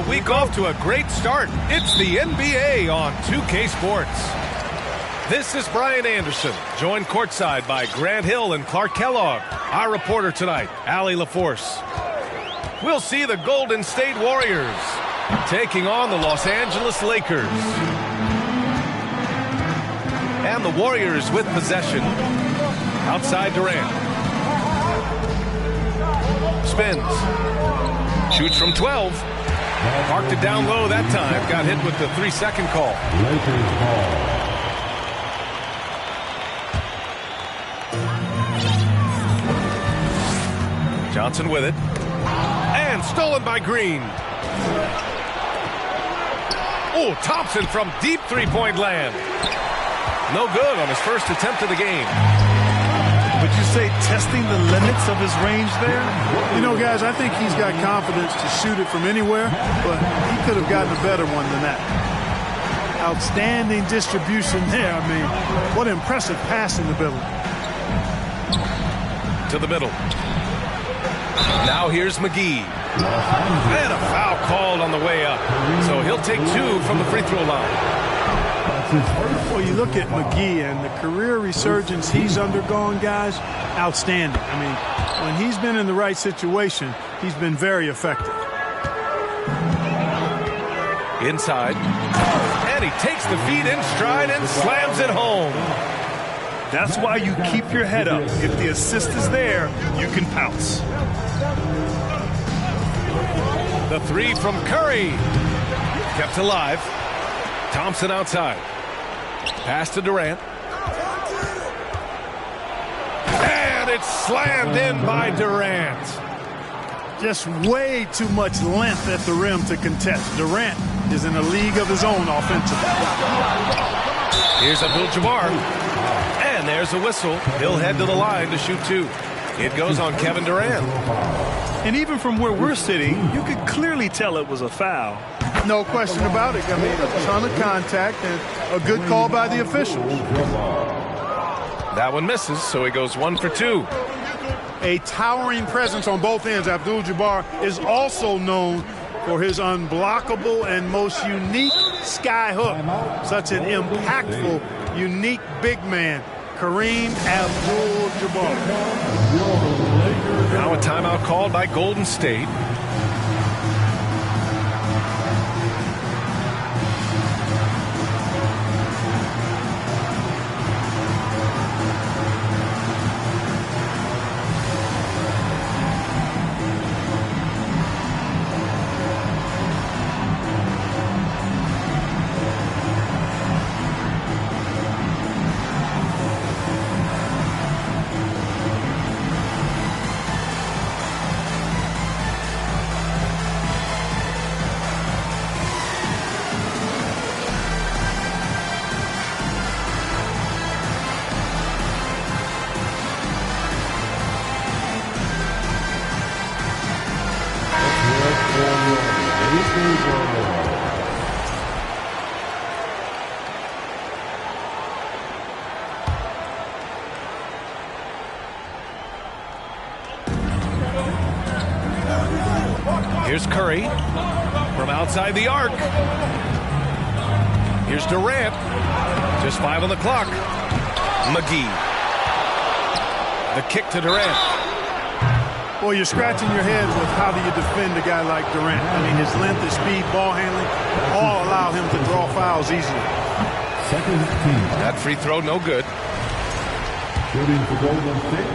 week off to a great start. It's the NBA on 2K Sports. This is Brian Anderson, joined courtside by Grant Hill and Clark Kellogg. Our reporter tonight, Allie LaForce. We'll see the Golden State Warriors taking on the Los Angeles Lakers. And the Warriors with possession. Outside Durant. Spins. Shoots from 12. Marked it down low that time. Got hit with the 3-second call. Lakers ball. Johnson with it. And stolen by Green. Oh, Thompson from deep three-point land. No good on his first attempt of the game. Would you say testing the limits of his range there? You know, guys, I think he's got confidence to shoot it from anywhere, but he could have gotten a better one than that. Outstanding distribution there. I mean, what impressive passing ability. To the middle. Now here's McGee. And a foul called on the way up. So he'll take 2 from the free throw line. Well, you look at McGee and the career resurgence he's undergone, guys, outstanding. I mean, when he's been in the right situation, he's been very effective. Inside. And he takes the feed in stride and slams it home. That's why you keep your head up. If the assist is there, you can pounce. The 3 from Curry. Kept alive. Thompson outside. Pass to Durant. And it's slammed in by Durant. Just way too much length at the rim to contest. Durant is in a league of his own offensively. Here's Abdul-Jabbar. And there's a whistle. He'll head to the line to shoot 2. It goes on Kevin Durant. And even from where we're sitting, you could clearly tell it was a foul. No question about it. I mean, a ton of contact and a good call by the officials. That one misses, so he goes 1 for 2. A towering presence on both ends. Abdul-Jabbar is also known for his unblockable and most unique sky hook. Such an impactful, unique big man, Kareem Abdul-Jabbar. Now a timeout called by Golden State. Here's Curry from outside the arc. Here's Durant. Just 5 on the clock. McGee. The kick to Durant. Well, you're scratching your head with how do you defend a guy like Durant. I mean, his length, his speed, ball handling, all allow him to draw fouls easily. Second team. That free throw, no good. Shooting for Golden State.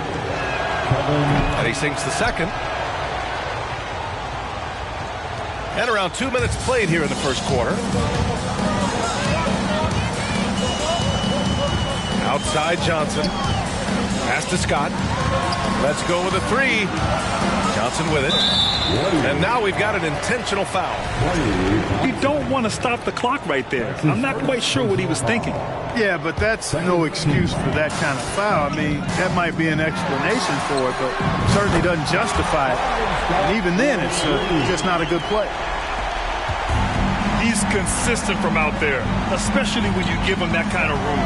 And he sinks the second. And around 2 minutes played here in the first quarter. Outside Johnson. Pass to Scott. Let's go with a 3. Johnson with it. And now we've got an intentional foul. You don't want to stop the clock right there. I'm not quite sure what he was thinking. Yeah, but that's no excuse for that kind of foul. I mean, that might be an explanation for it, but certainly doesn't justify it. And even then, it's just not a good play. He's consistent from out there, especially when you give him that kind of room.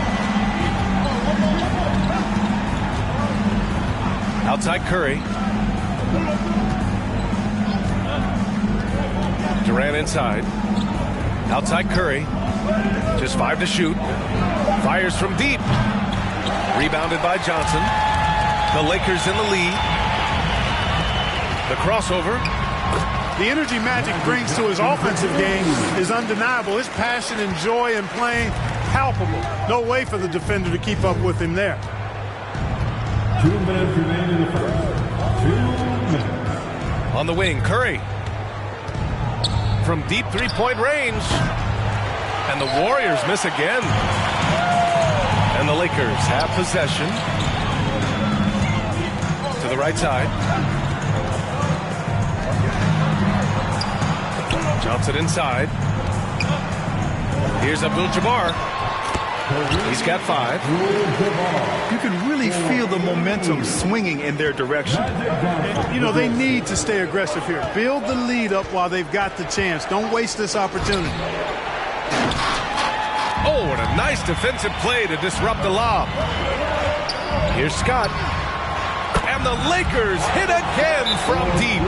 Outside Curry. Durant inside. Outside Curry. Just 5 to shoot. Fires from deep. Rebounded by Johnson. The Lakers in the lead. The crossover. The energy Magic brings to his offensive game is undeniable. His passion and joy in playing, palpable. No way for the defender to keep up with him there. 2 minutes remain in the first. 2 minutes. On the wing, Curry. From deep three-point range. And the Warriors miss again. And the Lakers have possession. To the right side. Johnson inside. Here's Abdul-Jabbar. He's got 5. You can really feel the momentum swinging in their direction. You know, they need to stay aggressive here. Build the lead up while they've got the chance. Don't waste this opportunity. Oh, and a nice defensive play to disrupt the lob. Here's Scott. And the Lakers hit again from deep.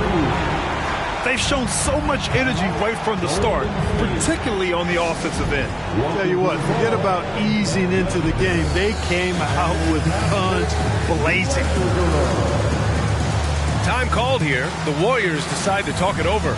They've shown so much energy right from the start, particularly on the offensive end. I'll tell you what, forget about easing into the game. They came out with guns blazing. Time called here. The Warriors decide to talk it over.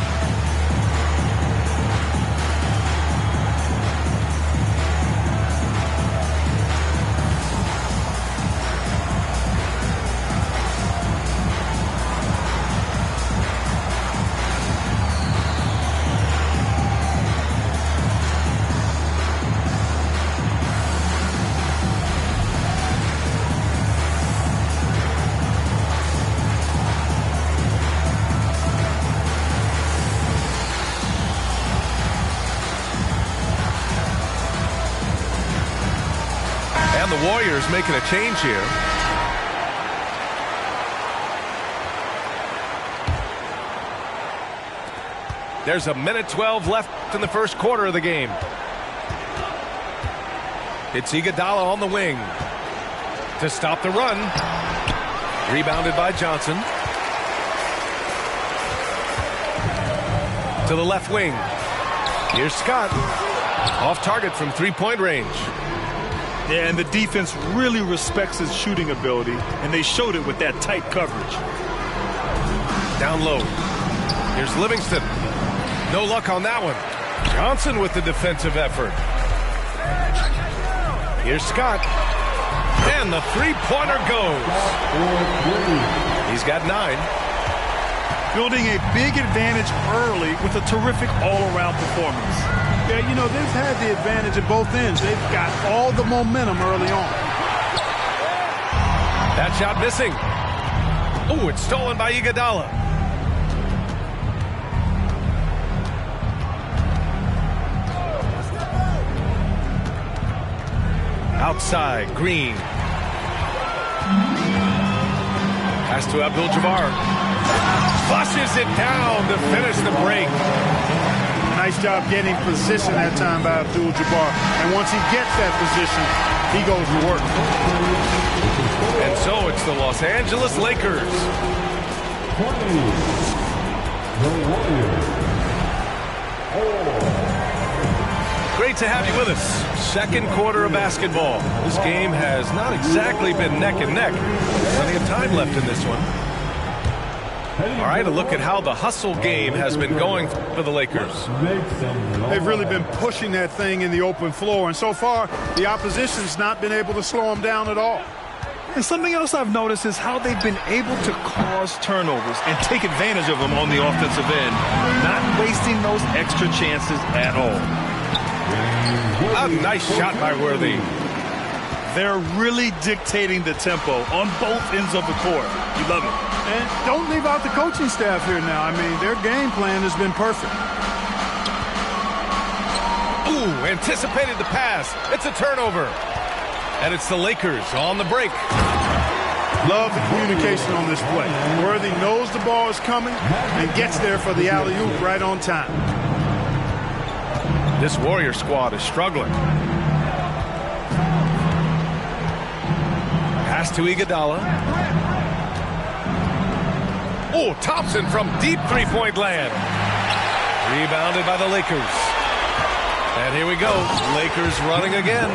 The Warriors making a change here. There's a minute 12 left in the first quarter of the game. It's Iguodala on the wing to stop the run. Rebounded by Johnson. To the left wing. Here's Scott. Off target from three-point range. Yeah, and the defense really respects his shooting ability, and they showed it with that tight coverage. Down low. Here's Livingston. No luck on that one. Johnson with the defensive effort. Here's Scott. And the three-pointer goes. He's got 9. Building a big advantage early with a terrific all-around performance. Yeah, you know, they've had the advantage at both ends. They've got all the momentum early on. That shot missing. Oh, it's stolen by Iguodala. Outside, Green. Pass to Abdul-Jabbar. Flushes it down to finish the break. Nice job getting position that time by Abdul-Jabbar. And once he gets that position, he goes to work. And so it's the Los Angeles Lakers. The Warriors. Great to have you with us. Second quarter of basketball. This game has not exactly been neck and neck. Plenty of time left in this one. All right, a look at how the hustle game has been going for the Lakers. They've really been pushing that thing in the open floor, and so far, the opposition's not been able to slow them down at all. And something else I've noticed is how they've been able to cause turnovers and take advantage of them on the offensive end, not wasting those extra chances at all. A nice shot by Worthy. They're really dictating the tempo on both ends of the court. You love it. And don't leave out the coaching staff here now. I mean, their game plan has been perfect. Ooh, anticipated the pass. It's a turnover. And it's the Lakers on the break. Love the communication on this play. Worthy knows the ball is coming and gets there for the alley-oop right on time. This Warrior squad is struggling. Pass to Iguodala. Oh, Thompson from deep three-point land. Rebounded by the Lakers. And here we go. Lakers running again.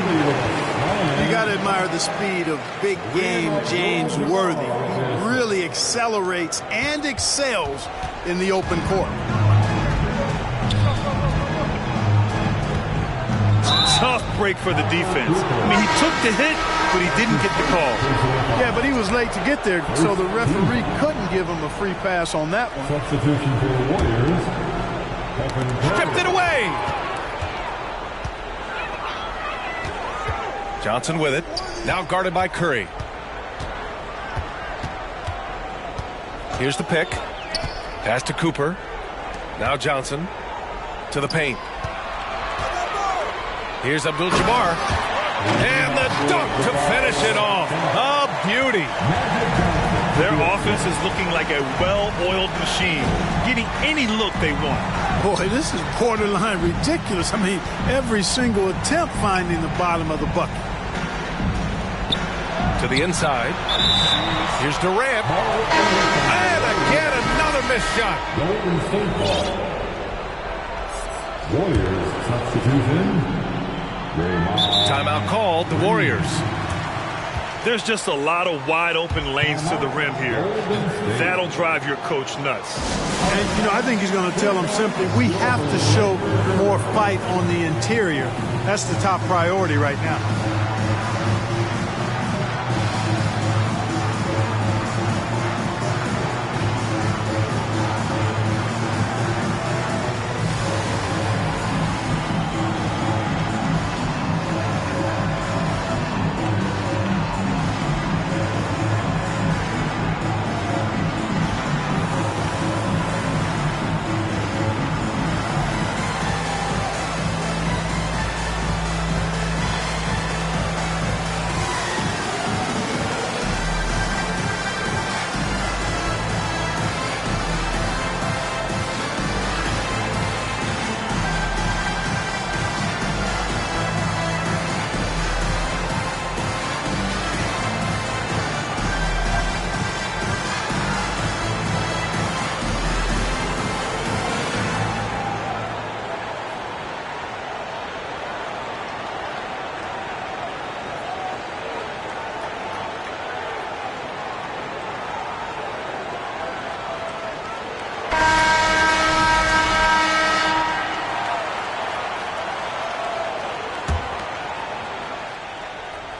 You got to admire the speed of big game James Worthy. He really accelerates and excels in the open court. Tough break for the defense. I mean, he took the hit, but he didn't get the call. Yeah, but he was late to get there, so the referee couldn't give him a free pass on that one. Substitution for the Warriors. Stripped it away. Johnson with it. Now guarded by Curry. Here's the pick. Pass to Cooper. Now Johnson to the paint. Here's Abdul-Jabbar. And the dunk to finish it off. A beauty. Their offense is looking like a well-oiled machine, getting any look they want. Boy, this is borderline ridiculous. I mean, every single attempt finding the bottom of the bucket. To the inside. Here's Durant. And again, another missed shot. Golden State ball. Warriors substitution. Timeout called, the Warriors. There's just a lot of wide open lanes to the rim here. That'll drive your coach nuts. And, you know, I think he's going to tell them simply, we have to show more fight on the interior. That's the top priority right now.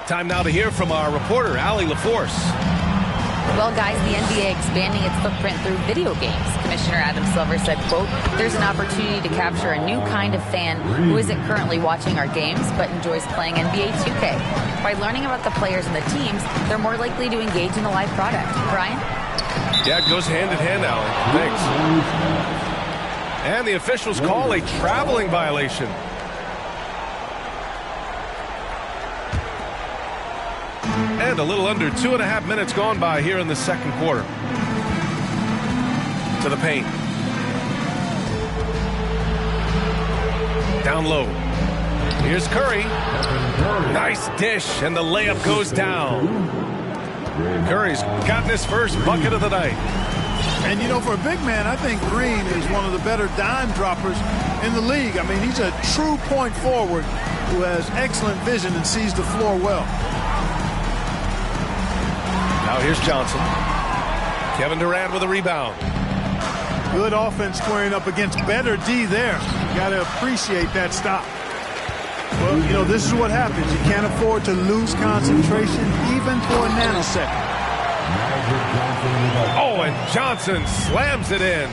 Time now to hear from our reporter, Allie LaForce. Well, guys, the NBA expanding its footprint through video games. Commissioner Adam Silver said, quote, there's an opportunity to capture a new kind of fan who isn't currently watching our games but enjoys playing NBA 2K. By learning about the players and the teams, they're more likely to engage in the live product. Brian? Yeah, it goes hand in hand, Allie. Thanks. And the officials call a traveling violation. And a little under 2.5 minutes gone by here in the second quarter. To the paint. Down low. Here's Curry. Nice dish, and the layup goes down. Curry's gotten his first bucket of the night. And, you know, for a big man, I think Green is one of the better dime droppers in the league. I mean, he's a true point forward who has excellent vision and sees the floor well. Now here's Johnson. Kevin Durant with a rebound. Good offense squaring up against better D there. You got to appreciate that stop. Well, you know, this is what happens. You can't afford to lose concentration even for a nanosecond. Oh, and Johnson slams it in.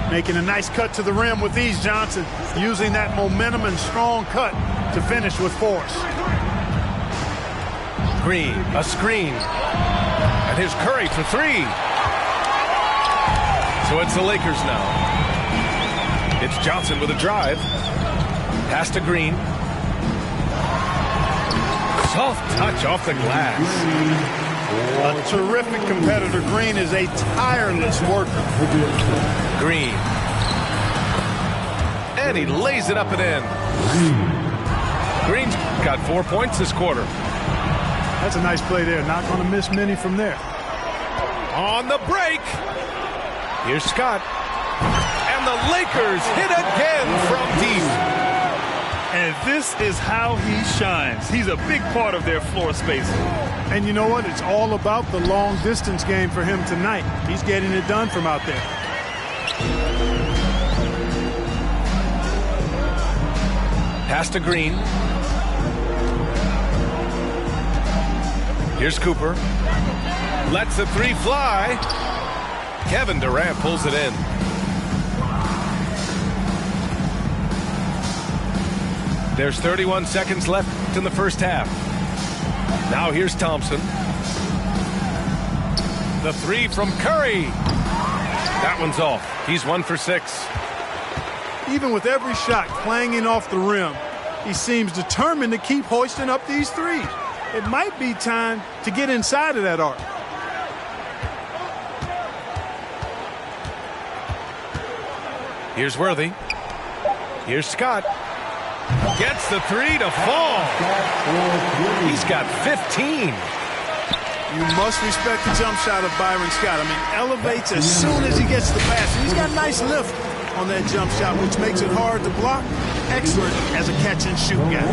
Making a nice cut to the rim with ease, Johnson. Using that momentum and strong cut to finish with force. Green, a screen. And here's Curry for three. So it's the Lakers now. It's Johnson with a drive. Pass to Green. Soft touch off the glass. A terrific competitor. Green is a tireless worker. Green. And he lays it up and in. Green's got 4 points this quarter. That's a nice play there. Not going to miss many from there. On the break. Here's Scott. And the the Lakers hit again from deep. And this is how he shines. He's a big part of their floor spacing. And you know what? It's all about the long distance game for him tonight. He's getting it done from out there. Pass to Green. Here's Cooper. Lets the three fly. Kevin Durant pulls it in. There's 31 seconds left in the first half. Now here's Thompson. The three from Curry. That one's off. He's 1 for 6. Even with every shot clanging off the rim, he seems determined to keep hoisting up these threes. It might be time to get inside of that arc. Here's Worthy. Here's Scott. Gets the three to fall. He's got 15. You must respect the jump shot of Byron Scott. I mean, elevates as soon as he gets the pass. And he's got a nice lift on that jump shot, which makes it hard to block. Excellent as a catch-and-shoot guy.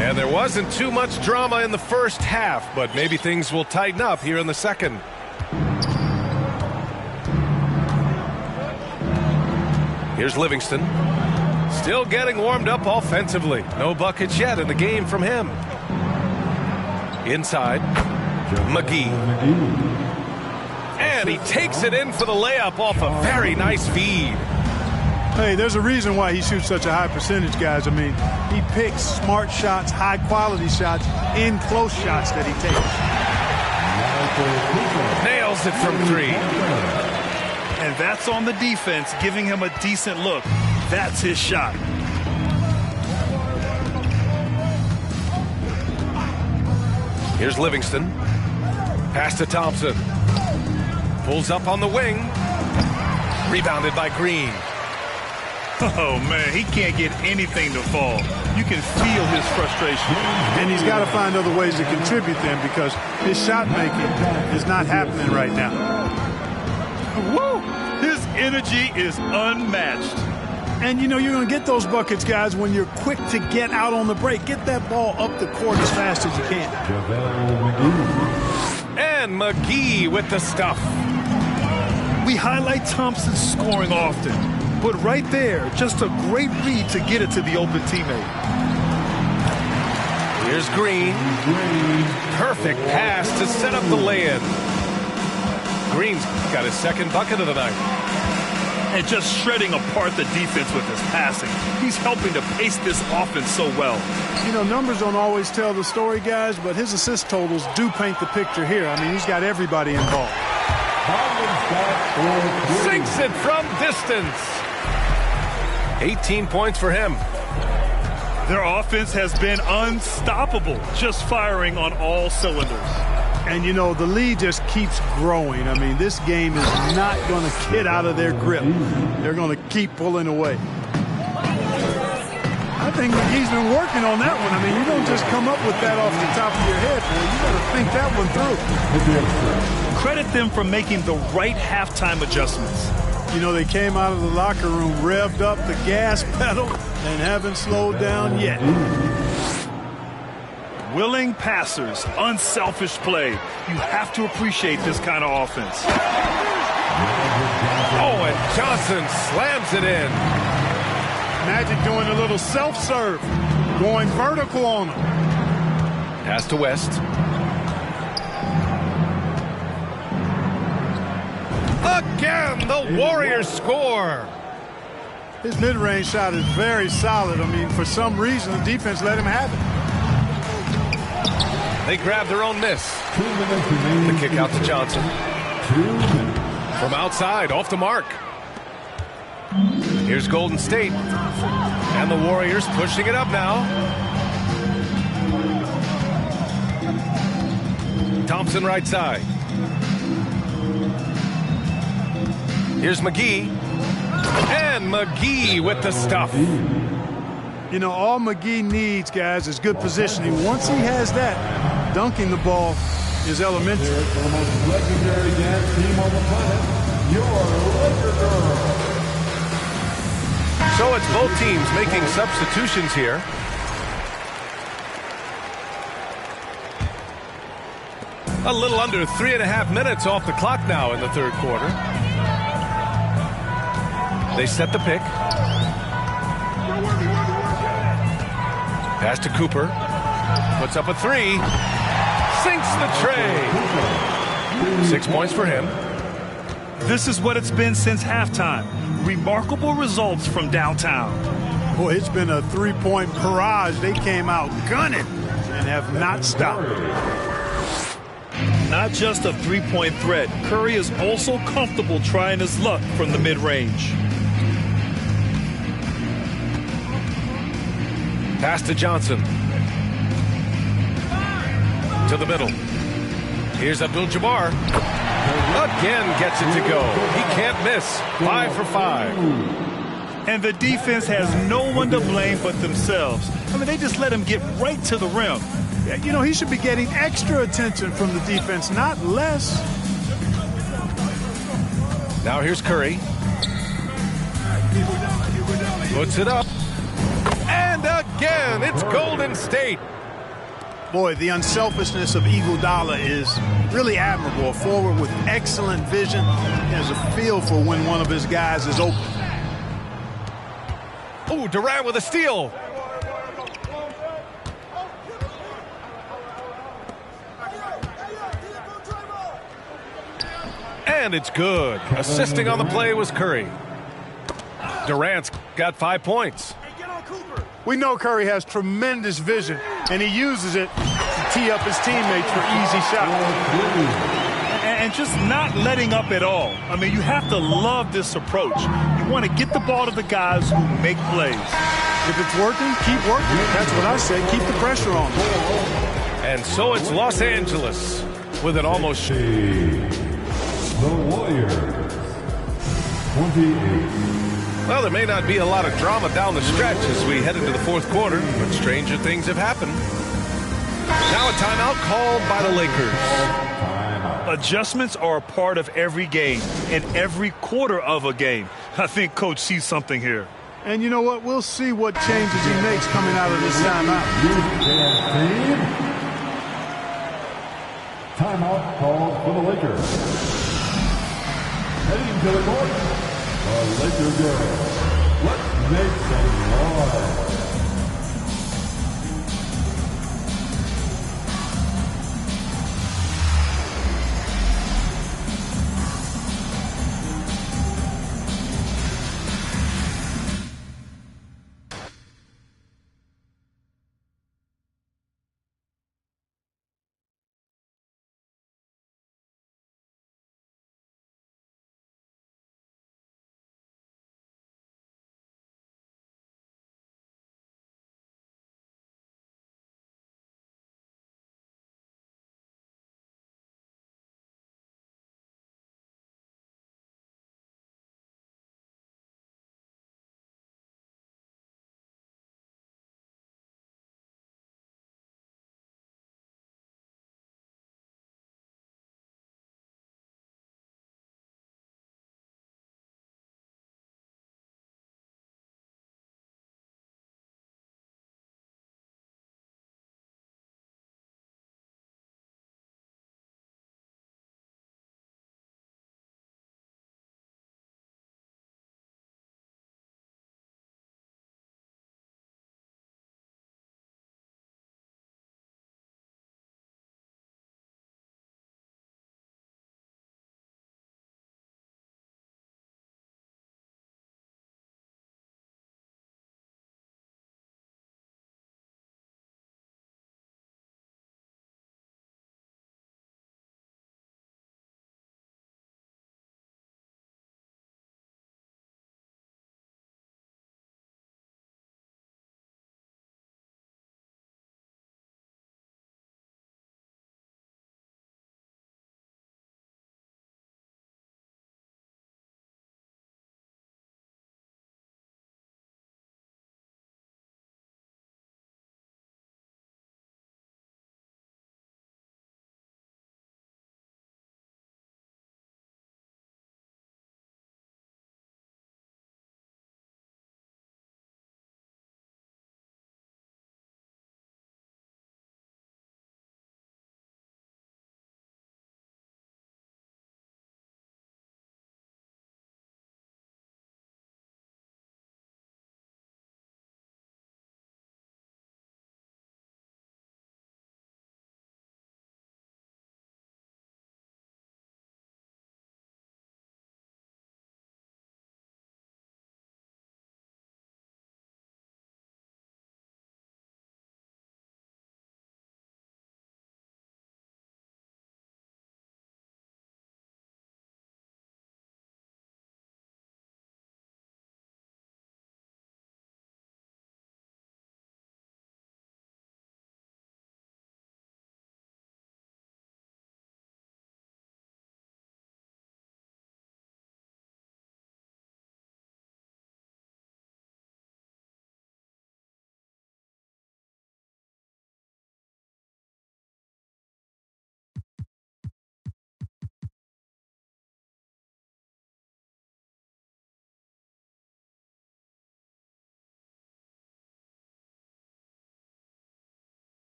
And there wasn't too much drama in the first half, but maybe things will tighten up here in the second. Here's Livingston. Still getting warmed up offensively. No buckets yet in the game from him. Inside. McGee. And he takes it in for the layup off a very nice feed. Hey, there's a reason why he shoots such a high percentage, guys. I mean, he picks smart shots, high-quality shots, in close shots that he takes. Nails it from 3. And that's on the defense, giving him a decent look. That's his shot. Here's Livingston. Pass to Thompson. Pulls up on the wing. Rebounded by Green. Oh, man, he can't get anything to fall. You can feel his frustration. And he's got to find other ways to contribute then, because his shot making is not happening right now. Woo! His energy is unmatched. And, you know, you're going to get those buckets, guys, when you're quick to get out on the break. Get that ball up the court as fast as you can. And McGee with the stuff. We highlight Thompson's scoring often, but right there, just a great read to get it to the open teammate. Here's Green. Perfect pass to set up the lay-in. Green's got his second bucket of the night. And just shredding apart the defense with his passing. He's helping to pace this offense so well. You know, numbers don't always tell the story, guys, but his assist totals do paint the picture here. I mean, he's got everybody involved. Sinks it from distance. 18 points for him. Their offense has been unstoppable, just firing on all cylinders. And, you know, the lead just keeps growing. I mean, this game is not going to get out of their grip. They're going to keep pulling away. I think McGee's been working on that one. I mean, you don't just come up with that off the top of your head, boy. You got to think that one through. Credit them for making the right halftime adjustments. You know, they came out of the locker room, revved up the gas pedal, and haven't slowed down yet. Willing passers, unselfish play. You have to appreciate this kind of offense. Oh, and Johnson slams it in. Magic doing a little self-serve, going vertical on him. Pass to West. Again, the Warriors score. His mid-range shot is very solid. I mean, for some reason, the defense let him have it. They grab their own miss. The kick out to Johnson. From outside, off the mark. Here's Golden State. And the Warriors pushing it up now. Thompson right side. Here's McGee. And McGee with the stuff. You know, all McGee needs, guys, is good positioning. Once he has that, dunking the ball is elementary. For the most legendary dance team on the planet, your Laker Girls. So it's both teams making substitutions here. A little under 3.5 minutes off the clock now in the third quarter. They set the pick. Pass to Cooper. Puts up a three. Sinks the tray. 6 points for him. This is what it's been since halftime. Remarkable results from downtown. Boy, it's been a three-point barrage. They came out gunning and have not stopped. Not just a three-point threat, Curry is also comfortable trying his luck from the mid-range. Pass to Johnson. To the middle. Here's Abdul-Jabbar. Again gets it to go. He can't miss. 5 for 5. And the defense has no one to blame but themselves. I mean, they just let him get right to the rim. You know, he should be getting extra attention from the defense, not less. Now here's Curry. Puts it up. And again, it's Golden State. Boy, the unselfishness of Iguodala is really admirable. A forward with excellent vision. He has a feel for when one of his guys is open. Oh, Durant with a steal. And it's good. Assisting on the play was Curry. Durant's got 5 points. We know Curry has tremendous vision, and he uses it to tee up his teammates for easy shots. And just not letting up at all. I mean, you have to love this approach. You want to get the ball to the guys who make plays. If it's working, keep working. That's what I say. Keep the pressure on them. And so it's Los Angeles with an almost... The Warriors. 28. Well, there may not be a lot of drama down the stretch as we head into the fourth quarter, but stranger things have happened. Now a timeout called by the Lakers. Adjustments are a part of every game and every quarter of a game. I think Coach sees something here. And you know what? We'll see what changes he makes coming out of this timeout. Timeout called for the Lakers. Heading to the court, the Laker girls. Let's make some noise.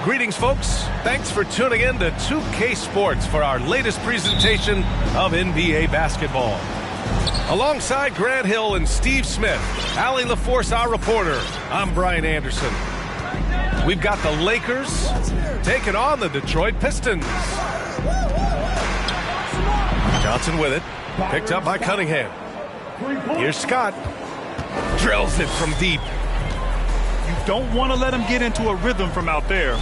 Greetings, folks. Thanks for tuning in to 2K Sports for our latest presentation of NBA basketball. Alongside Grant Hill and Steve Smith, Allie LaForce, our reporter, I'm Brian Anderson. We've got the Lakers taking on the Detroit Pistons. Johnson with it, picked up by Cunningham. Here's Scott, drills it from deep. You don't want to let him get into a rhythm from out there.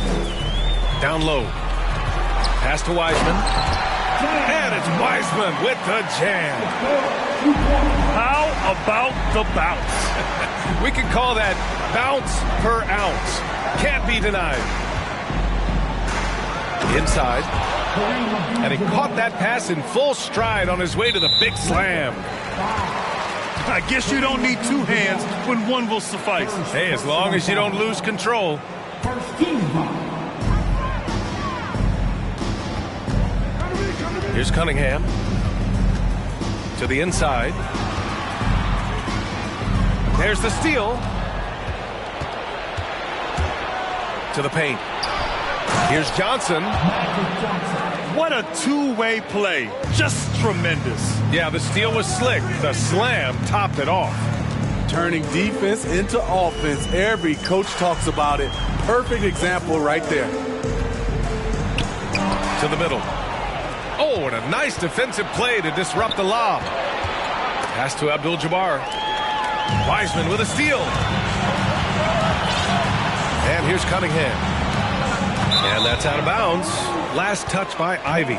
Down low. Pass to Wiseman. And it's Wiseman with the jam. How about the bounce? We can call that bounce per ounce. Can't be denied. Inside. And he caught that pass in full stride on his way to the big slam. I guess you don't need two hands when one will suffice. Hey, as long as you don't lose control. Here's Cunningham. To the inside. There's the steal. To the paint. Here's Johnson. What a two-way play. Just tremendous. Yeah, the steal was slick. The slam topped it off. Turning defense into offense. Every coach talks about it. Perfect example right there. To the middle. Oh, and a nice defensive play to disrupt the lob. Pass to Abdul-Jabbar. Wiseman with a steal. And here's Cunningham. And that's out of bounds. Last touch by Ivy.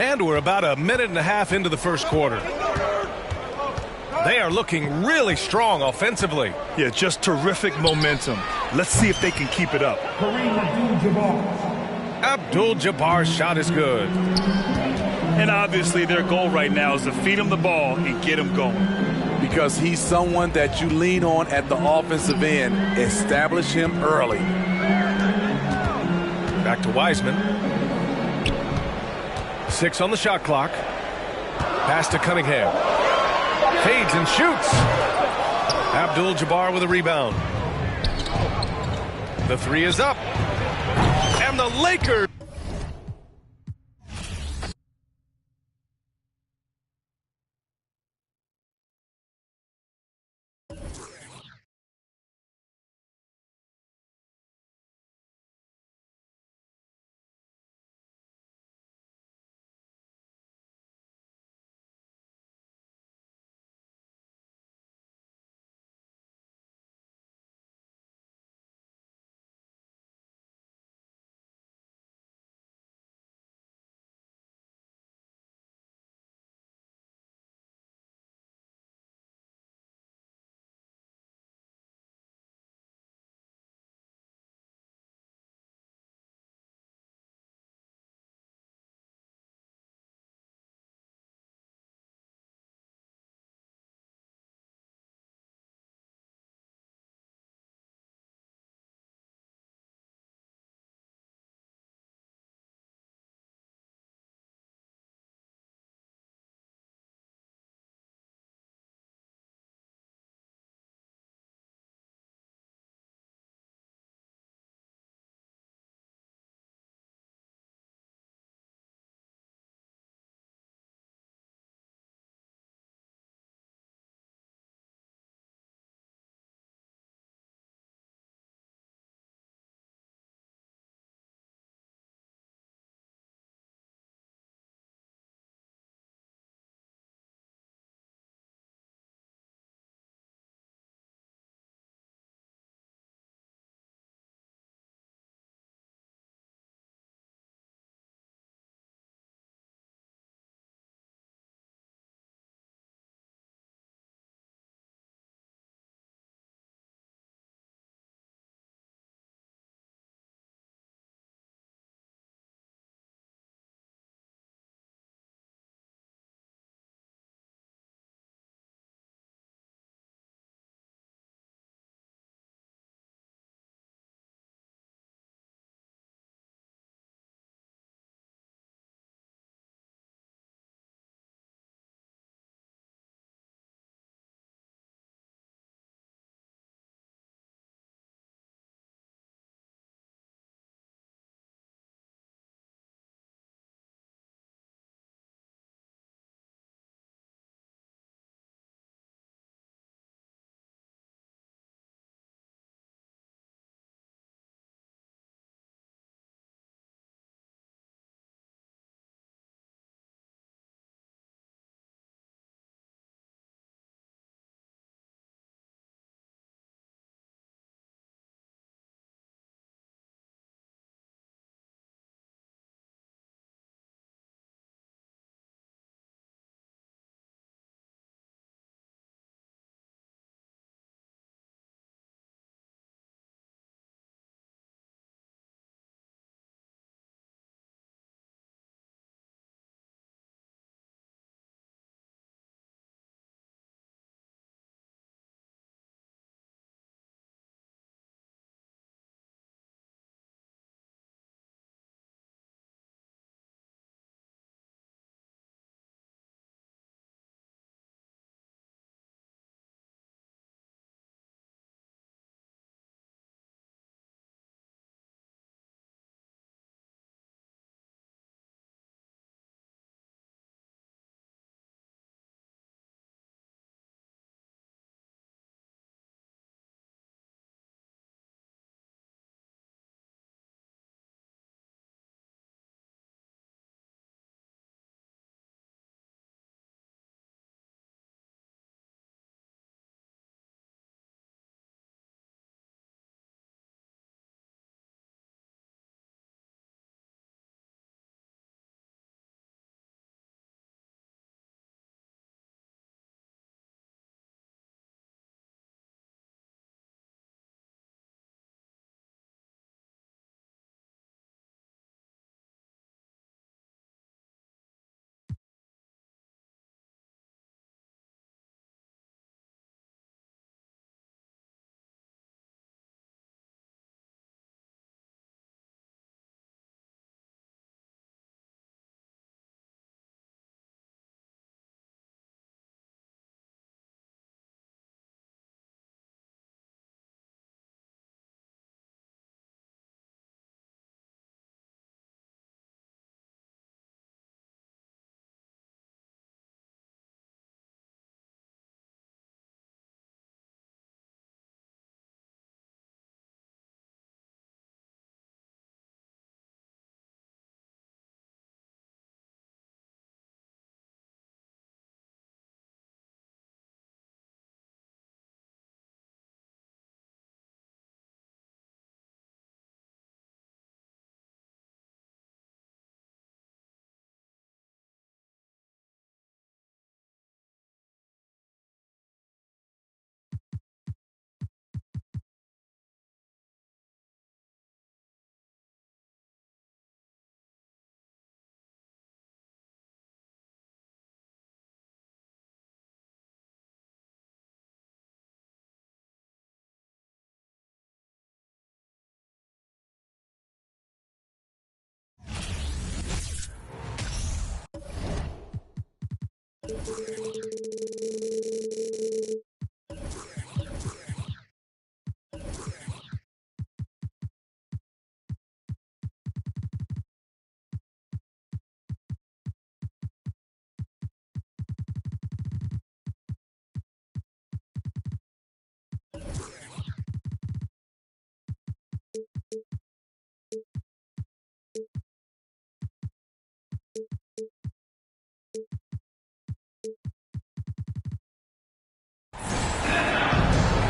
And we're about a minute and a half into the first quarter. They are looking really strong offensively. Yeah, just terrific momentum. Let's see if they can keep it up. Abdul-Jabbar's shot is good. And obviously their goal right now is to feed him the ball and get him going. Because he's someone that you lean on at the offensive end. Establish him early. Back to Wiseman. 6 on the shot clock. Pass to Cunningham. Fades and shoots. Abdul-Jabbar with a rebound. The three is up. And the Lakers.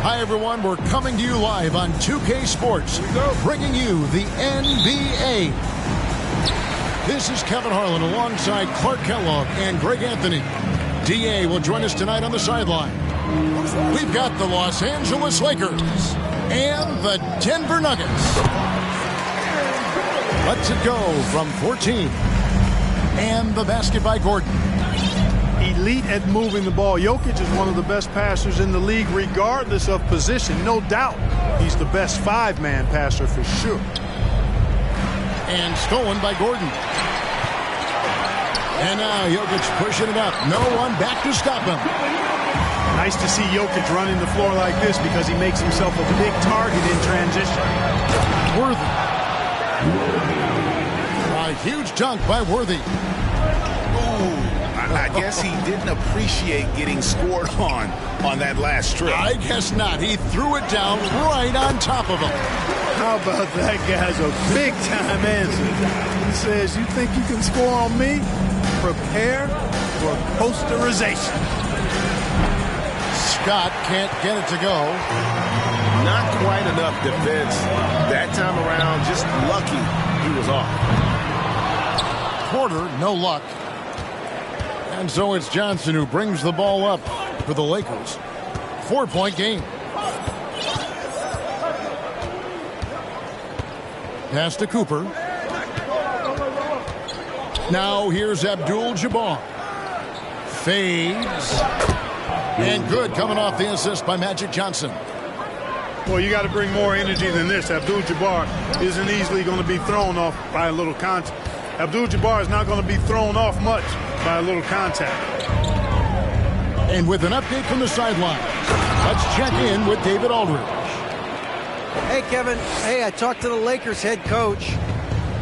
Hi, everyone. We're coming to you live on 2K Sports, bringing you the NBA. This is Kevin Harlan alongside Clark Kellogg and Greg Anthony. DA will join us tonight on the sideline. We've got the Los Angeles Lakers and the Denver Nuggets. Let's it go from 14. And the basket by Gordon. Elite at moving the ball. Jokic is one of the best passers in the league, regardless of position. No doubt he's the best five-man passer for sure. And stolen by Gordon. And now Jokic pushing it up. No one back to stop him. Nice to see Jokic running the floor like this because he makes himself a big target in transition. Worthy. A huge dunk by Worthy. I guess he didn't appreciate getting scored on that last trip. I guess not. He threw it down right on top of him. How about that guy's a big-time answer? He says, you think you can score on me? Prepare for posterization. Scott can't get it to go. Not quite enough defense. That time around, just lucky he was off. Porter, no luck. And so it's Johnson who brings the ball up for the Lakers. 4-point game. Pass to Cooper. Now here's Abdul-Jabbar. Fades. And good, coming off the assist by Magic Johnson. Well, you got to bring more energy than this. Abdul-Jabbar isn't easily going to be thrown off by a little contact. Abdul-Jabbar is not going to be thrown off much by a little contact. And with an update from the sideline, let's check in with David Aldridge. Hey, Kevin. Hey, I talked to the Lakers head coach.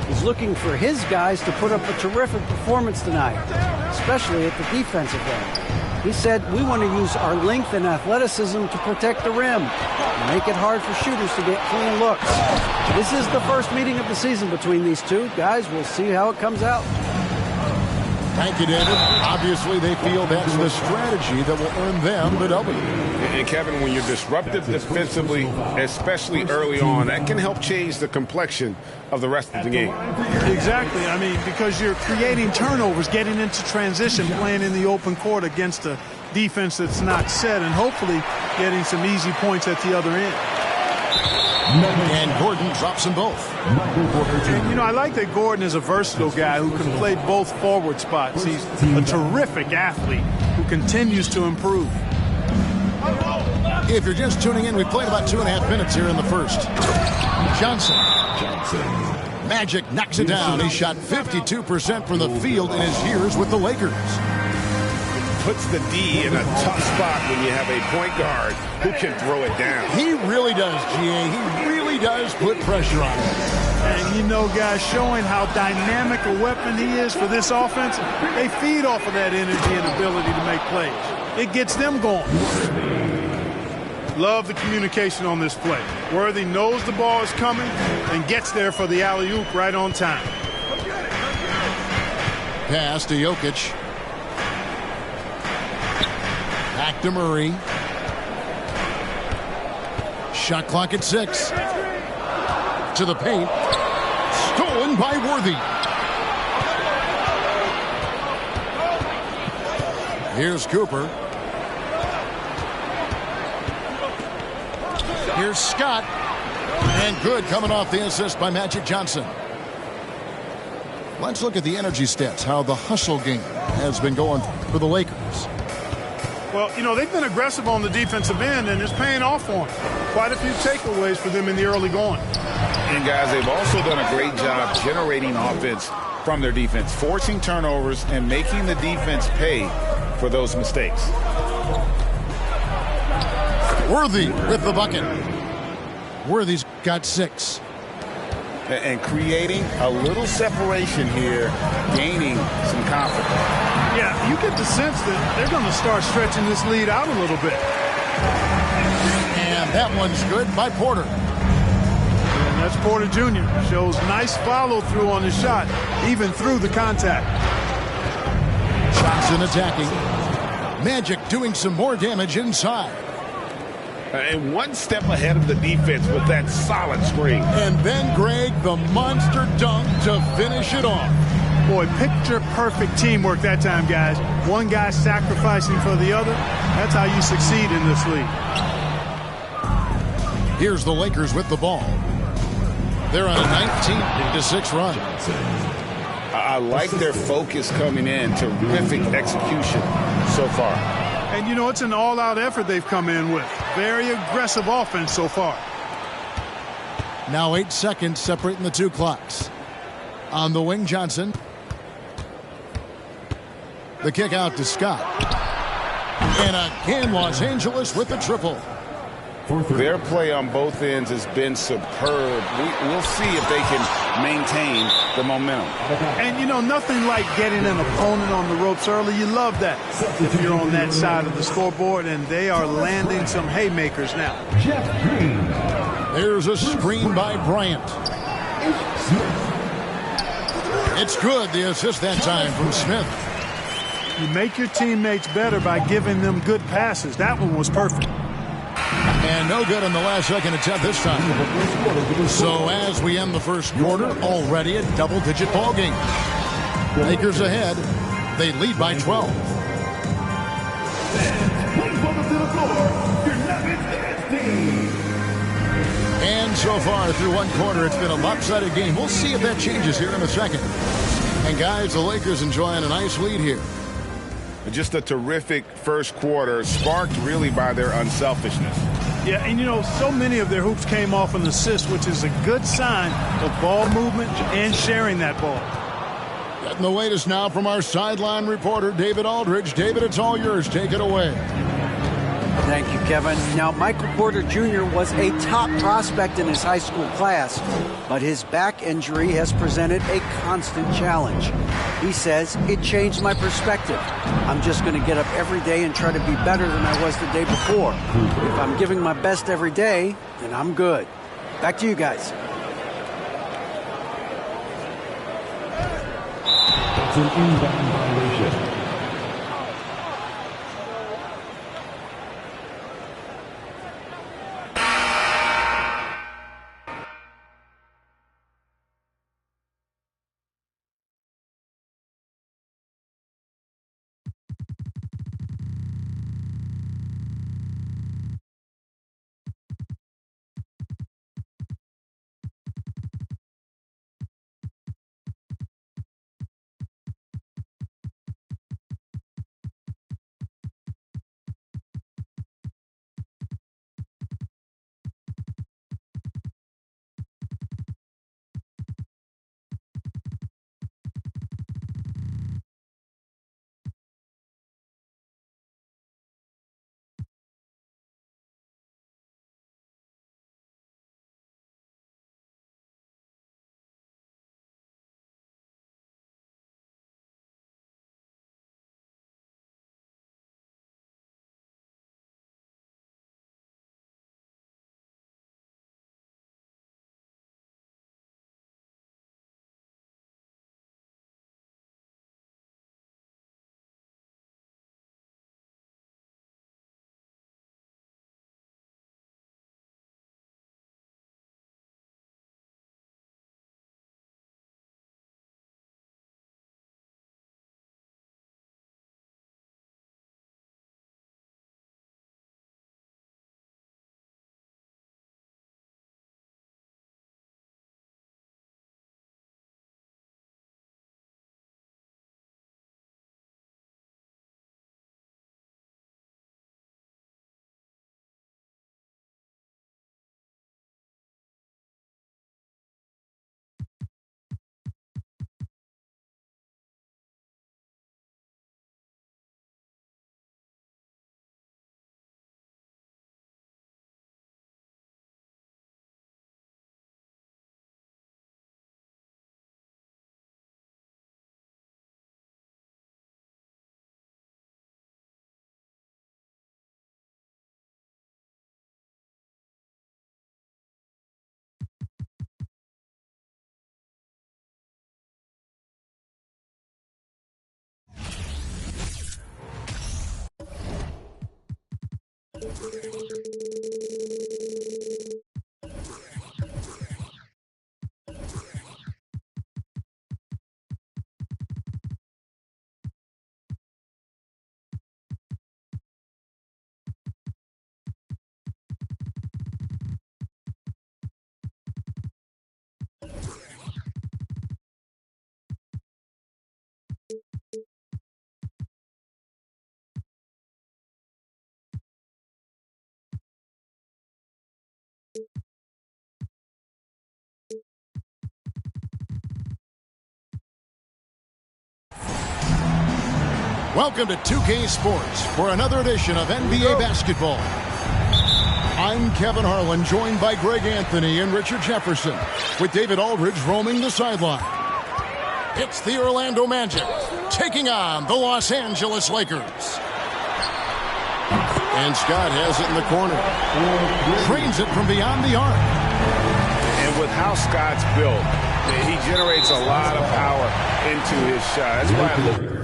He's looking for his guys to put up a terrific performance tonight, especially at the defensive end. He said, we want to use our length and athleticism to protect the rim, make it hard for shooters to get clean looks. This is the first meeting of the season between these two. Guys, we'll see how it comes out. Thank you, David. Obviously, they feel that's the strategy that will earn them the W. And Kevin, when you're disruptive defensively, especially early on, that can help change the complexion of the rest of the game. Exactly. I mean, because you're creating turnovers, getting into transition, playing in the open court against a defense that's not set, and hopefully getting some easy points at the other end. And Gordon drops them both. And, you know, I like that Gordon is a versatile guy who can play both forward spots. He's a terrific athlete who continues to improve. If you're just tuning in, we played about 2.5 minutes here in the first. Johnson. Magic knocks it down. He shot 52% from the field in his years with the Lakers. Puts the D in a tough spot when you have a point guard who can throw it down. He really does, GA. He really does put pressure on him. And, you know, guys, showing how dynamic a weapon he is for this offense, they feed off of that energy and ability to make plays. It gets them going. Love the communication on this play. Worthy knows the ball is coming and gets there for the alley-oop right on time. Pass to Jokic. Back to Murray. Shot clock at 6. To the paint. Stolen by Worthy. Here's Cooper. Here's Scott. And good, coming off the assist by Magic Johnson. Let's look at the energy stats, how the hustle game has been going for the Lakers. Well, you know, they've been aggressive on the defensive end, and it's paying off for them. Quite a few takeaways for them in the early going. And, guys, they've also done a great job generating offense from their defense, forcing turnovers and making the defense pay for those mistakes. Worthy with the bucket. Worthy's got 6. And creating a little separation here, gaining some confidence. Yeah, you get the sense that they're going to start stretching this lead out a little bit. And that one's good by Porter. And that's Porter Jr. Shows nice follow-through on the shot, even through the contact. Johnson attacking. Magic doing some more damage inside. And one step ahead of the defense with that solid screen. And then, Greg, the monster dunk to finish it off. Boy, picture-perfect teamwork that time, guys. One guy sacrificing for the other. That's how you succeed in this league. Here's the Lakers with the ball. They're on a 19-6 run. I like their focus coming in. Terrific execution so far. And, you know, it's an all-out effort they've come in with. Very aggressive offense so far. Now 8 seconds separating the two clocks. On the wing, Johnson. The kick out to Scott. And again, Los Angeles with the triple. Their play on both ends has been superb. We'll see if they can maintain the momentum. And, you know, nothing like getting an opponent on the ropes early. You love that if you're on that side of the scoreboard, and they are landing some haymakers now. There's a screen by Bryant. It's good. The assist that time from Smith. You make your teammates better by giving them good passes. That one was perfect. And no good on the last second attempt this time. So as we end the first quarter, already a double-digit ball game. Lakers ahead. They lead by 12. And so far through one quarter, it's been a lopsided game. We'll see if that changes here in a second. And guys, the Lakers enjoying a nice lead here. Just a terrific first quarter, sparked really by their unselfishness. Yeah, and you know, so many of their hoops came off an assist, which is a good sign of ball movement and sharing that ball. Getting the latest now from our sideline reporter, David Aldridge. David, it's all yours. Take it away. Thank you, Kevin. Now, Michael Porter Jr. was a top prospect in his high school class, but his back injury has presented a constant challenge. He says, it changed my perspective. I'm just going to get up every day and try to be better than I was the day before. If I'm giving my best every day, then I'm good. Back to you guys. That's an inbound violation. Welcome to 2K Sports for another edition of NBA basketball. I'm Kevin Harlan, joined by Greg Anthony and Richard Jefferson, with David Aldridge roaming the sideline. It's the Orlando Magic taking on the Los Angeles Lakers. And Scott has it in the corner. Trains it from beyond the arc. And with how Scott's built, he generates a lot of power into his shot. That's why I look.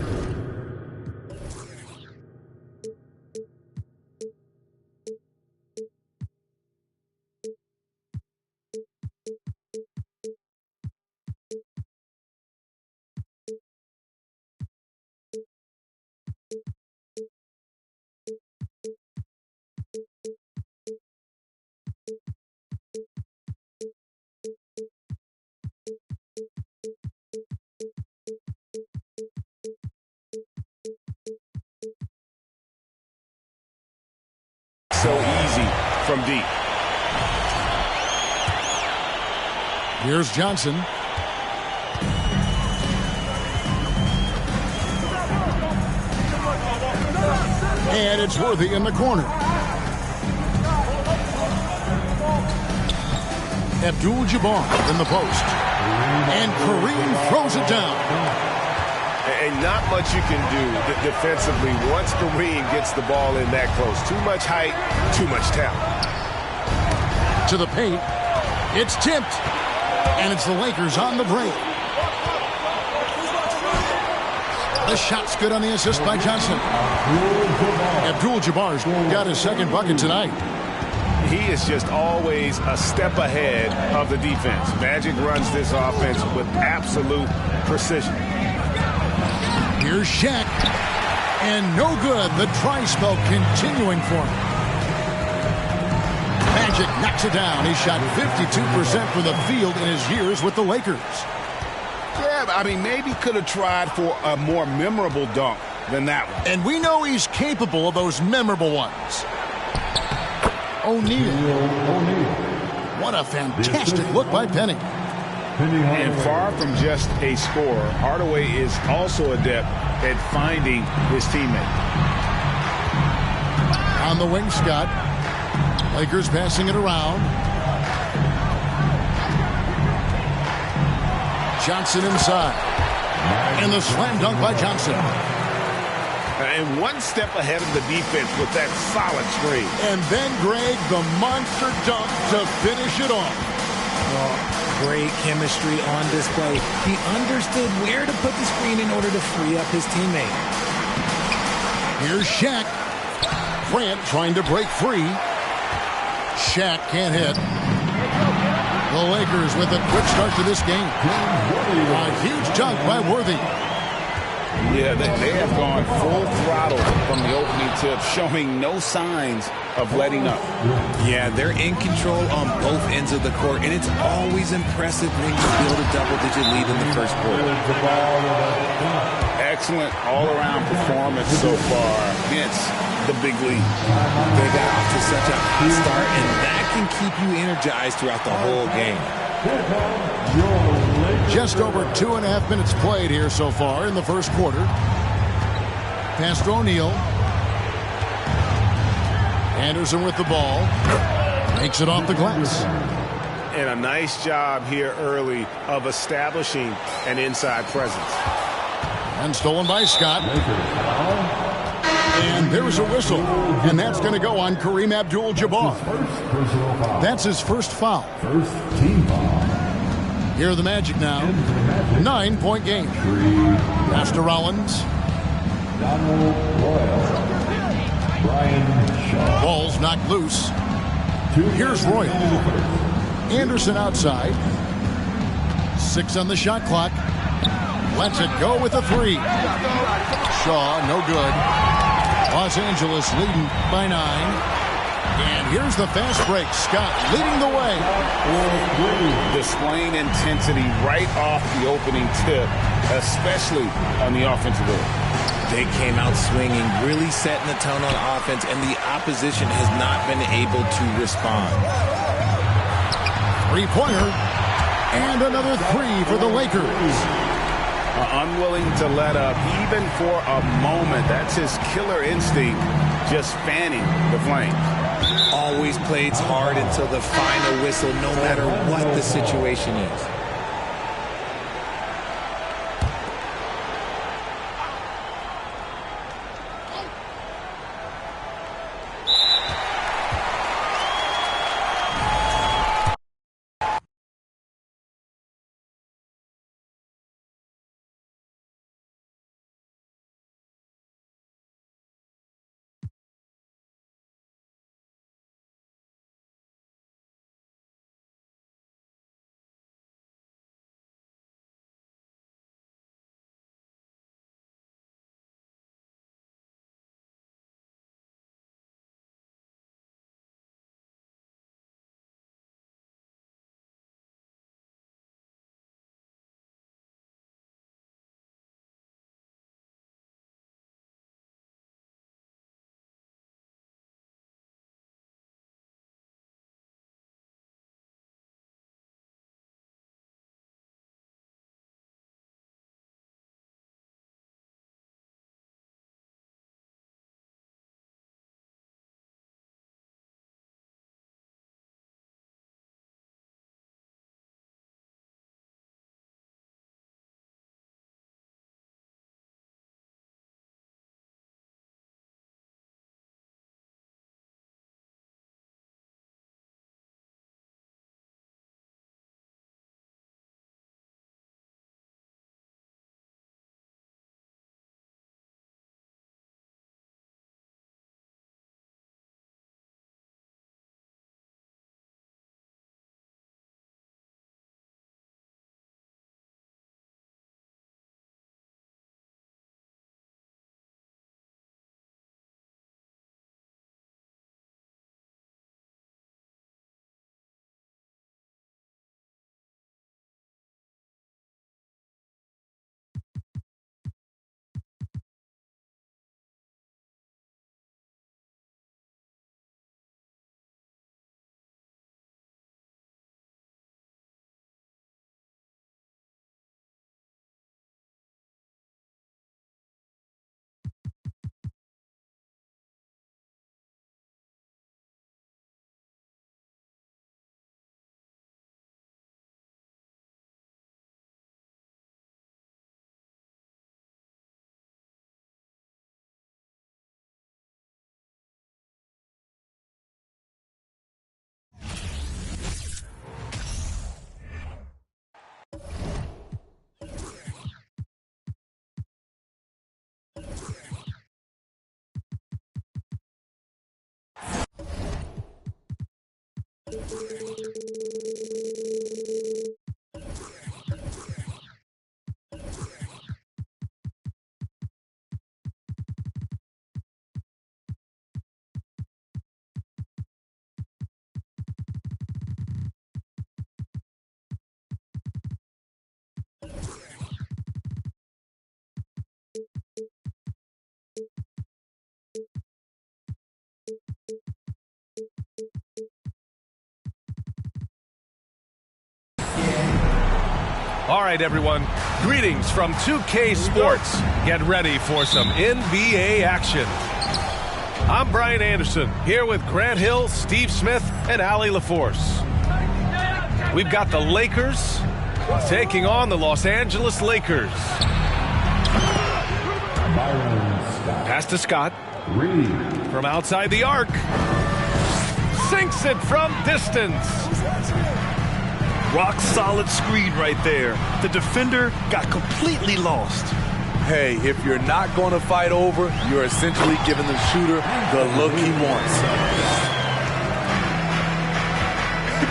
So easy from deep. Here's Johnson. And it's Worthy in the corner. Abdul-Jabbar in the post. And Kareem throws it down. And not much you can do defensively once Kareem gets the ball in that close. Too much height, too much talent. To the paint. It's tipped. And it's the Lakers on the break. The shot's good on the assist by Johnson. Abdul-Jabbar's got his second bucket tonight. He is just always a step ahead of the defense. Magic runs this offense with absolute precision. Here's Shaq. And no good. The try-spell continuing for him. Magic knocks it down. He shot 52% from the field in his years with the Lakers. Yeah, I mean, maybe could have tried for a more memorable dunk than that one. And we know he's capable of those memorable ones. O'Neal. What a fantastic look by Penny. And far from just a scorer, Hardaway is also adept at finding his teammate. On the wing, Scott. Lakers passing it around. Johnson inside. And the slam dunk by Johnson. And one step ahead of the defense with that solid screen. And then, Greg, the monster dunk to finish it off. Great chemistry on display. He understood where to put the screen in order to free up his teammate. Here's Shaq. Grant trying to break free. Shaq can't hit. The Lakers with a quick start to this game. A huge dunk by Worthy. Yeah, they have gone full throttle from the opening tip, showing no signs of letting up. Yeah, they're in control on both ends of the court, and it's always impressive when you build a double-digit lead in the first quarter. Excellent all-around performance so far against the big lead. They got off to such a hot start, and that can keep you energized throughout the whole game. Just over 2.5 minutes played here so far in the first quarter. Pass to O'Neal. Anderson with the ball. Makes it off the glass. And a nice job here early of establishing an inside presence. And stolen by Scott. And there's a whistle. And that's going to go on Kareem Abdul-Jabbar. That's his first foul. First team foul. Here are the Magic now. 9-point game. Pass to Rollins. Ball's knocked loose. Here's Royal. Anderson outside. 6 on the shot clock. Lets it go with a 3. Shaw, no good. Los Angeles leading by 9. And here's the fast break. Scott leading the way. Displaying intensity right off the opening tip, especially on the offensive end. They came out swinging, really setting the tone on offense, and the opposition has not been able to respond. 3-pointer. And another 3 for the Lakers. Unwilling to let up even for a moment. That's his killer instinct, just fanning the flames. Always plays hard until the final whistle, no matter what the situation is. All right, everyone. Greetings from 2K Sports. Get ready for some NBA action. I'm Brian Anderson, here with Grant Hill, Steve Smith, and Allie LaForce. We've got the Lakers taking on the Los Angeles Lakers. Pass to Scott. From outside the arc. Sinks it from distance. Rock solid screen right there. The defender got completely lost. Hey, if you're not going to fight over, you're essentially giving the shooter the look he wants.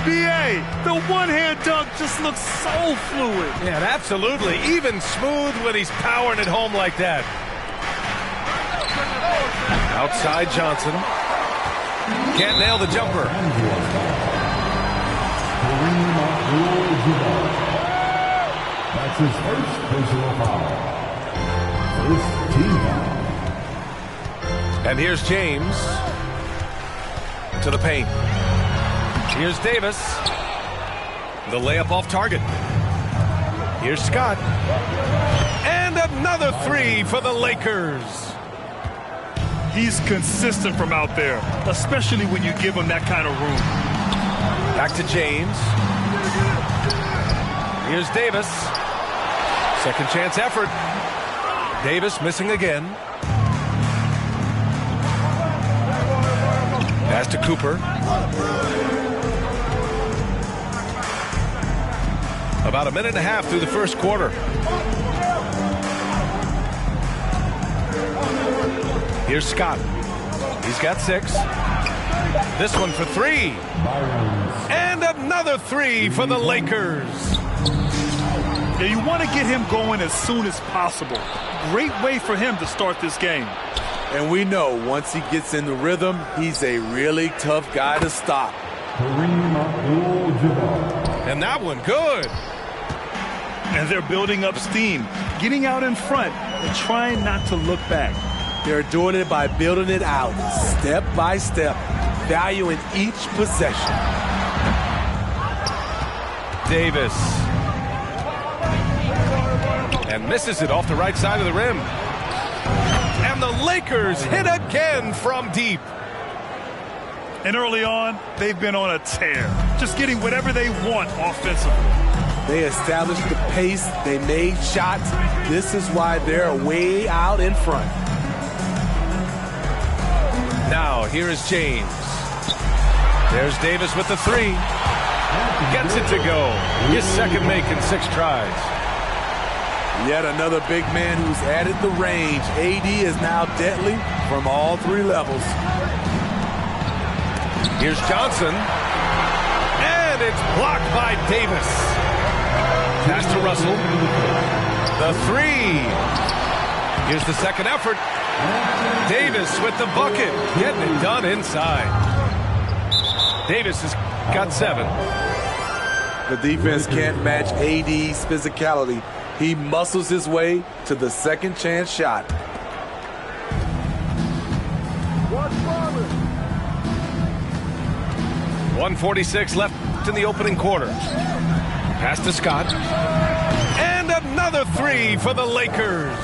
BA, the one-hand dunk just looks so fluid. Yeah, absolutely. Even smooth when he's powering it home like that. Outside Johnson. Can't nail the jumper. That's his first personal foul. First team foul. And here's James to the paint. Here's Davis. The layup off target. Here's Scott. And another three for the Lakers. He's consistent from out there, especially when you give him that kind of room. Back to James. Here's Davis. Second chance effort. Davis missing again. Pass to Cooper. About a minute and a half through the first quarter. Here's Scott. He's got 6. This one for 3. And another 3 for the Lakers. Yeah, you want to get him going as soon as possible. Great way for him to start this game. And we know once he gets in the rhythm, he's a really tough guy to stop. And that one good. And they're building up steam, getting out in front and trying not to look back. They're doing it by building it out, step by step, valuing each possession. Davis. And misses it off the right side of the rim. And the Lakers hit again from deep. And early on, they've been on a tear, just getting whatever they want offensively. They established the pace. They made shots. This is why they're way out in front. Now, here is James. There's Davis with the 3. Gets it to go. His second make in 6 tries. Yet another big man who's added the range. AD is now deadly from all 3 levels. Here's Johnson. And it's blocked by Davis. Pass to Russell. The 3. Here's the second effort. Davis with the bucket. Getting it done inside. Davis has got 7. The defense can't match AD's physicality. He muscles his way to the second chance shot. 1:46 left in the opening quarter. Pass to Scott. And another 3 for the Lakers.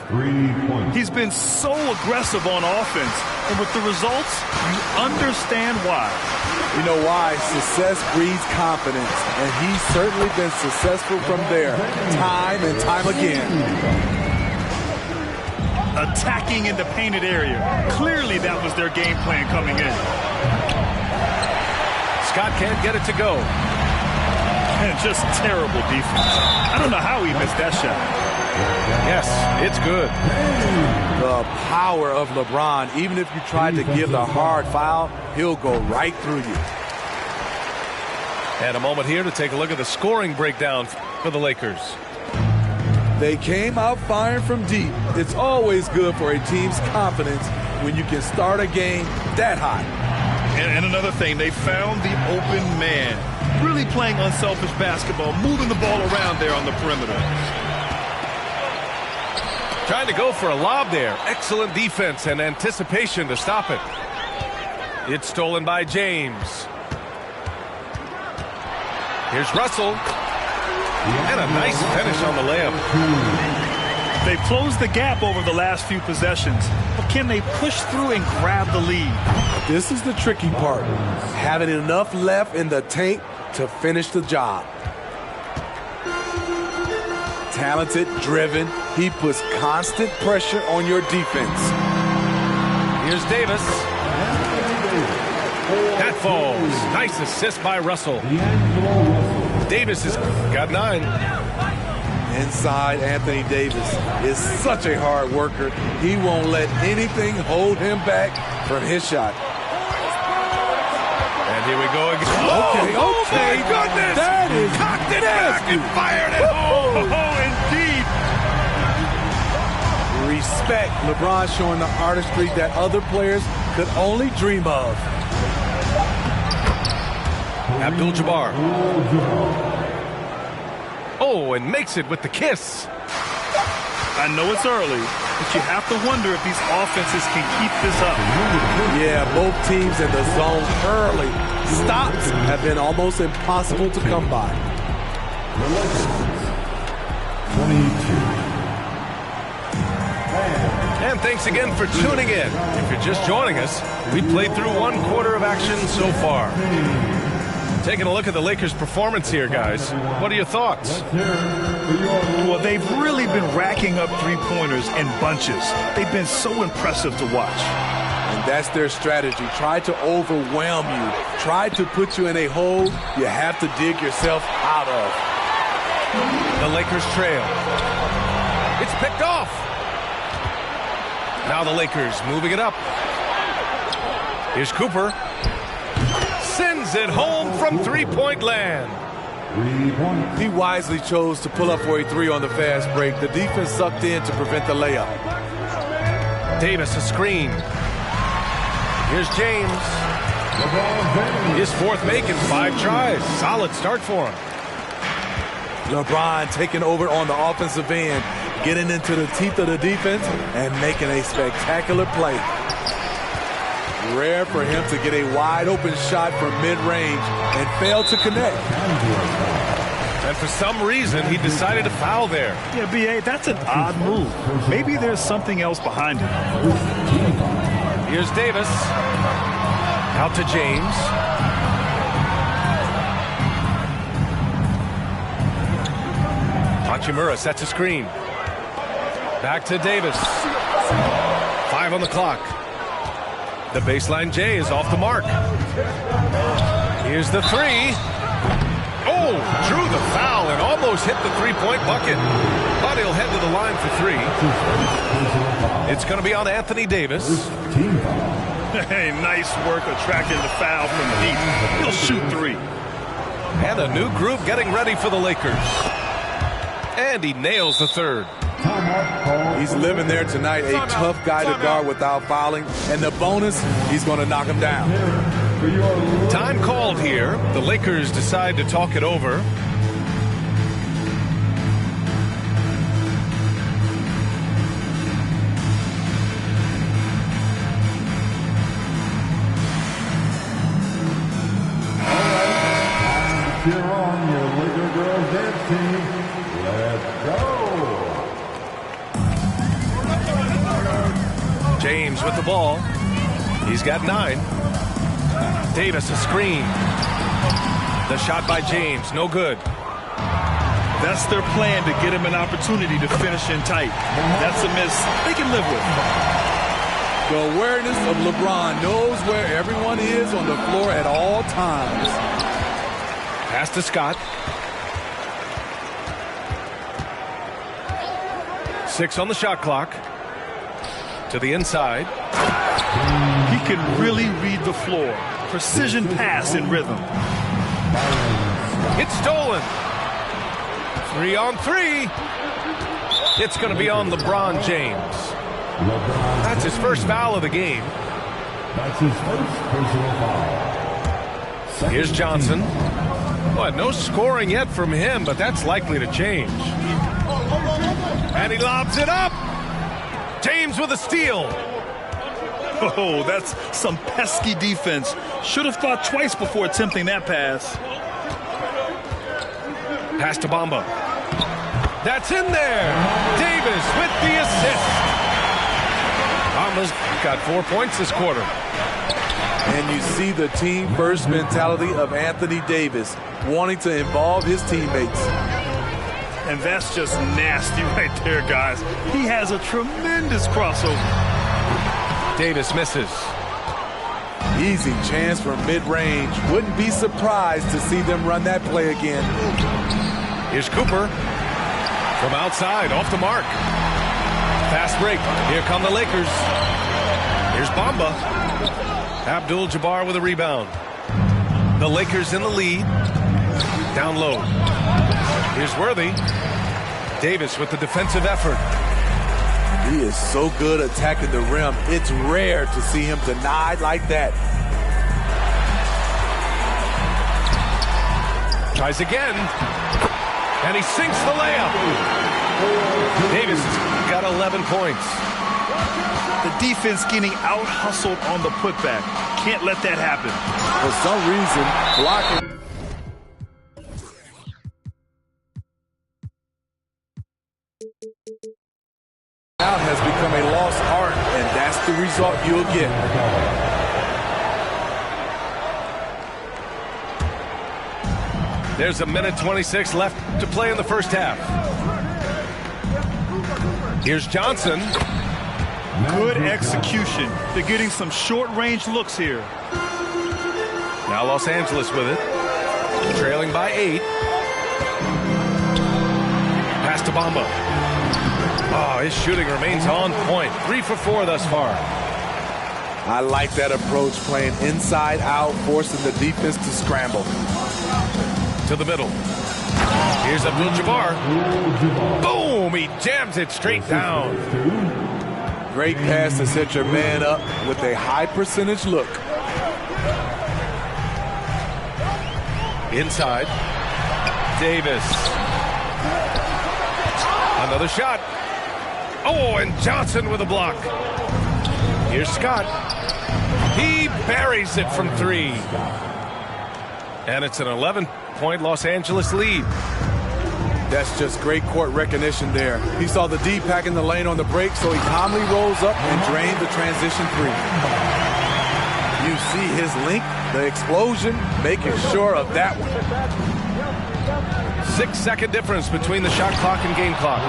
3 points. He's been so aggressive on offense, and with the results, you understand why. You know why? Success breeds confidence, and he's certainly been successful from there, time and time again. Attacking in the painted area. Clearly that was their game plan coming in. Scott can't get it to go. And just terrible defense. I don't know how he missed that shot. Yes, it's good. The power of LeBron. Even if you tried to give the hard foul, he'll go right through you. And a moment here to take a look at the scoring breakdown for the Lakers. They came out firing from deep. It's always good for a team's confidence when you can start a game that hot. And another thing, they found the open man. Really playing unselfish basketball, moving the ball around there on the perimeter. Trying to go for a lob there. Excellent defense and anticipation to stop it. It's stolen by James. Here's Russell. And a nice finish on the layup. They've closed the gap over the last few possessions, but can they push through and grab the lead? This is the tricky part. Having enough left in the tank to finish the job. Talented, driven, he puts constant pressure on your defense. Here's Davis. That falls. Nice assist by Russell. Davis has got 9. inside Anthony Davis is such a hard worker. He won't let anything hold him back from his shot. And here we go again. Okay. Oh my goodness! That is cocked it back and fired it home. Oh, indeed. respect. LeBron showing the artistry that other players could only dream of. Abdul-Jabbar. Oh, and makes it with the kiss. I know it's early, but you have to wonder if these offenses can keep this up. Yeah, both teams in the zone early. Stops have been almost impossible to come by. 22. And thanks again for tuning in. If you're just joining us, we played through one quarter of action so far. Taking a look at the Lakers' performance here, guys. What are your thoughts? Well, they've really been racking up three-pointers in bunches. They've been so impressive to watch. And that's their strategy. Try to overwhelm you. Try to put you in a hole you have to dig yourself out of. The Lakers trail. It's picked off. Now the Lakers moving it up. Here's Cooper. Sends it home from three-point land. 3 points. He wisely chose to pull up for a three on the fast break. The defense sucked in to prevent the layup. Davis a screen. Here's James. His fourth make in 5 tries. Solid start for him. LeBron taking over on the offensive end, getting into the teeth of the defense and making a spectacular play. Rare for him to get a wide-open shot from mid-range and fail to connect. And for some reason, he decided to foul there. Yeah, B.A., that's an odd move. Maybe there's something else behind it. Here's Davis. Out to James. Hachimura sets a screen. Back to Davis. 5 on the clock. The baseline J is off the mark. Here's the three. Oh, drew the foul and almost hit the three-point bucket. But he'll head to the line for 3. It's going to be on Anthony Davis. Hey, nice work attracting the foul from deep. He'll shoot 3. And a new group getting ready for the Lakers. And he nails the third. He's living there tonight, a tough guy to guard without fouling. And the bonus, he's going to knock him down. Time called here. The Lakers decide to talk it over. Cheer on your Laker girls dance team. Let's go. James with the ball. He's got 9. Davis a screen. The shot by James, no good. That's their plan to get him an opportunity to finish in tight. That's a miss they can live with. The awareness of LeBron knows where everyone is on the floor at all times. Pass to Scott. 6 on the shot clock. To the inside. He can really read the floor. Precision pass in rhythm. It's stolen. 3 on 3. It's going to be on LeBron James. That's his first foul of the game. That's his first personal foul. Here's Johnson. Well, no scoring yet from him, but that's likely to change. And he lobs it up. James with a steal. Oh, that's some pesky defense. Should have thought twice before attempting that pass. Pass to Bamba. That's in there. Davis with the assist. Bamba's got 4 points this quarter. And you see the team-first mentality of Anthony Davis, wanting to involve his teammates. And that's just nasty right there, guys. He has a tremendous crossover. Davis misses. Easy chance from mid-range. Wouldn't be surprised to see them run that play again. Here's Cooper. From outside, off the mark. Fast break. Here come the Lakers. Here's Bamba. Abdul-Jabbar with a rebound. The Lakers in the lead. Down low. Here's Worthy. Davis with the defensive effort. He is so good attacking the rim. It's rare to see him denied like that. Tries again. And he sinks the layup. Davis has got 11 points. The defense getting out-hustled on the putback. Can't let that happen. For some reason, blocking. Out has become a lost art, and that's the result you'll get. There's a minute 26 left to play in the first half. Here's Johnson. Good execution. They're getting some short-range looks here. Now Los Angeles with it. Trailing by 8. Pass to Bamba. Oh, his shooting remains on point. 3 for 4 thus far. I like that approach, playing inside out, forcing the defense to scramble. To the middle. Here's Abdul-Jabbar. Boom! He jams it straight down. Great pass to set your man up with a high percentage look. Inside. Davis. Another shot. Oh, and Johnson with a block. Here's Scott. He buries it from 3. And it's an 11-point Los Angeles lead. That's just great court recognition there. He saw the D pack in the lane on the break, so he calmly rolls up and drained the transition 3. You see his link, the explosion, making sure of that one. 6-second difference between the shot clock and game clock.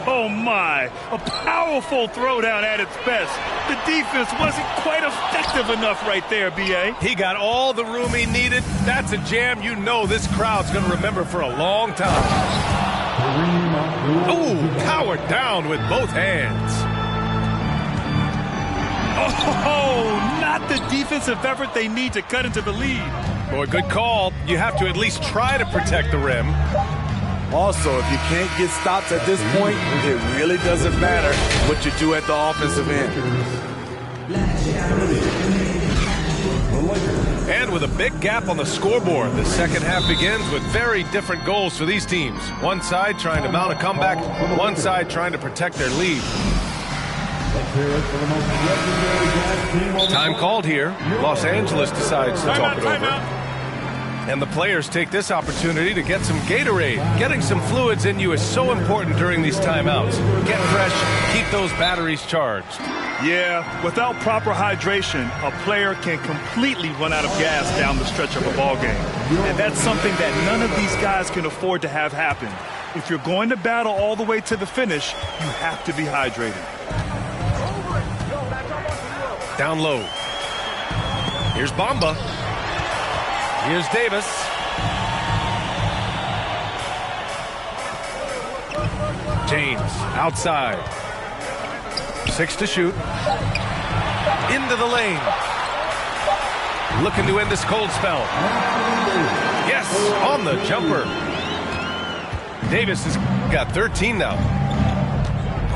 Oh, my. A powerful throwdown at its best. The defense wasn't quite effective enough right there, B.A. He got all the room he needed. That's a jam you know this crowd's going to remember for a long time. Oh, powered down with both hands. Oh, not the defensive effort they need to cut into the lead. Boy, good call. You have to at least try to protect the rim. Also, if you can't get stops at this point, it really doesn't matter what you do at the offensive end. And with a big gap on the scoreboard, the second half begins with very different goals for these teams. One side trying to mount a comeback, one side trying to protect their lead. Time called here. Los Angeles decides to talk it over. And the players take this opportunity to get some Gatorade. Getting some fluids in you is so important during these timeouts. Get fresh, keep those batteries charged. Yeah, without proper hydration, a player can completely run out of gas down the stretch of a ball game. And that's something that none of these guys can afford to have happen. If you're going to battle all the way to the finish, you have to be hydrated. Down low. Here's Bamba. Here's Davis. James outside. 6 to shoot. Into the lane. Looking to end this cold spell. Yes, on the jumper. Davis has got 13 now.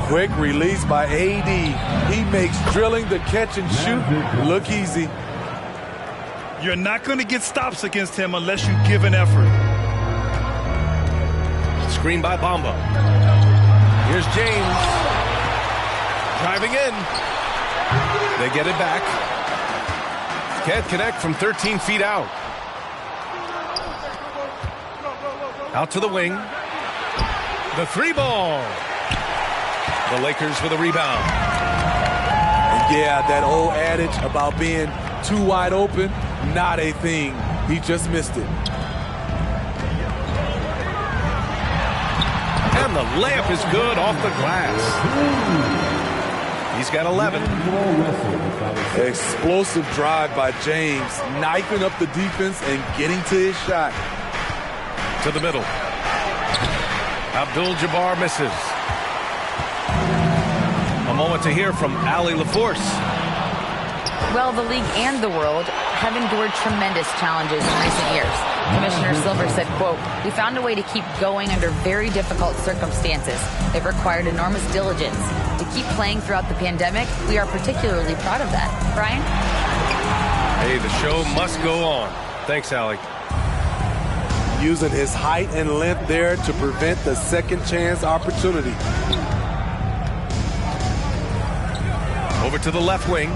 Quick release by AD. He makes drilling the catch and shoot look easy. You're not going to get stops against him unless you give an effort. Screen by Bamba. Here's James. Driving in. They get it back. Can't connect from 13 feet out. Out to the wing. The 3-ball. The Lakers with a rebound. And yeah, that old adage about being too wide open, not a thing. He just missed it. And the layup is good off the glass. He's got 11. Explosive drive by James, knifing up the defense and getting to his shot. To the middle. Abdul-Jabbar misses. A moment to hear from Allie LaForce. Well, the league and the world have endured tremendous challenges in recent years. Commissioner Silver said, quote, "We found a way to keep going under very difficult circumstances. It required enormous diligence. To keep playing throughout the pandemic, we are particularly proud of that." Brian? Hey, the show must go on. Thanks, Allie. Using his height and length there to prevent the second chance opportunity. Over to the left wing.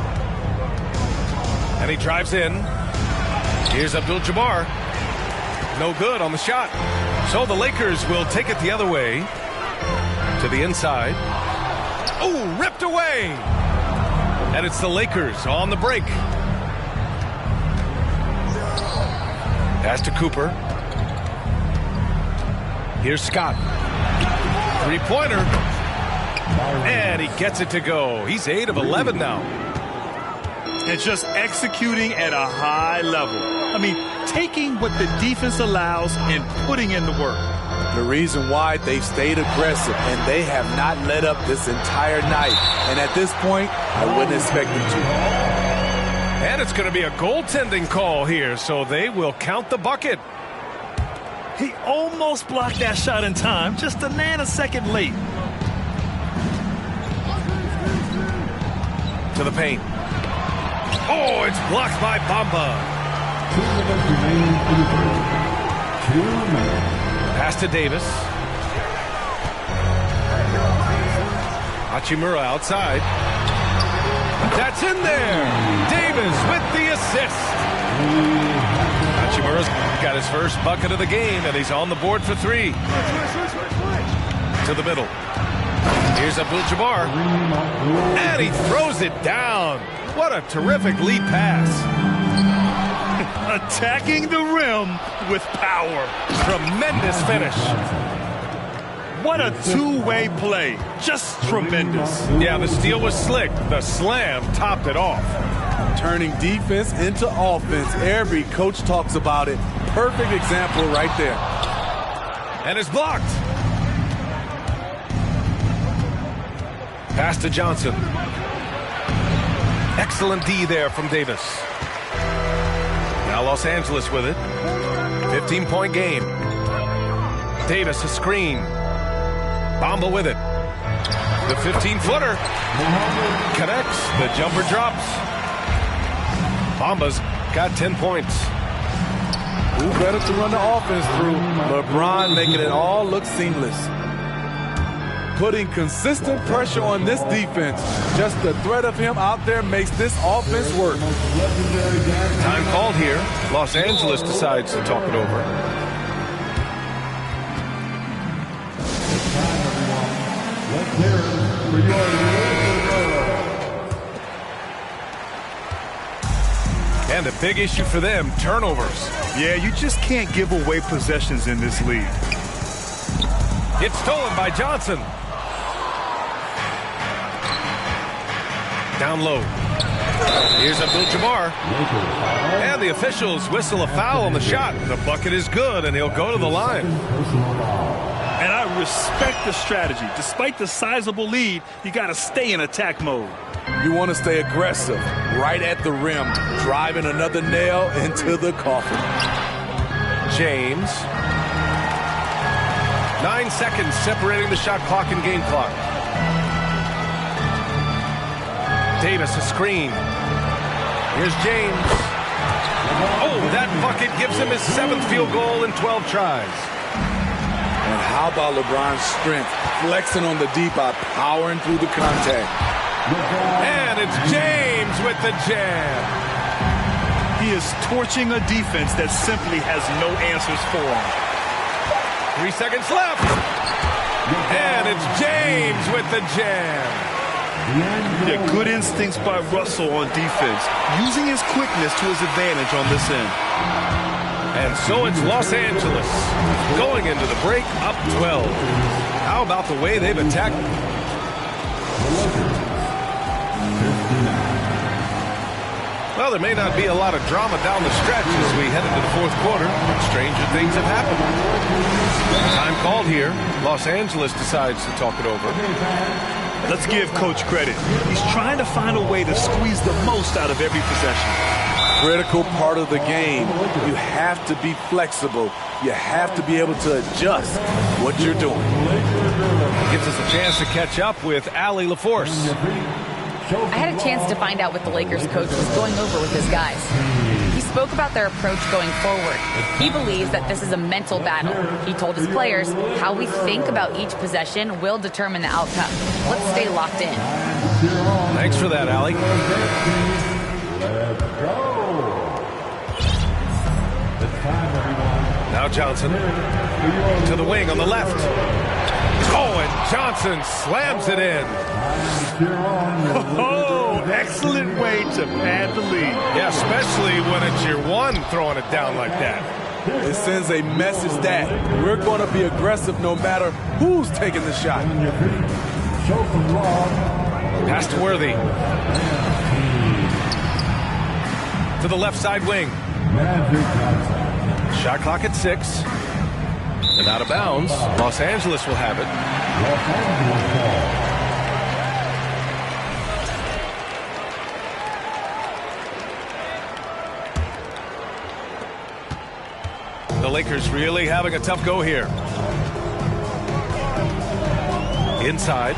And he drives in. Here's Abdul-Jabbar. No good on the shot. So the Lakers will take it the other way. To the inside. Oh, ripped away. And it's the Lakers on the break. Pass to Cooper. Here's Scott. Three-pointer. And he gets it to go. He's 8 of 11 now. And just executing at a high level. I mean, taking what the defense allows and putting in the work. The reason why they've stayed aggressive and they have not let up this entire night. And at this point, I wouldn't expect them to. And it's going to be a goaltending call here, so they will count the bucket. He almost blocked that shot in time, just a nanosecond late. To the paint. Oh, it's blocked by Bamba. Pass to Davis. Hachimura outside. That's in there. Davis with the assist. Hachimura's got his first bucket of the game, and he's on the board for 3. To the middle. Here's Abdul-Jabbar. And he throws it down. What a terrific lead pass. Attacking the rim with power. Tremendous finish. What a two-way play. Just tremendous. Yeah, the steal was slick. The slam topped it off. Turning defense into offense. Every coach talks about it. Perfect example right there. And it's blocked. Pass to Johnson. Excellent D there from Davis. Now Los Angeles with it. 15-point game. Davis a screen. Bamba with it. The 15-footer. Connects. The jumper drops. Bamba's got 10 points. Who better to run the offense through? LeBron making it all look seamless. Putting consistent pressure on this defense. Just the threat of him out there makes this offense work. Time called here. Los Angeles decides to talk it over. Let's hear it for your And a big issue for them, turnovers. Yeah, you just can't give away possessions in this league. It's stolen by Johnson. Down low. Here's Abdul-Jabbar. And the officials whistle a foul on the shot. The bucket is good, and he'll go to the line. And I respect the strategy. Despite the sizable lead, you got to stay in attack mode. You want to stay aggressive, right at the rim, driving another nail into the coffin. James. 9 seconds separating the shot clock and game clock. Davis a screen. Here's James. Oh, that bucket gives him his 7th field goal in 12 tries. And how about LeBron's strength, flexing on the deep out, powering through the contact. And it's James with the jam. He is torching a defense that simply has no answers for him. 3 seconds left. And it's James with the jam. Yeah, good instincts by Russell on defense, using his quickness to his advantage on this end. And so it's Los Angeles going into the break up 12. How about the way they've attacked? Well, there may not be a lot of drama down the stretch as we head into the fourth quarter. Stranger things have happened. Time called here. Los Angeles decides to talk it over. Let's give Coach credit. He's trying to find a way to squeeze the most out of every possession. Critical part of the game. You have to be flexible. You have to be able to adjust what you're doing. Gives us a chance to catch up with Allie LaForce. I had a chance to find out what the Lakers coach was going over with his guys. He spoke about their approach going forward. He believes that this is a mental battle. He told his players how we think about each possession will determine the outcome. Let's stay locked in. Thanks for that, Allie. Let's go. It's time, everyone. Now Johnson to the wing on the left. Oh, and Johnson slams it in. Oh, excellent way to pad the lead. Yeah, especially when it's your one throwing it down like that. It sends a message that we're going to be aggressive no matter who's taking the shot. Pass to Worthy. To the left side wing. Shot clock at 6. And out of bounds. Los Angeles will have it. The Lakers really having a tough go here. Inside.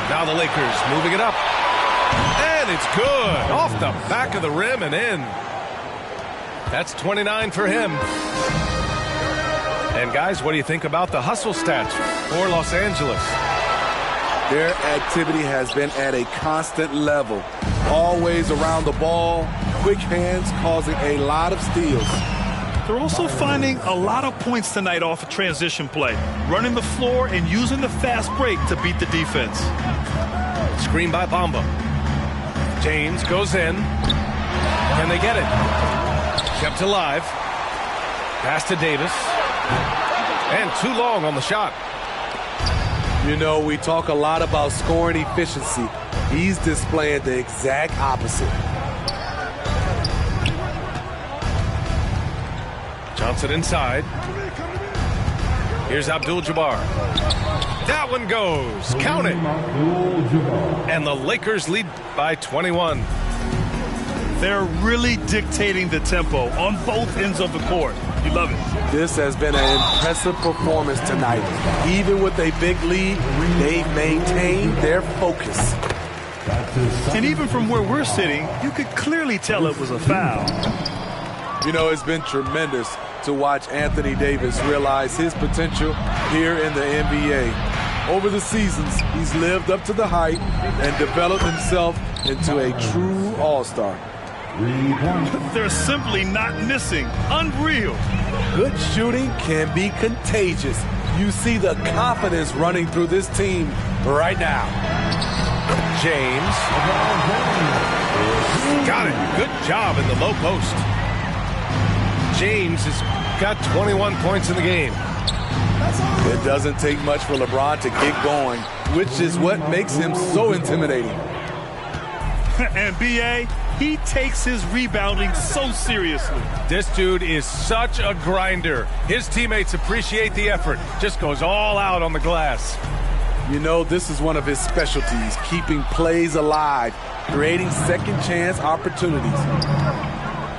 Now the Lakers moving it up. And it's good. Off the back of the rim and in. That's 29 for him. And guys, what do you think about the hustle stats for Los Angeles? Their activity has been at a constant level. Always around the ball, quick hands causing a lot of steals. They're also finding a lot of points tonight off a transition play, running the floor and using the fast break to beat the defense. Screen by Bamba. James goes in. Can they get it? Kept alive. Pass to Davis. And too long on the shot. You know, we talk a lot about scoring efficiency. He's displaying the exact opposite. Johnson inside. Here's Abdul-Jabbar. That one goes. Count it. And the Lakers lead by 21. They're really dictating the tempo on both ends of the court. You love it. This has been an impressive performance tonight. Even with a big lead, they've maintained their focus. And even from where we're sitting, you could clearly tell it was a foul. You know, it's been tremendous to watch Anthony Davis realize his potential here in the NBA. Over the seasons, he's lived up to the hype and developed himself into a true all-star. They're simply not missing. Unreal. Good shooting can be contagious. You see the confidence running through this team right now. James. Got it. Good job in the low post. James has got 21 points in the game. It doesn't take much for LeBron to get going, which is what makes him so intimidating. And B.A., he takes his rebounding so seriously. This dude is such a grinder. His teammates appreciate the effort. Just goes all out on the glass. You know, this is one of his specialties, keeping plays alive, creating second chance opportunities.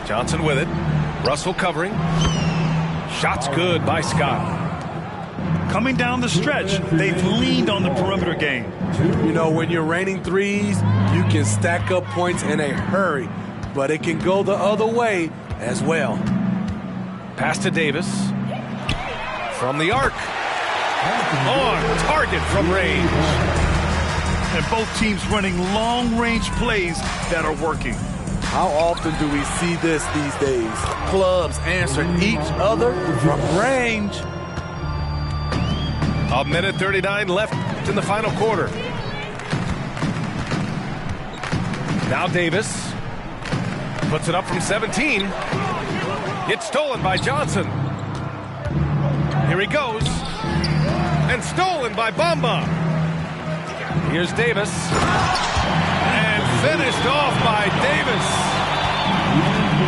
Johnson with it. Russell covering. Shots good by Scott. Coming down the stretch, they've leaned on the perimeter game. You know, when you're raining threes, you can stack up points in a hurry, but it can go the other way as well. Pass to Davis. From the arc. On target from range. And both teams running long-range plays that are working. How often do we see this these days? Clubs answer each other from range. A minute 39 left in the final quarter. Now Davis puts it up from 17. It's stolen by Johnson. Here he goes. And stolen by Bamba. Here's Davis. And Finished off by Davis.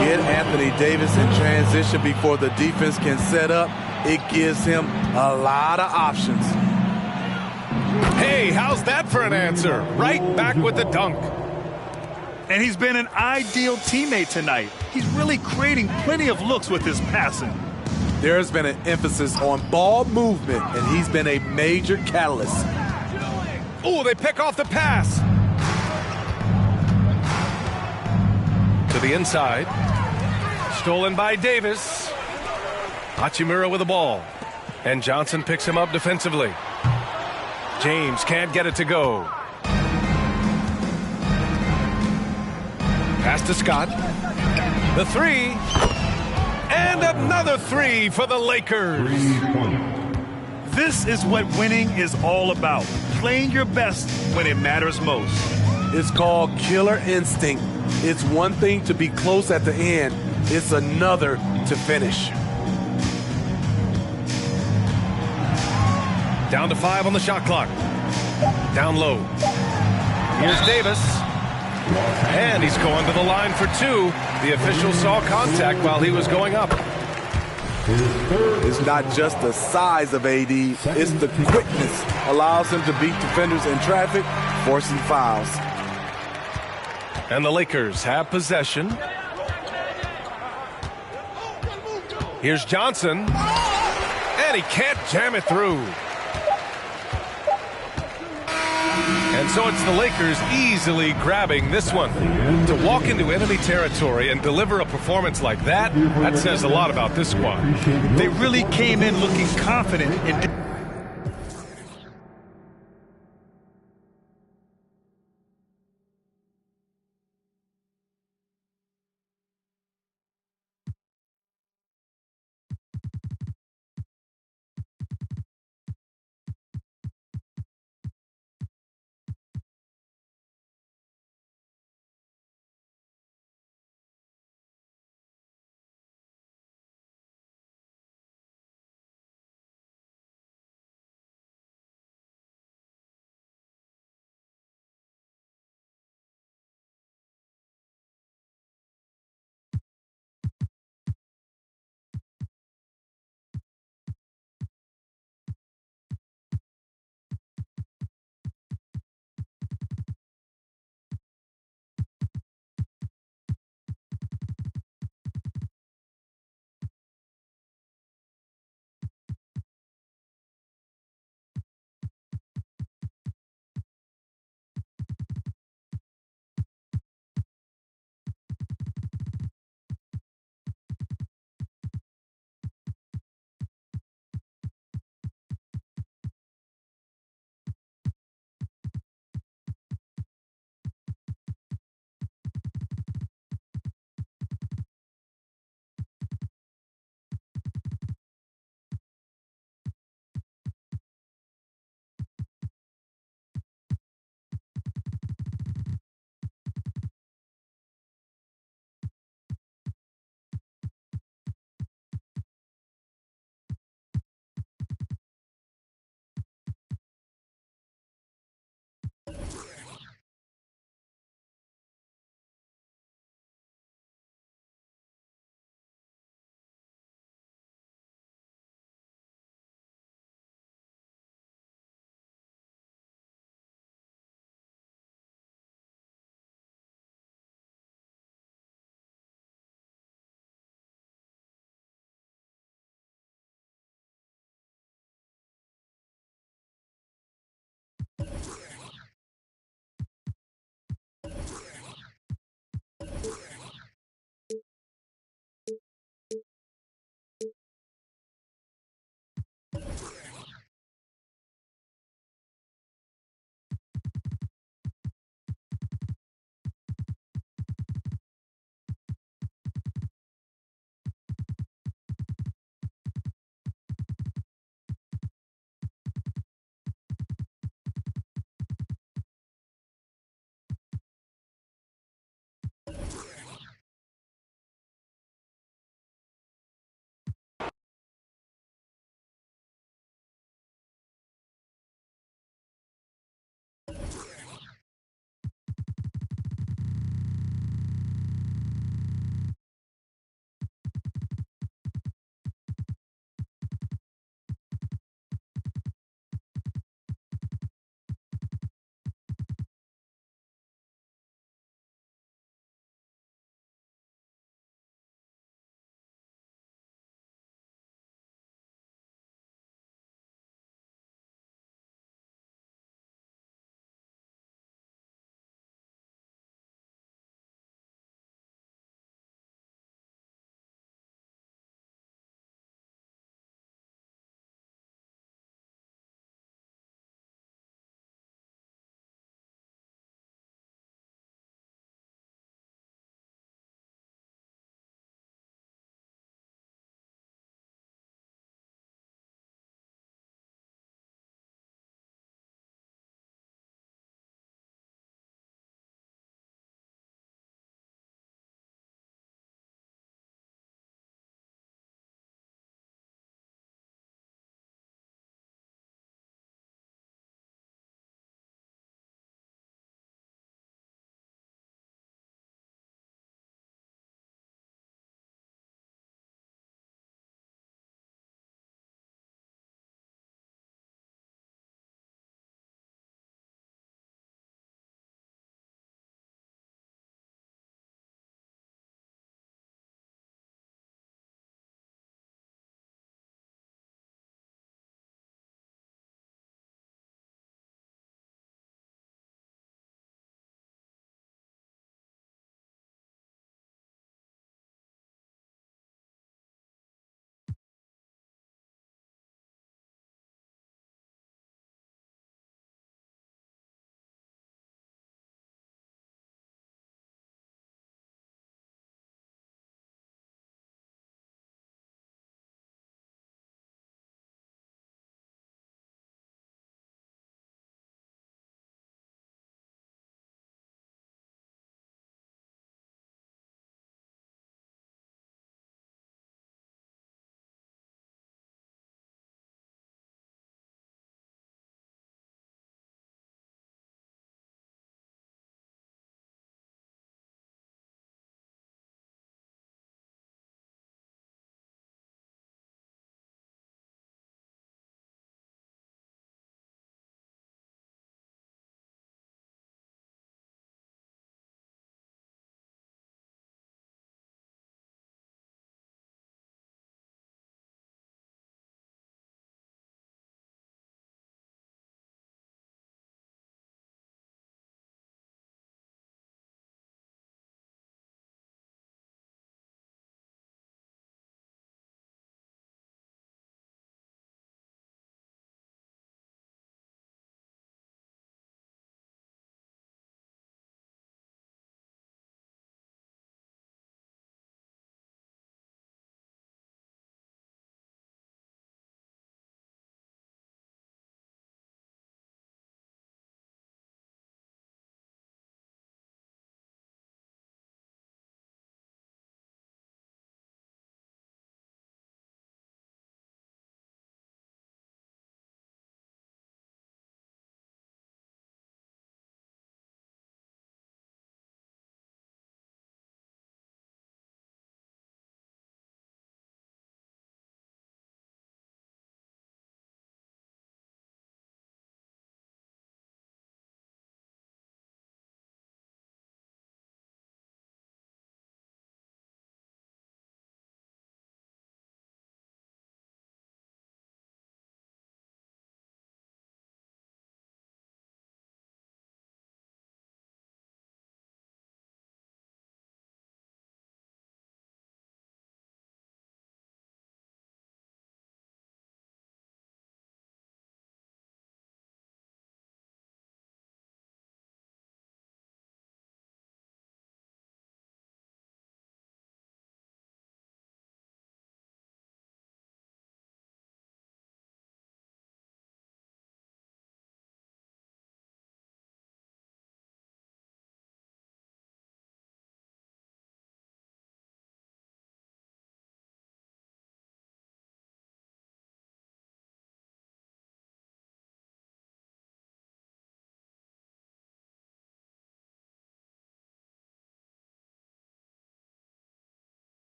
Get Anthony Davis in transition before the defense can set up. It gives him a lot of options. Hey, how's that for an answer? Right back with the dunk. And he's been an ideal teammate tonight. He's really creating plenty of looks with his passing. There's been an emphasis on ball movement, and he's been a major catalyst. Oh, they pick off the pass. To the inside. Stolen by Davis. Hachimura with the ball. And Johnson picks him up defensively. James can't get it to go. Pass to Scott. The three. And another three for the Lakers. This is what winning is all about. Playing your best when it matters most. It's called killer instinct. It's one thing to be close at the end. It's another to finish. Down to 5 on the shot clock. Down low. Here's Davis. And he's going to the line for 2. The official saw contact while he was going up. It's not just the size of AD, it's the quickness. Allows him to beat defenders in traffic, forcing fouls. And the Lakers have possession. Here's Johnson. And he can't jam it through. And so it's the Lakers easily grabbing this one. To walk into enemy territory and deliver a performance like that, that says a lot about this squad. They really came in looking confident and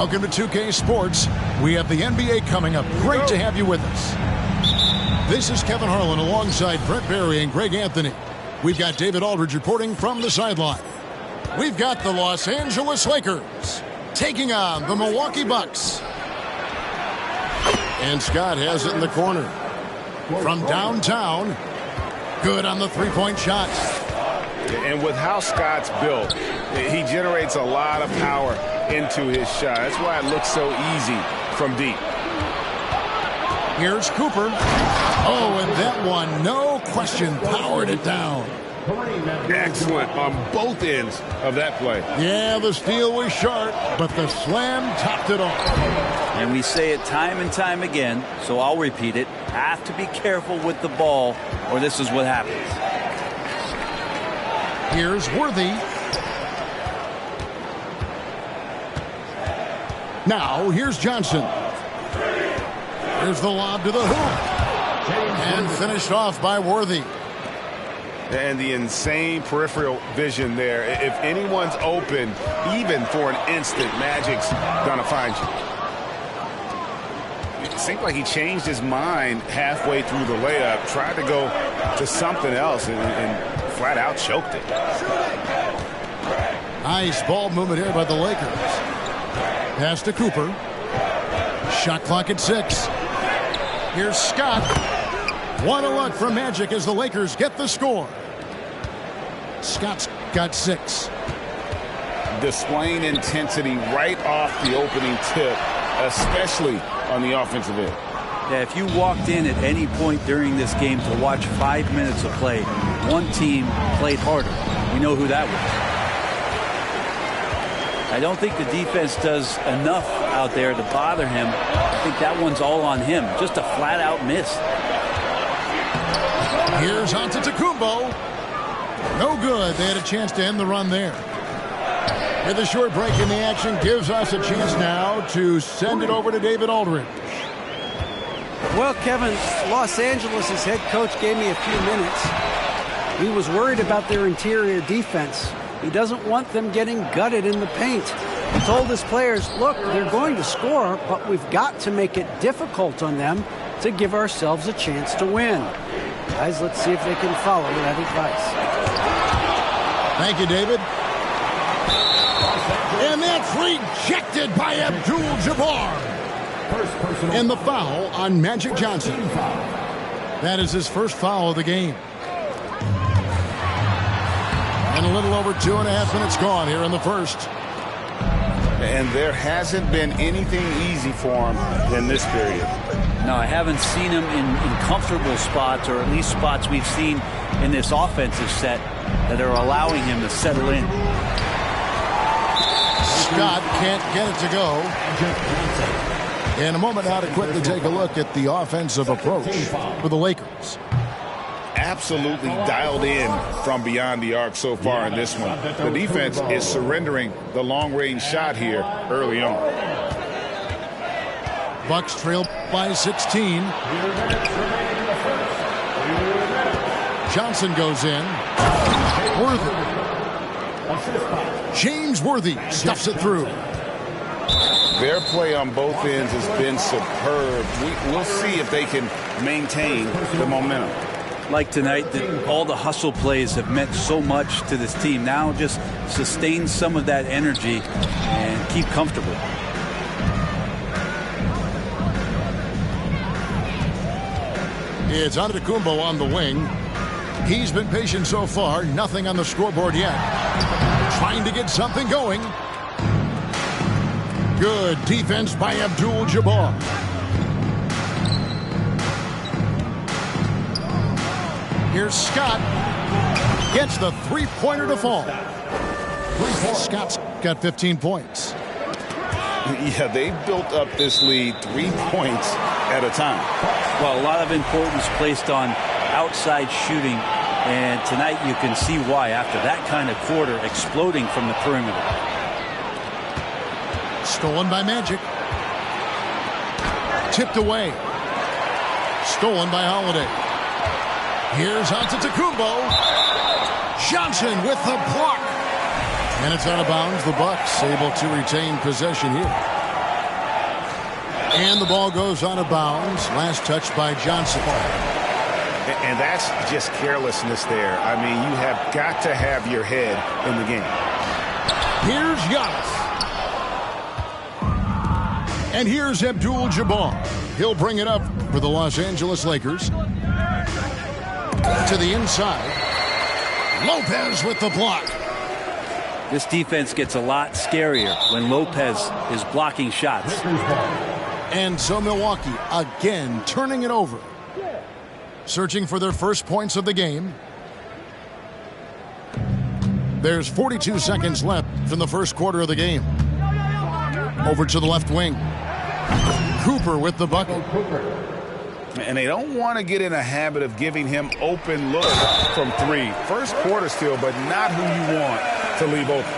Welcome to 2K Sports. We have the NBA coming up. Great to have you with us. This is Kevin Harlan alongside Brett Barry and Greg Anthony. We've got David Aldridge reporting from the sideline. We've got the Los Angeles Lakers taking on the Milwaukee Bucks. And Scott has it in the corner. From downtown, good on the three-point shot. And with how Scott's built, he generates a lot of power into his shot. That's why it looks so easy from deep. Here's Cooper. Oh, and that one, no question, powered it down. Excellent on both ends of that play. Yeah, the steal was sharp, but the slam topped it off. And we say it time and time again, so I'll repeat it. Have to be careful with the ball, or this is what happens. Here's Worthy. Now, here's Johnson. Here's the lob to the hoop. And finished off by Worthy. And the insane peripheral vision there. If anyone's open, even for an instant, Magic's gonna find you. It seemed like he changed his mind halfway through the layup, tried to go to something else, and flat out choked it. Nice ball movement here by the Lakers. Pass to Cooper. Shot clock at 6. Here's Scott. One of luck from Magic as the Lakers get the score. Scott's got 6. Displaying intensity right off the opening tip, especially on the offensive end. Yeah, if you walked in at any point during this game to watch 5 minutes of play, one team played harder. You know who that was. I don't think the defense does enough out there to bother him. I think that one's all on him. Just a flat-out miss. Here's Antetokounmpo. No good. They had a chance to end the run there. With a short break in the action gives us a chance now to send it over to David Aldridge. Well, Kevin, Los Angeles' head coach gave me a few minutes. He was worried about their interior defense. He doesn't want them getting gutted in the paint. He told his players, look, they're going to score, but we've got to make it difficult on them to give ourselves a chance to win. Guys, let's see if they can follow that advice. Thank you, David. And that's rejected by Abdul-Jabbar. And the foul on Magic Johnson. That is his first foul of the game. And a little over 2.5 minutes gone here in the first. And there hasn't been anything easy for him in this period. No, I haven't seen him in comfortable spots, or at least spots we've seen in this offensive set that are allowing him to settle in. Scott can't get it to go. In a moment now to quickly take a look at the offensive approach for the Lakers. Absolutely dialed in from beyond the arc so far in this one. The defense is surrendering the long-range shot here early on. Bucks trail by 16. Johnson goes in. Worthy. James Worthy stuffs it through. Their play on both ends has been superb. We'll see if they can maintain the momentum. Like tonight, all the hustle plays have meant so much to this team. Now just sustain some of that energy and keep comfortable. It's Antetokounmpo on the wing. He's been patient so far. Nothing on the scoreboard yet. Trying to get something going. Good defense by Abdul-Jabbar. Here's Scott. Gets the three-pointer to fall. Scott's got 15 points. Yeah, they've built up this lead 3 points at a time. Well, a lot of importance placed on outside shooting, and tonight you can see why after that kind of quarter, exploding from the perimeter. Stolen by Magic. Tipped away. Stolen by Holiday. Here's Antetokounmpo. Johnson with the block. And it's out of bounds. The Bucks able to retain possession here. And the ball goes out of bounds. Last touch by Johnson. And that's just carelessness there. I mean, you have got to have your head in the game. Here's Giannis. And here's Abdul-Jabbar. He'll bring it up for the Los Angeles Lakers. To the inside. Lopez with the block. This defense gets a lot scarier when Lopez is blocking shots. And so Milwaukee again turning it over. Searching for their first points of the game. There's 42 seconds left in the first quarter of the game. Over to the left wing. Cooper with the bucket. And they don't want to get in a habit of giving him open look from three. First quarter still, but not who you want to leave open.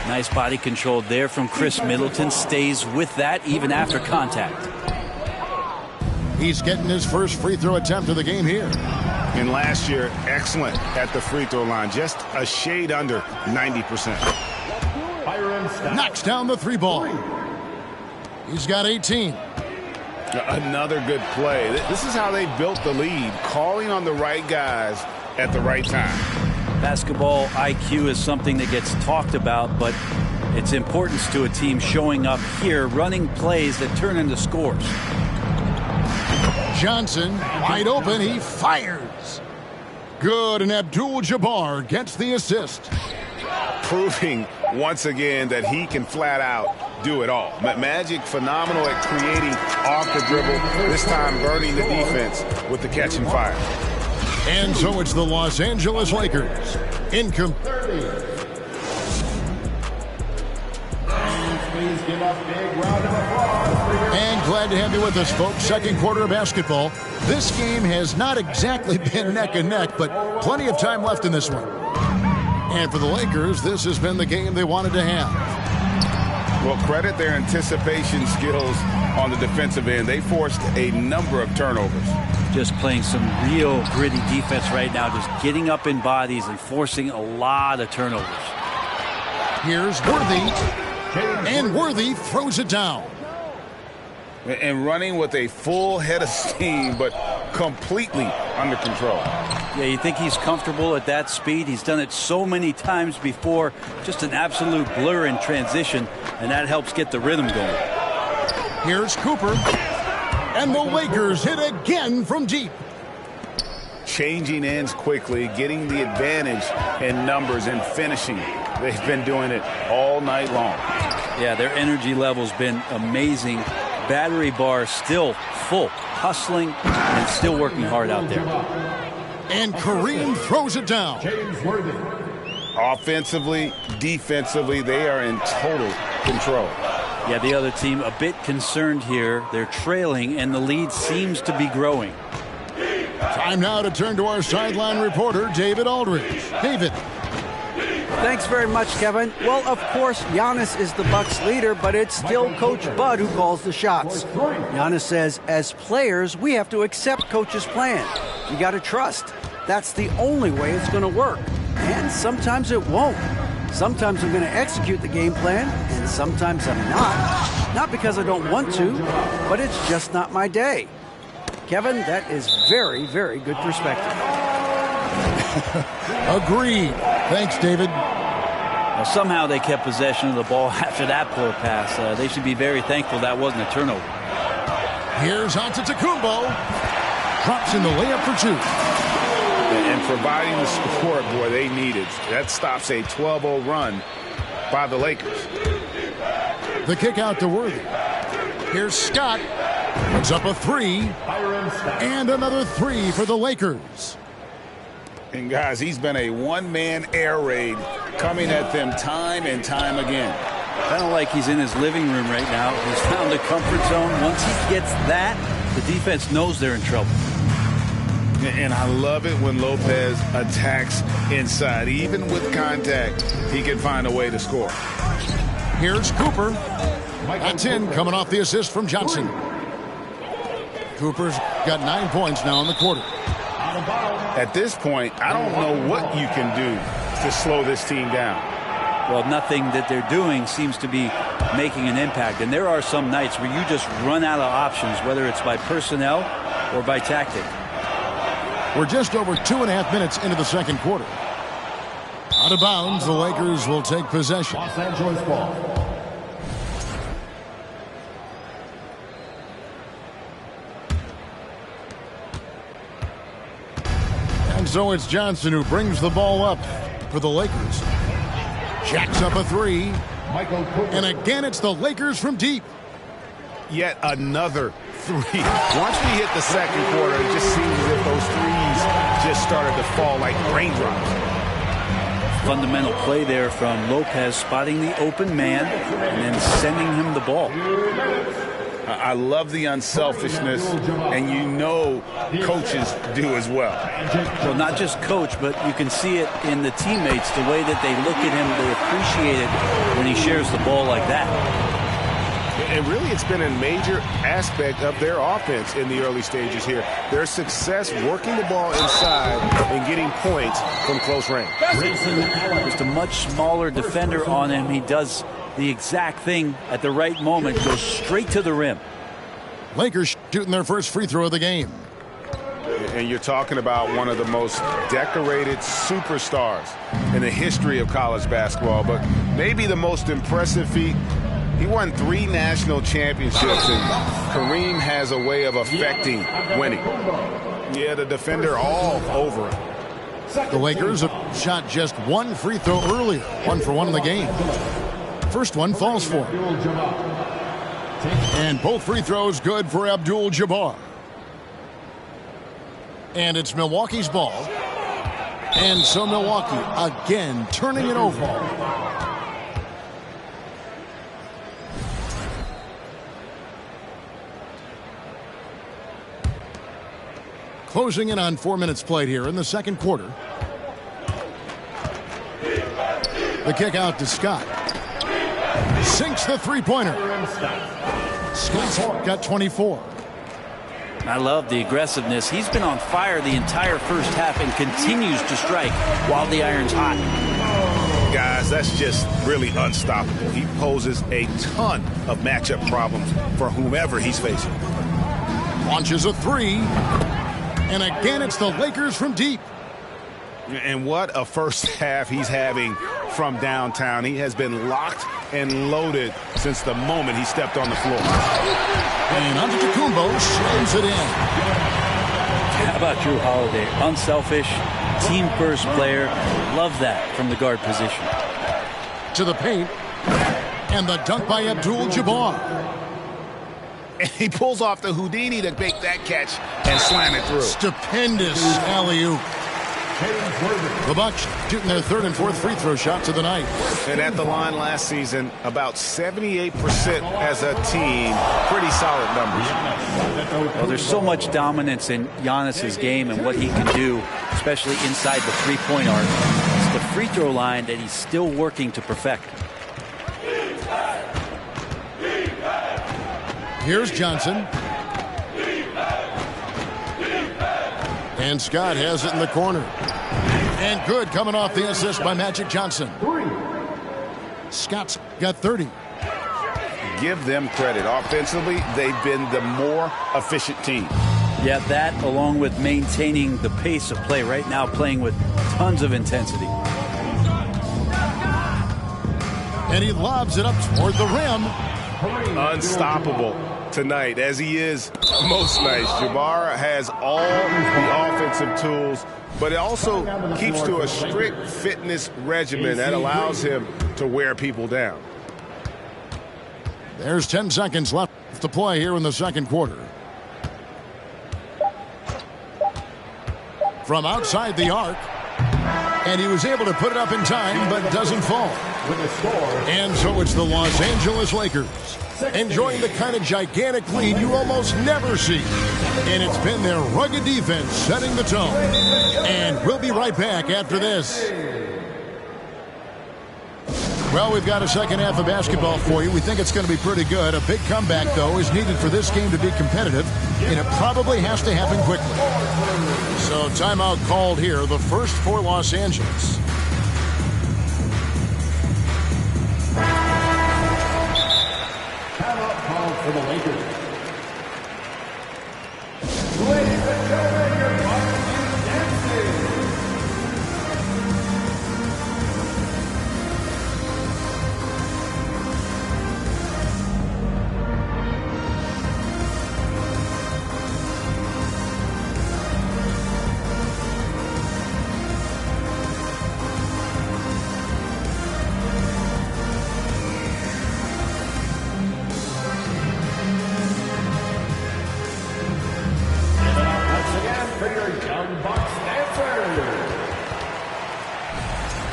Nice body control there from Chris Middleton. Stays with that even after contact. He's getting his first free throw attempt of the game here. And last year, excellent at the free throw line. Just a shade under 90%. Knocks down the three ball. He's got 18. Another good play. This is how they built the lead. Calling on the right guys at the right time. Basketball IQ is something that gets talked about, but its importance to a team showing up here, running plays that turn into scores. Johnson, wide open, he fires. Good, and Abdul-Jabbar gets the assist. Proving once again that he can flat out do it all. Magic phenomenal at creating off the dribble, this time burning the defense with the catch and fire. And so it's the Los Angeles Lakers. And glad to have you with us, folks. Second quarter of basketball. This game has not exactly been neck and neck, but plenty of time left in this one. And for the Lakers, this has been the game they wanted to have. Well, credit their anticipation skills on the defensive end. They forced a number of turnovers. Just playing some real gritty defense right now, just getting up in bodies and forcing a lot of turnovers. Here's Worthy, and Worthy throws it down. And running with a full head of steam, but completely under control. Yeah, you think he's comfortable at that speed? He's done it so many times before. Just an absolute blur in transition, and that helps get the rhythm going. Here's Cooper, and the Lakers hit again from deep. Changing ends quickly, getting the advantage in numbers and finishing. They've been doing it all night long. Yeah, their energy level's been amazing. Battery bar still full, hustling and still working hard out there. And Kareem throws it down. Offensively, defensively, they are in total control. Yeah, the other team a bit concerned here. They're trailing, and the lead seems to be growing. Time now to turn to our sideline reporter, David Aldridge. David. Thanks very much, Kevin. Well, of course, Giannis is the Bucks leader, but it's still Coach Bud who calls the shots. Giannis says, as players, we have to accept Coach's plan. You got to trust. That's the only way it's going to work. And sometimes it won't. Sometimes I'm going to execute the game plan, and sometimes I'm not. Not because I don't want to, but it's just not my day. Kevin, that is very, very good perspective. Agreed. Thanks, David. Well, somehow they kept possession of the ball after that poor pass. They should be very thankful that wasn't a turnover. Here's Antetokounmpo. Drops in the layup for two. And providing the support, boy, they needed. That stops a 12-0 run by the Lakers. The kick out to Worthy. Here's Scott. Puts up a three. And another three for the Lakers. And guys, he's been a one-man air raid coming at them time and time again. Kind of like he's in his living room right now. He's found a comfort zone. Once he gets that, the defense knows they're in trouble. And I love it when Lopez attacks inside. Even with contact, he can find a way to score. Here's Cooper. That's in, coming off the assist from Johnson. Cooper's got 9 points now in the quarter. At this point, I don't know what you can do to slow this team down. Well, nothing that they're doing seems to be making an impact. And there are some nights where you just run out of options, whether it's by personnel or by tactic. We're just over 2.5 minutes into the second quarter. Out of bounds, the Lakers will take possession. Los Angeles ball. And so it's Johnson who brings the ball up for the Lakers. Jacks up a three. And again, it's the Lakers from deep. Yet another three. Once we hit the second quarter, it just seems as if those threes just started to fall like raindrops. Fundamental play there from Lopez, spotting the open man and then sending him the ball. I love the unselfishness, and you know coaches do as well. Well, not just coach, but you can see it in the teammates, the way that they look at him, they appreciate it when he shares the ball like that. And really, it's been a major aspect of their offense in the early stages here. Their success working the ball inside and getting points from close range. Just a much smaller defender on him. He does the exact thing at the right moment, goes straight to the rim. Lakers shooting their first free throw of the game. And you're talking about one of the most decorated superstars in the history of college basketball, but maybe the most impressive feat. He won 3 national championships, and Kareem has a way of affecting winning. Yeah, the defender all over him. The Lakers have shot just 1 free throw earlier, 1 for 1 in the game. First one falls for him. And both free throws good for Abdul-Jabbar. And it's Milwaukee's ball. And so Milwaukee again turning it over. Closing in on 4 minutes played here in the second quarter. The kick out to Scott. Sinks the three-pointer. Scott's got 24. I love the aggressiveness. He's been on fire the entire first half and continues to strike while the iron's hot. Guys, that's just really unstoppable. He poses a ton of matchup problems for whomever he's facing. Launches a three. And again, it's the Lakers from deep. And what a first half he's having from downtown. He has been locked and loaded since the moment he stepped on the floor. And Antetokounmpo slams it in. How about Drew Holiday? Unselfish, team-first player. Love that from the guard position. To the paint. And the dunk by Abdul-Jabbar. And he pulls off the Houdini to make that catch and slam it through. Stupendous alley-oop. The Bucks shooting their third and fourth free throw shots of the night. And at the line last season, about 78% as a team. Pretty solid numbers. Well, there's so much dominance in Giannis's game and what he can do, especially inside the three-point arc. It's the free throw line that he's still working to perfect. Here's Johnson. And Scott has it in the corner. And good, coming off the assist by Magic Johnson. Scott's got 30. Give them credit. Offensively, they've been the more efficient team. Yeah, that along with maintaining the pace of play right now, playing with tons of intensity. And he lobs it up toward the rim. Unstoppable tonight, as he is most nights. Jabbar has all the offensive tools, but it also keeps to a strict fitness regimen that allows him to wear people down. There's 10 seconds left to play here in the second quarter. From outside the arc, And he was able to put it up in time, but doesn't fall. And so it's the Los Angeles Lakers enjoying the kind of gigantic lead you almost never see. And it's been their rugged defense setting the tone. And we'll be right back after this. Well, we've got a second half of basketball for you. We think it's going to be pretty good. A big comeback, though, is needed for this game to be competitive, and it probably has to happen quickly. So timeout called here, the first for Los Angeles. Timeout called for the Lakers. Ladies and gentlemen, your varsity dancing.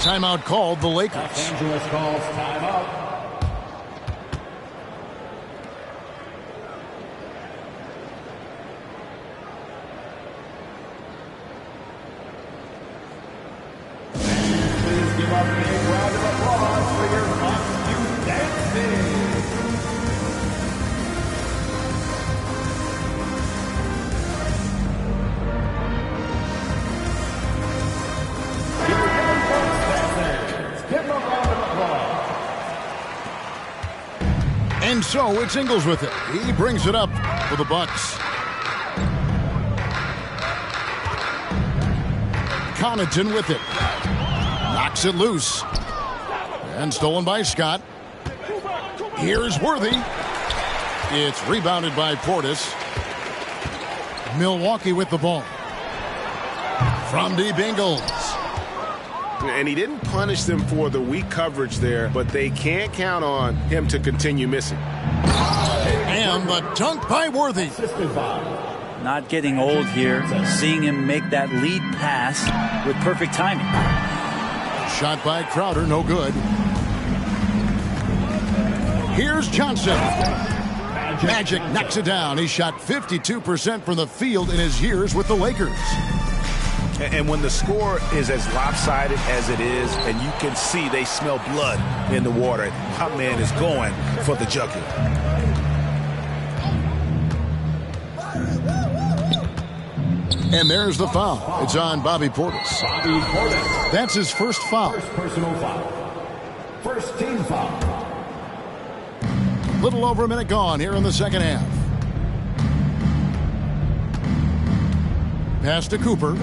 Timeout called the Lakers. Los Angeles calls timeout. Please give a big round of applause for your Must You Dancing. And so it's Ingles with it. He brings it up for the Bucks. Connaughton with it. Knocks it loose. And stolen by Scott. Here's Worthy. It's rebounded by Portis. Milwaukee with the ball. From deep, Ingles. And he didn't punish them for the weak coverage there, but they can't count on him to continue missing. And the dunk by Worthy. Not getting old here. Seeing him make that lead pass with perfect timing. Shot by Crowder, no good. Here's Johnson. Magic knocks it down. He shot 52% from the field in his years with the Lakers. And when the score is as lopsided as it is, and you can see they smell blood in the water, my man is going for the jugular. And there's the foul. It's on Bobby Portis. That's his first foul. First personal foul. First team foul. Little over a minute gone here in the second half. Pass to Cooper.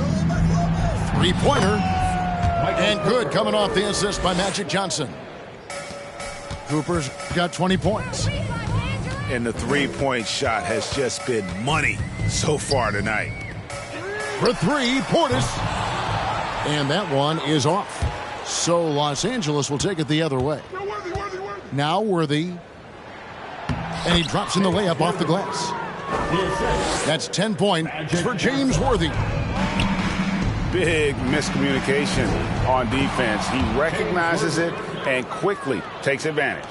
Three-pointer. And good, coming off the assist by Magic Johnson. Cooper's got 20 points. And the three-point shot has just been money so far tonight. For three, Portis. And that one is off. So Los Angeles will take it the other way. Now Worthy. And he drops in the layup off the glass. That's 10 points for James Worthy. Big miscommunication on defense. He recognizes it and quickly takes advantage.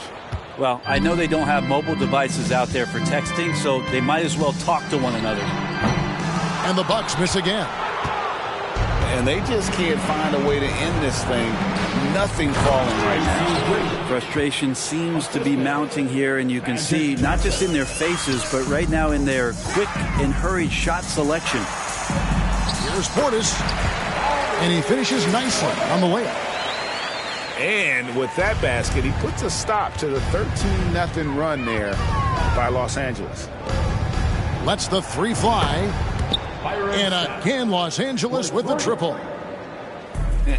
Well, I know they don't have mobile devices out there for texting, so they might as well talk to one another. And the Bucks miss again. And they just can't find a way to end this thing. Nothing falling right now. Frustration seems to be mounting here, and you can see not just in their faces, but right now in their quick and hurried shot selection. Here's Portis, and he finishes nicely on the layup. And with that basket, he puts a stop to the 13-0 run there by Los Angeles. Lets the three fly. And again, Los Angeles with the triple.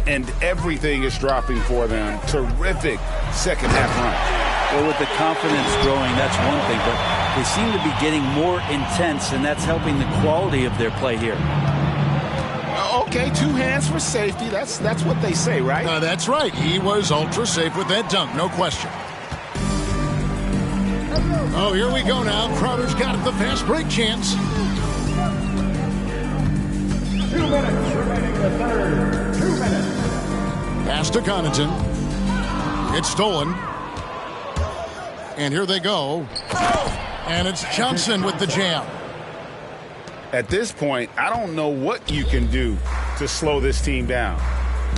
And everything is dropping for them. Terrific second half run. Well, with the confidence growing, that's one thing, but they seem to be getting more intense, and that's helping the quality of their play here. Okay, 2 hands for safety. That's what they say, right? That's right. He was ultra safe with that dunk, no question. Oh, here we go now. Crowder's got it, the fast break chance. 2 minutes remaining in the third. 2 minutes. Pass to Connaughton. It's stolen. And here they go. And it's Johnson with the jam. At this point, I don't know what you can do to slow this team down.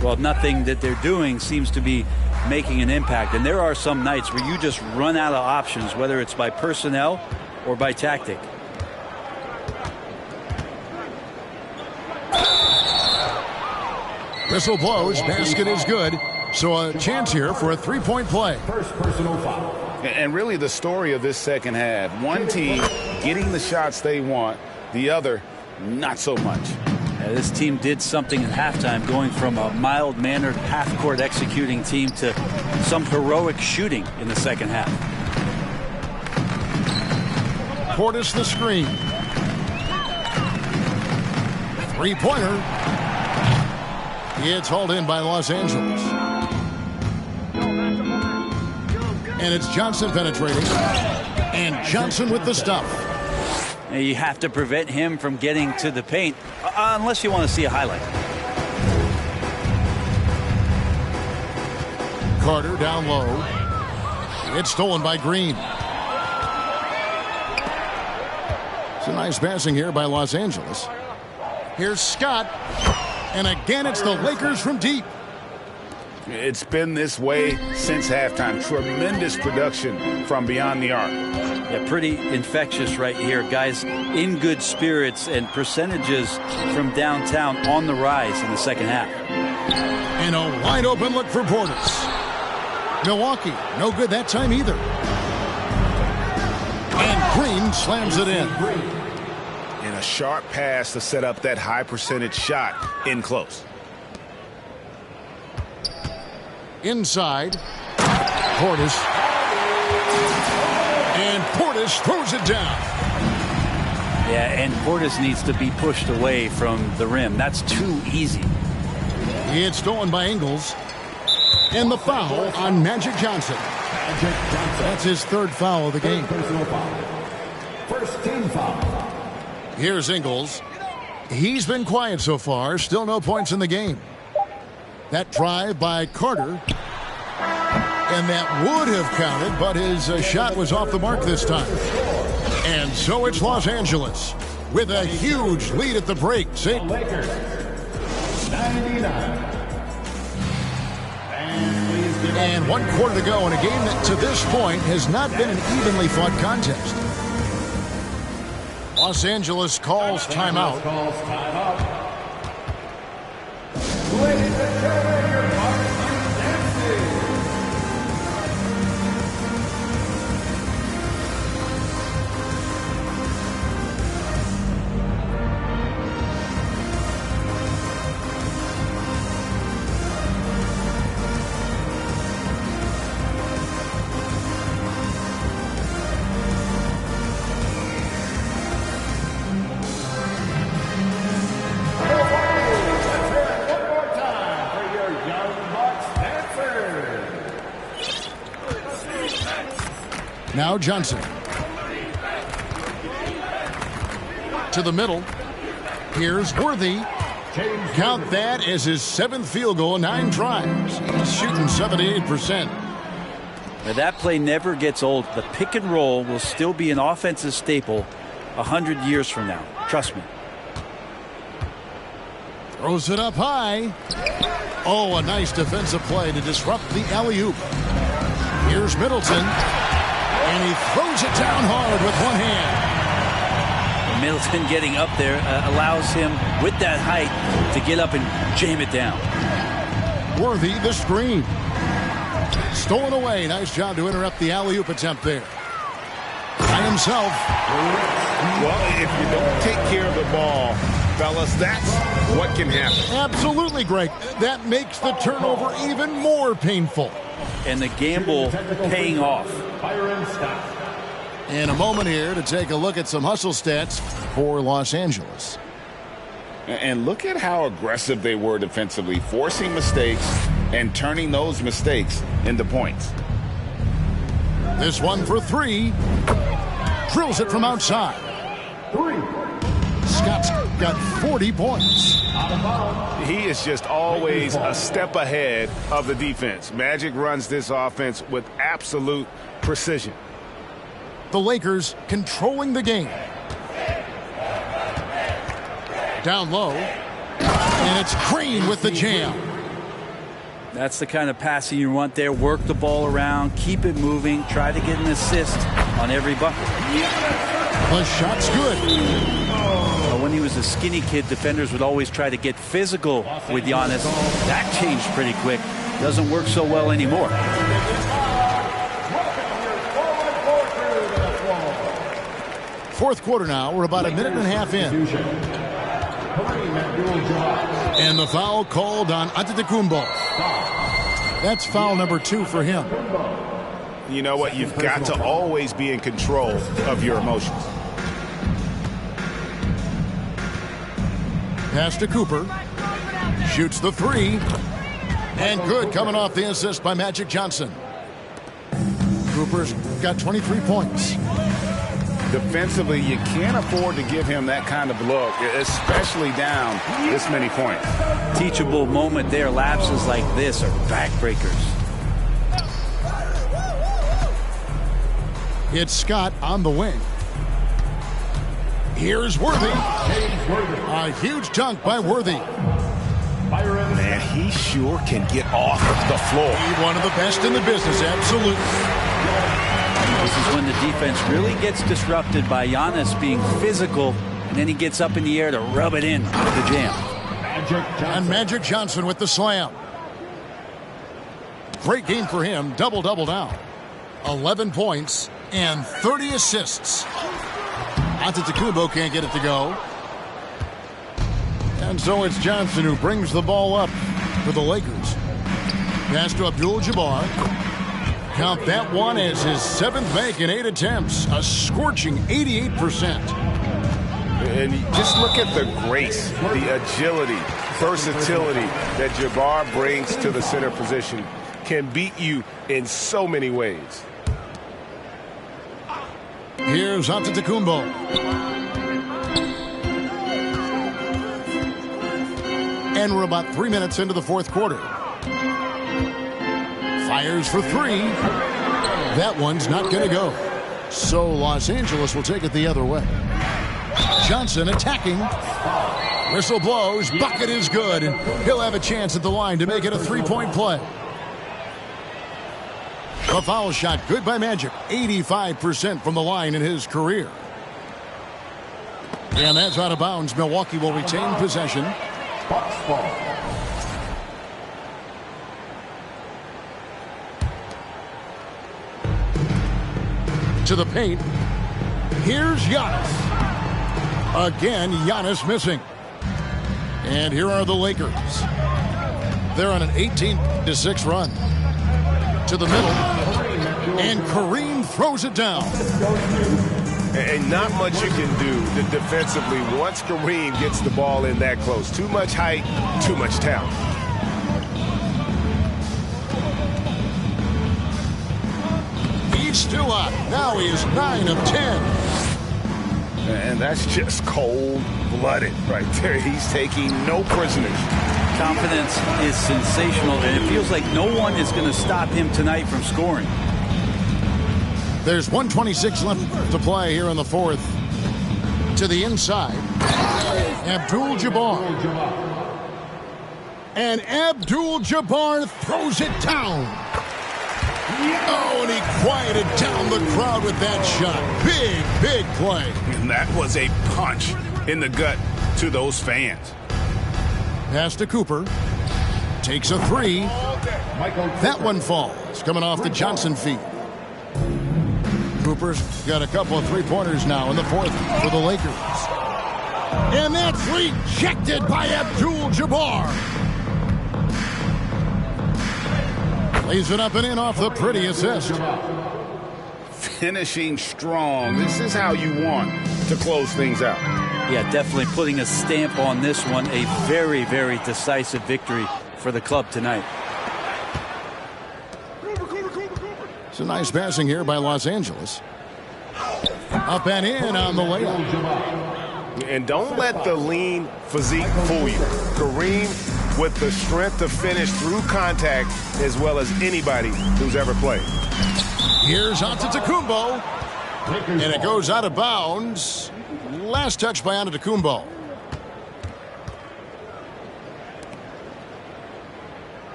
Well, nothing that they're doing seems to be making an impact. And there are some nights where you just run out of options, whether it's by personnel or by tactic. Whistle blows. Basket is good. So a chance here for a three-point play. First personal foul. And really the story of this second half, one team getting the shots they want, the other not so much. This team did something at halftime, going from a mild-mannered half-court executing team to some heroic shooting in the second half. Portis the screen. Three-pointer. It's hauled in by Los Angeles. And it's Johnson penetrating. And Johnson with the stuff. You have to prevent him from getting to the paint unless you want to see a highlight. Carter down low. It's stolen by Green. It's a nice passing here by Los Angeles. Here's Scott. And again, it's the Lakers from deep. It's been this way since halftime. Tremendous production from beyond the arc. Yeah, pretty infectious right here. Guys in good spirits, and percentages from downtown on the rise in the second half. And a wide open look for Portis. Milwaukee, no good that time either. And Green slams it in. And a sharp pass to set up that high percentage shot in close. Inside. Portis. And Portis throws it down. Yeah, and Portis needs to be pushed away from the rim. That's too easy. It's stolen by Ingles. And the foul on Magic Johnson. That's his third foul of the game. First team foul. Here's Ingles. He's been quiet so far. Still no points in the game. That drive by Carter. And that would have counted, but his shot was off the mark this time. And so it's Los Angeles with a huge lead at the break. See? Lakers, 99. And 1 quarter to go in a game that to this point has not been an evenly fought contest. Los Angeles calls timeout. Ladies and gentlemen, your partner dancing. Now Johnson. To the middle. Here's Worthy. Count that as his 7th field goal in 9 tries. He's shooting 78%. Now that play never gets old. The pick and roll will still be an offensive staple 100 years from now. Trust me. Throws it up high. Oh, a nice defensive play to disrupt the alley-oop. Here's Middleton. And he throws it down hard with one hand. Middleton getting up there allows him, with that height, to get up and jam it down. Worthy the screen. Stolen away. Nice job to interrupt the alley-oop attempt there. By himself. Well, if you don't take care of the ball, fellas, that's what can happen. Absolutely, Greg. That makes the turnover even more painful. And the gamble paying off. And a moment here to take a look at some hustle stats for Los Angeles. And look at how aggressive they were defensively, forcing mistakes and turning those mistakes into points. This one for 3. Drills it from outside. 3. Scott's got 40 points. He is just always a step ahead of the defense. Magic runs this offense with absolute precision. The Lakers controlling the game. Down low. And it's Green with the jam. That's the kind of passing you want there. Work the ball around, keep it moving, try to get an assist on every bucket. The shot's good. When he was a skinny kid, defenders would always try to get physical with Giannis. That changed pretty quick. Doesn't work so well anymore. Fourth quarter now. We're about a minute and a half in. And the foul called on Antetokounmpo. That's foul number 2 for him. You know what? You've got to always be in control of your emotions. Pass to Cooper. Shoots the 3. And good, coming off the assist by Magic Johnson. Cooper's got 23 points. Defensively, you can't afford to give him that kind of look, especially down this many points. Teachable moment there. Lapses like this are backbreakers. It's Scott on the wing. Here's Worthy. A huge dunk by Worthy. Man, he sure can get off the floor. He's one of the best in the business, absolutely. This is when the defense really gets disrupted by Giannis being physical, and then he gets up in the air to rub it in with the jam. And Magic Johnson with the slam. Great game for him. Double-double now. 11 points and 30 assists. Antetokounmpo can't get it to go. And so it's Johnson who brings the ball up for the Lakers. Pass to Abdul-Jabbar. Count that one as his 7th make in 8 attempts. A scorching 88%. And just look at the grace, the agility, versatility that Jabbar brings to the center position. Can beat you in so many ways. Here's Antetokounmpo. And we're about 3 minutes into the fourth quarter. Fires for 3. That one's not going to go. So Los Angeles will take it the other way. Johnson attacking. Whistle blows. Bucket is good. And he'll have a chance at the line to make it a 3-point play. A foul shot good by Magic. 85% from the line in his career. And that's out of bounds. Milwaukee will retain possession. To the paint. Here's Giannis. Again, Giannis missing. And here are the Lakers. They're on an 18-6 run. To the middle. And Kareem throws it down. And not much you can do defensively once Kareem gets the ball in that close. Too much height, too much talent. He's still up. Now he is 9 of 10. And that's just cold-blooded right there. He's taking no prisoners. Confidence is sensational, and it feels like no one is going to stop him tonight from scoring. There's 1:26 left to play here in the fourth. To the inside. Abdul-Jabbar. And Abdul-Jabbar throws it down. Oh, and he quieted down the crowd with that shot. Big, big play. And that was a punch in the gut to those fans. Pass to Cooper. Takes a 3. That one falls. Coming off the Johnson feet. Cooper's got a couple of three-pointers now in the fourth for the Lakers. And that's rejected by Abdul-Jabbar. Lays it up and in off the pretty assist. Finishing strong. This is how you want to close things out. Yeah, definitely putting a stamp on this one. A very, very decisive victory for the club tonight. It's a nice passing here by Los Angeles. Up and in on the layup. And don't let the lean physique fool you. Kareem with the strength to finish through contact as well as anybody who's ever played. Here's Antetokounmpo. And it goes out of bounds. Last touch by Antetokounmpo.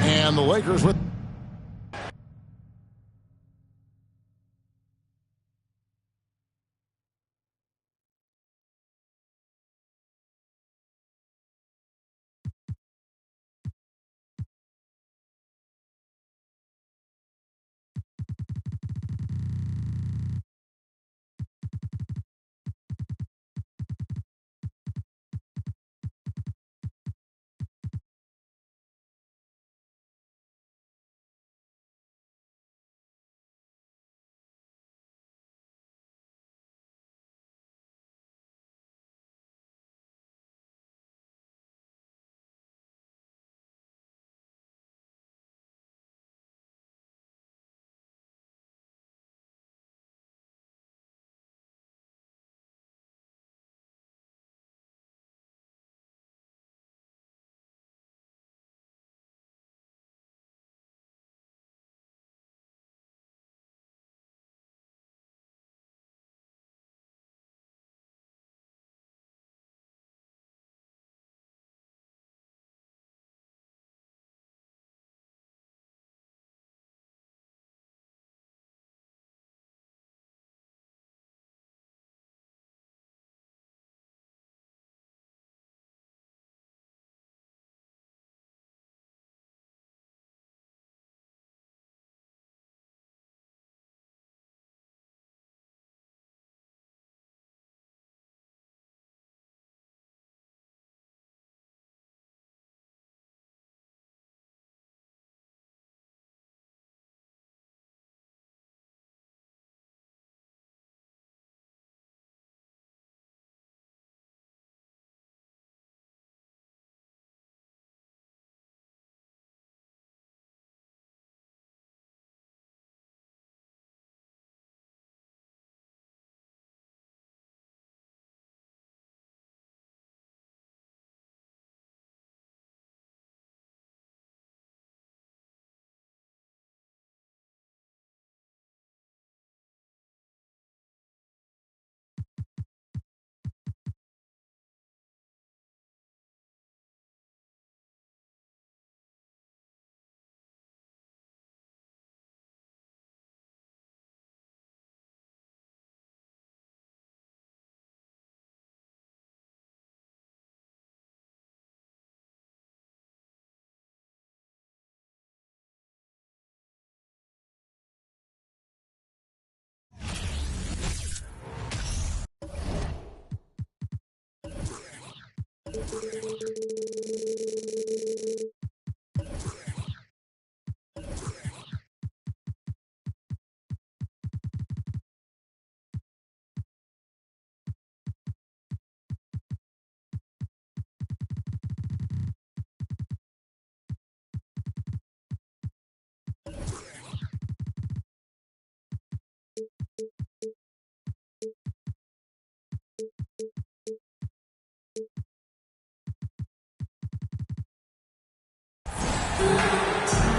And the Lakers with...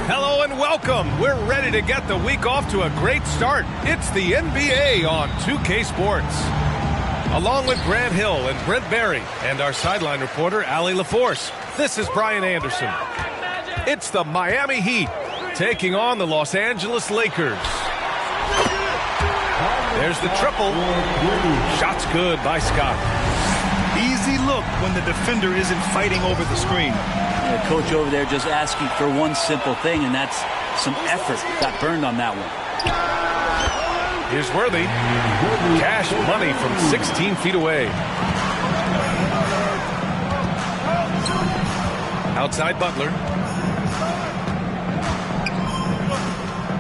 Hello and welcome. We're ready to get the week off to a great start. It's the NBA on 2K Sports. Along with Grant Hill and Brent Barry and our sideline reporter, Allie LaForce, this is Brian Anderson. It's the Miami Heat taking on the Los Angeles Lakers. There's the triple. Shot's good by Scott. Easy look when the defender isn't fighting over the screen. The coach over there just asking for one simple thing, and that's some effort. Got burned on that one. Here's Worthy. Cash money from 16 feet away. Outside Butler.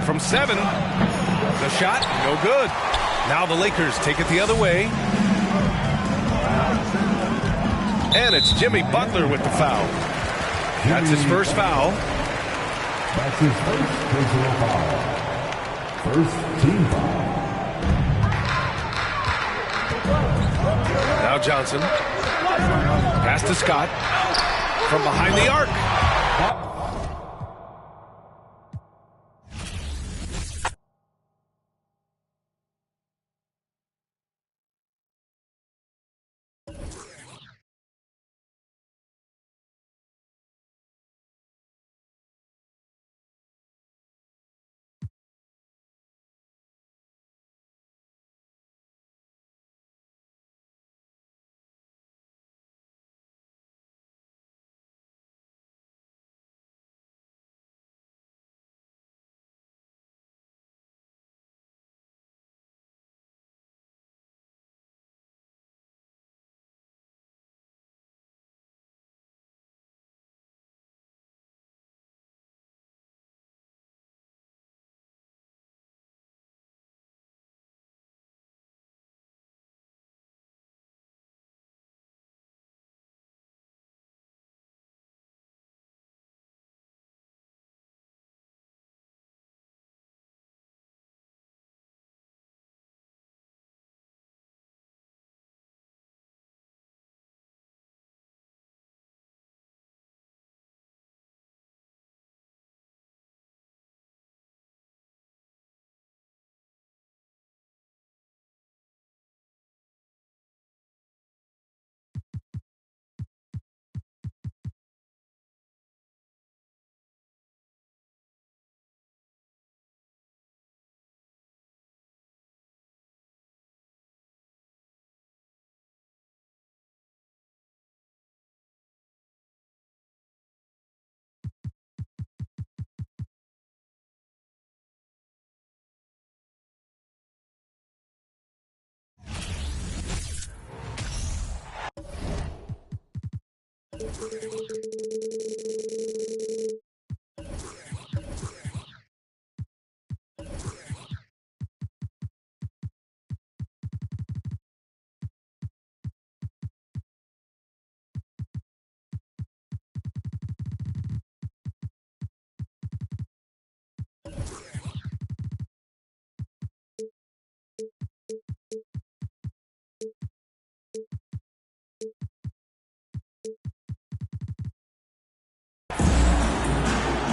From 7. The shot, no good. Now the Lakers take it the other way. And it's Jimmy Butler with the foul. That's his first foul. That's his first personal foul. First team foul. Now Johnson. Pass to Scott. From behind the arc.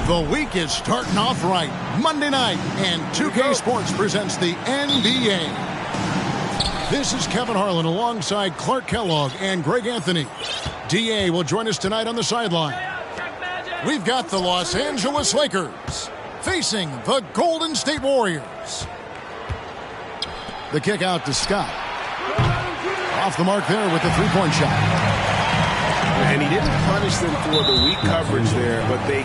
The week is starting off right. Monday night, and 2K Sports presents the NBA. This is Kevin Harlan alongside Clark Kellogg and Greg Anthony. DA will join us tonight on the sideline. We've got the Los Angeles Lakers facing the Golden State Warriors. The kick out to Scott. Off the mark there with the three-point shot. And he didn't punish them for the weak coverage there, but they...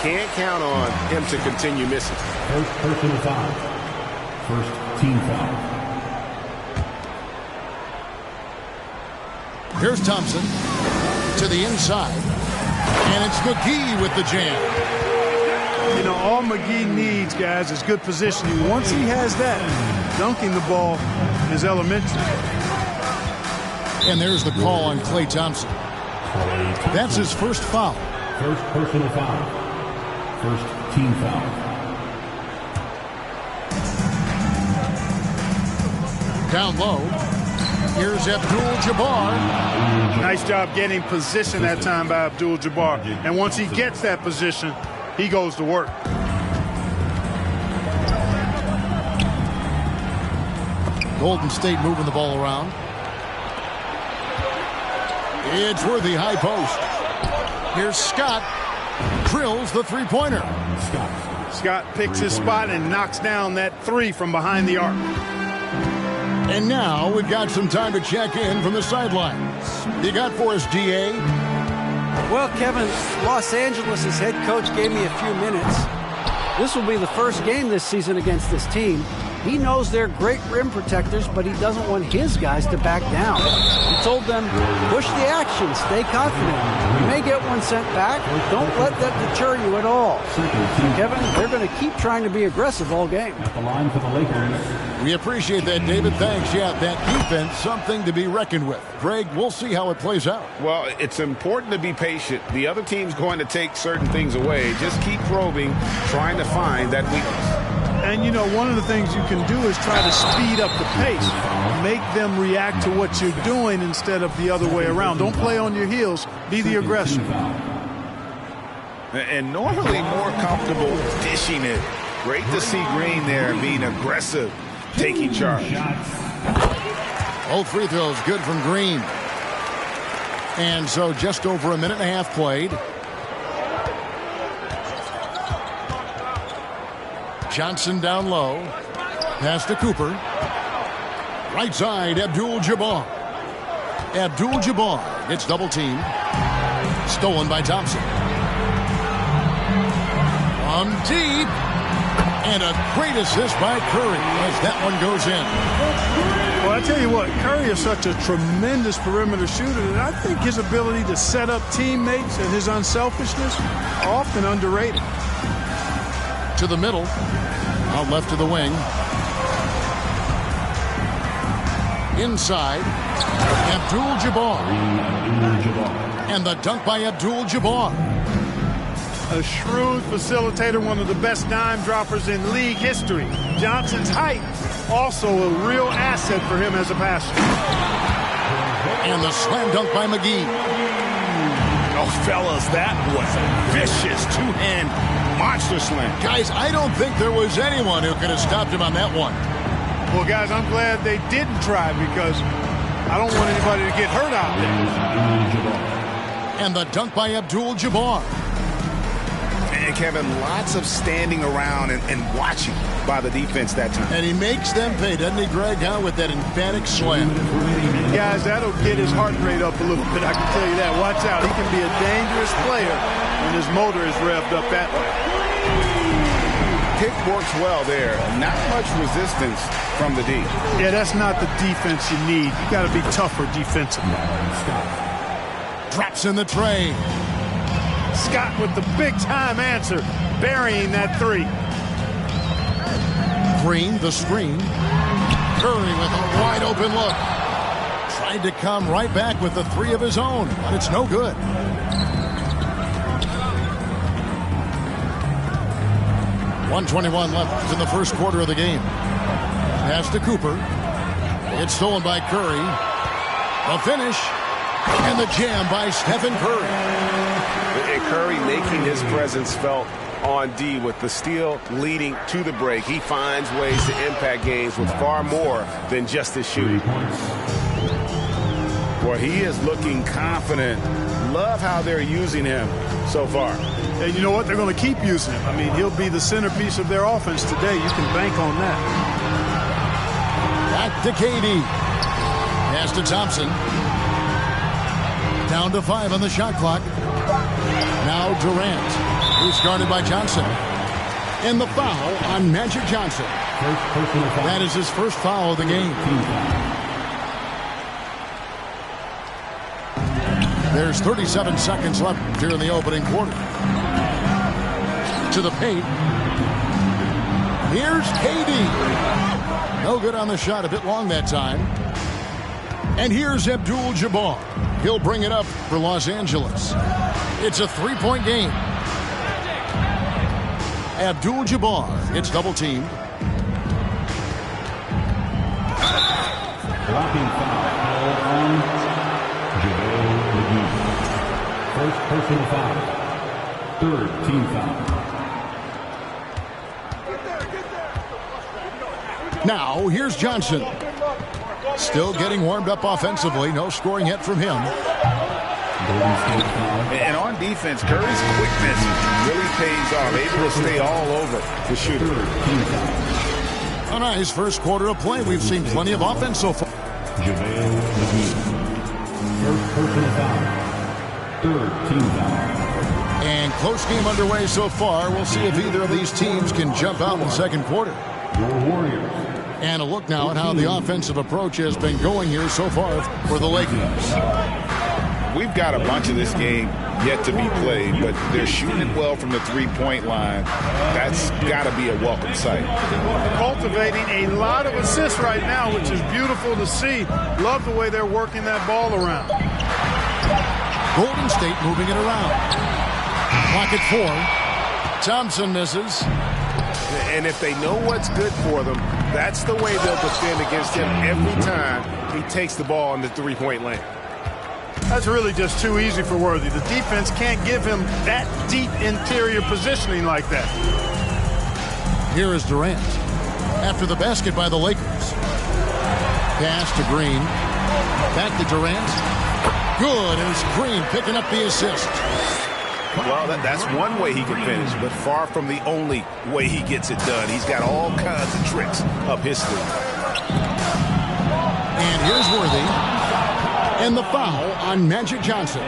Can't count on him to continue missing. First personal foul. First team foul. Here's Thompson to the inside. And it's McGee with the jam. You know, all McGee needs, guys, is good positioning. Once he has that, dunking the ball is elementary. And there's the call on Klay Thompson. That's his first foul. First personal foul. First team foul. Down low. Here's Abdul-Jabbar. Nice job getting position that time by Abdul-Jabbar. And once he gets that position, he goes to work. Golden State moving the ball around. It's Worthy, high post. Here's Scott. Drills the three-pointer. Scott picks his spot and knocks down that three from behind the arc. And now we've got some time to check in from the sidelines. You got for us, DA? Well, Kevin, Los Angeles' head coach gave me a few minutes. This will be the first game this season against this team. He knows they're great rim protectors, but he doesn't want his guys to back down. He told them, push the action, stay confident. You may get one sent back. Don't let that deter you at all. Kevin, they're going to keep trying to be aggressive all game. At the line for the Lakers. We appreciate that, David. Thanks. Yeah, that defense, something to be reckoned with. Greg, we'll see how it plays out. Well, it's important to be patient. The other team's going to take certain things away. Just keep probing, trying to find that weakness. And, you know, one of the things you can do is try to speed up the pace. Make them react to what you're doing instead of the other way around. Don't play on your heels. Be the aggressor. And normally more comfortable dishing it. Great to see Green there being aggressive, taking charge. Both free throws good from Green. And so just over a minute and a half played. Johnson down low. Pass to Cooper. Right side, Abdul-Jabbar. Abdul-Jabbar gets double teamed. Stolen by Thompson. From deep. And a great assist by Curry as that one goes in. Well, I tell you what, Curry is such a tremendous perimeter shooter, and I think his ability to set up teammates and his unselfishness are often underrated. To the middle. Out left to the wing. Inside. Abdul-Jabbar. And the dunk by Abdul-Jabbar. A shrewd facilitator, one of the best dime droppers in league history. Johnson's height, also a real asset for him as a passer. And the slam dunk by McGee. Oh, fellas, that was a vicious two-hand monster slam. Guys, I don't think there was anyone who could have stopped him on that one. Well, guys, I'm glad they didn't try because I don't want anybody to get hurt out there. And the dunk by Abdul-Jabbar. And Kevin, lots of standing around and watching by the defense that time. And he makes them pay, doesn't he, Greg, with that emphatic slam. Guys, that'll get his heart rate up a little bit, I can tell you that. Watch out, he can be a dangerous player when his motor is revved up that way. Pick works well there. Not much resistance from the D. Yeah, that's not the defense you need. You got to be tougher defensively. Drops in the tray. Scott with the big-time answer, burying that three. Green, the screen. Curry with a wide-open look. Tried to come right back with the three of his own, but it's no good. .121 left in the first quarter of the game. Pass to Cooper. It's stolen by Curry. The finish. And the jam by Stephen Curry. And Curry making his presence felt on D with the steal leading to the break. He finds ways to impact games with far more than just his shooting. Well, he is looking confident. Love how they're using him so far. And you know what? They're going to keep using him. I mean, he'll be the centerpiece of their offense today. You can bank on that. Back to KD. Pass to Thompson. Down to 5 on the shot clock. Now Durant, who's guarded by Johnson. And the foul on Magic Johnson. That is his first foul of the game. There's 37 seconds left here in the opening quarter. To the paint. Here's KD. No good on the shot, a bit long that time. And here's Abdul-Jabbar. He'll bring it up for Los Angeles. It's a three-point game. Abdul-Jabbar gets double-teamed. Blocking foul on JaVale McGee. First personal foul. Third team foul. Now, here's Johnson. Still getting warmed up offensively. No scoring yet from him. And on defense, Curry's quickness really pays off. Able to stay all over the shooter. A nice first quarter of play. We've seen plenty of offense so far. JaVale McGee. First personal foul. Third team foul. And close game underway so far. We'll see if either of these teams can jump out in the second quarter. Your Warriors. And a look now at how the offensive approach has been going here so far for the Lakers. We've got a bunch of this game yet to be played, but they're shooting it well from the three-point line. That's got to be a welcome sight. Cultivating a lot of assists right now, which is beautiful to see. Love the way they're working that ball around. Golden State moving it around. Clock at 4. Thompson misses. And if they know what's good for them, that's the way they'll defend against him every time he takes the ball in the three-point lane. That's really just too easy for Worthy. The defense can't give him that deep interior positioning like that. Here is Durant. After the basket by the Lakers. Pass to Green. Back to Durant. Good, and it's Green picking up the assist. Well, that's one way he can finish, but far from the only way he gets it done. He's got all kinds of tricks up his sleeve. And here's Worthy. And the foul on Magic Johnson.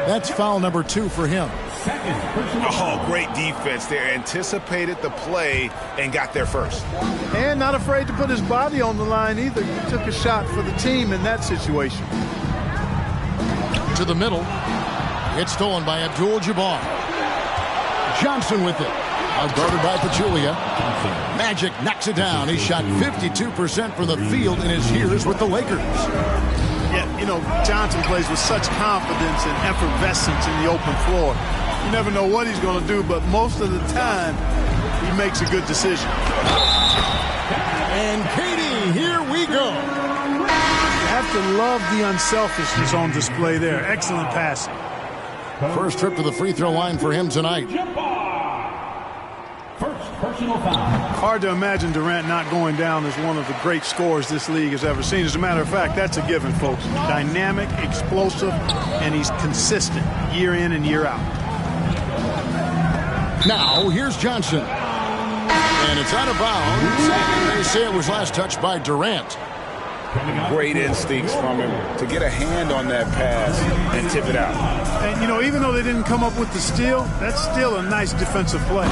That's foul number 2 for him. Oh, great defense there. Anticipated the play and got there first. And not afraid to put his body on the line either. He took a shot for the team in that situation. To the middle. It's stolen by Abdul-Jabbar. Johnson with it. Guarded by Pachulia. Magic knocks it down. He shot 52% from the field in his years with the Lakers. Yeah, you know, Johnson plays with such confidence and effervescence in the open floor. You never know what he's going to do, but most of the time, he makes a good decision. And Katie, here we go. You have to love the unselfishness on display there. Excellent passing. First trip to the free throw line for him tonight. First personal foul. Hard to imagine Durant not going down as one of the great scorers this league has ever seen. As a matter of fact, that's a given, folks. Dynamic, explosive, and he's consistent year in and year out. Now, here's Johnson. And it's out of bounds. They say it was last touched by Durant. Great instincts from him to get a hand on that pass and tip it out. And, you know, even though they didn't come up with the steal, that's still a nice defensive play.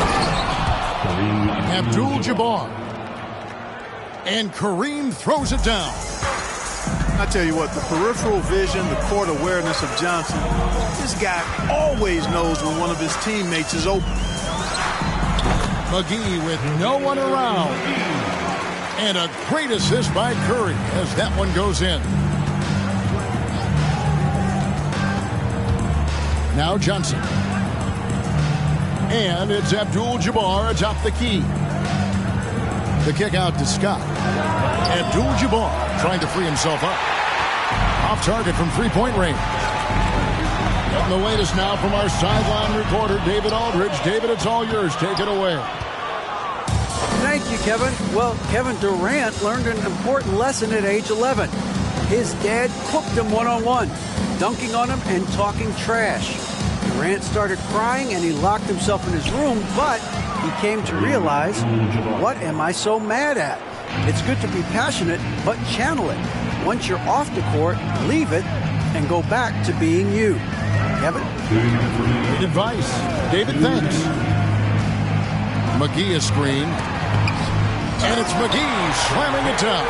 Abdul-Jabbar. And Kareem throws it down. I tell you what, the peripheral vision, the court awareness of Johnson, this guy always knows when one of his teammates is open. McGee with no one around. And a great assist by Curry as that one goes in. Now Johnson. And it's Abdul-Jabbar atop the key. The kick out to Scott. Abdul-Jabbar trying to free himself up. Off target from three-point range. Getting the latest now from our sideline reporter, David Aldridge. David, it's all yours. Take it away. Thank you, Kevin. Well, Kevin Durant learned an important lesson at age 11. His dad cooked him one-on-one, dunking on him and talking trash. Durant started crying and he locked himself in his room, but he came to realize, what am I so mad at? It's good to be passionate, but channel it. Once you're off the court, leave it and go back to being you. Kevin? Great advice. David, thanks. McGee is screened. And it's McGee slamming it down.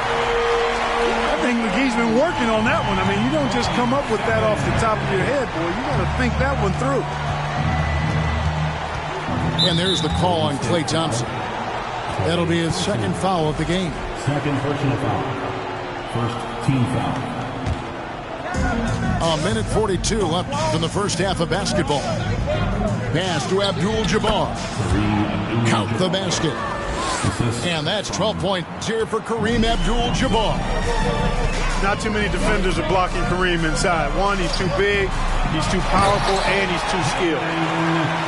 I think McGee's been working on that one. I mean, you don't just come up with that off the top of your head, boy. You got to think that one through. And there's the call on Klay Thompson. That'll be his second foul of the game. Second personal foul. First team foul. A minute 42 left in the first half of basketball. Pass to Abdul-Jabbar. Count the basket. And that's 12 points here for Kareem Abdul-Jabbar. Not too many defenders are blocking Kareem inside. One, he's too big, he's too powerful, and he's too skilled.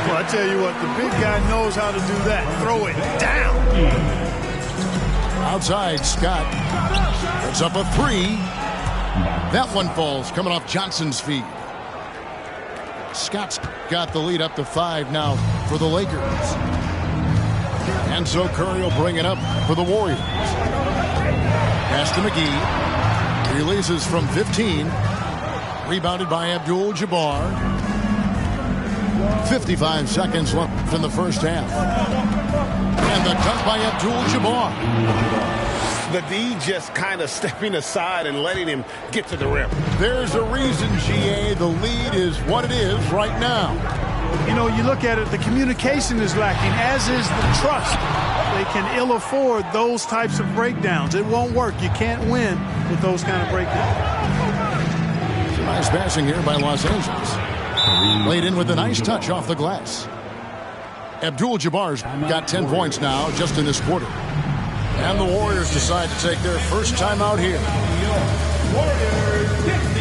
Well, I tell you what, the big guy knows how to do that. Throw it down. Outside, Scott puts up a three. That one falls, coming off Johnson's feet. Scott's got the lead up to 5 now for the Lakers. And so Curry will bring it up for the Warriors. Pass to McGee. Releases from 15. Rebounded by Abdul-Jabbar. 55 seconds left in the first half. And the dunk by Abdul-Jabbar. The D just kind of stepping aside and letting him get to the rim. There's a reason, GA, the lead is what it is right now. You know, you look at it, the communication is lacking, as is the trust. They can ill afford those types of breakdowns. It won't work. You can't win with those kind of breakdowns. Nice passing here by Los Angeles. Laid in with a nice touch off the glass. Abdul-Jabbar's got 10 points now just in this quarter. And the Warriors decide to take their first time out here. Warriors 60.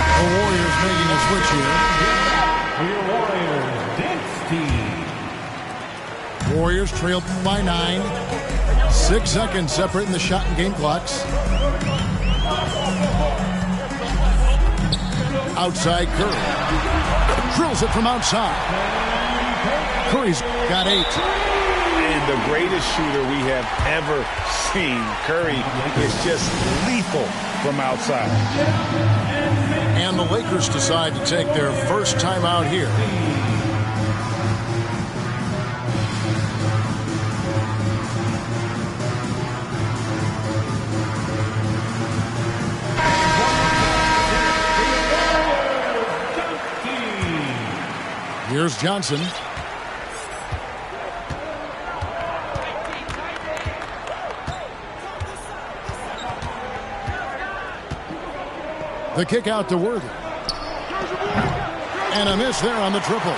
The Warriors making a switch here. For your Warriors, dance team. Warriors trailed by 9. 6 seconds separating the shot and game clocks. Outside Curry. Drills it from outside. Curry's got 8. And the greatest shooter we have ever seen. Curry is just lethal from outside. And the Lakers decide to take their first time out here. Here's Johnson. The kick out to Worthy. And a miss there on the triple.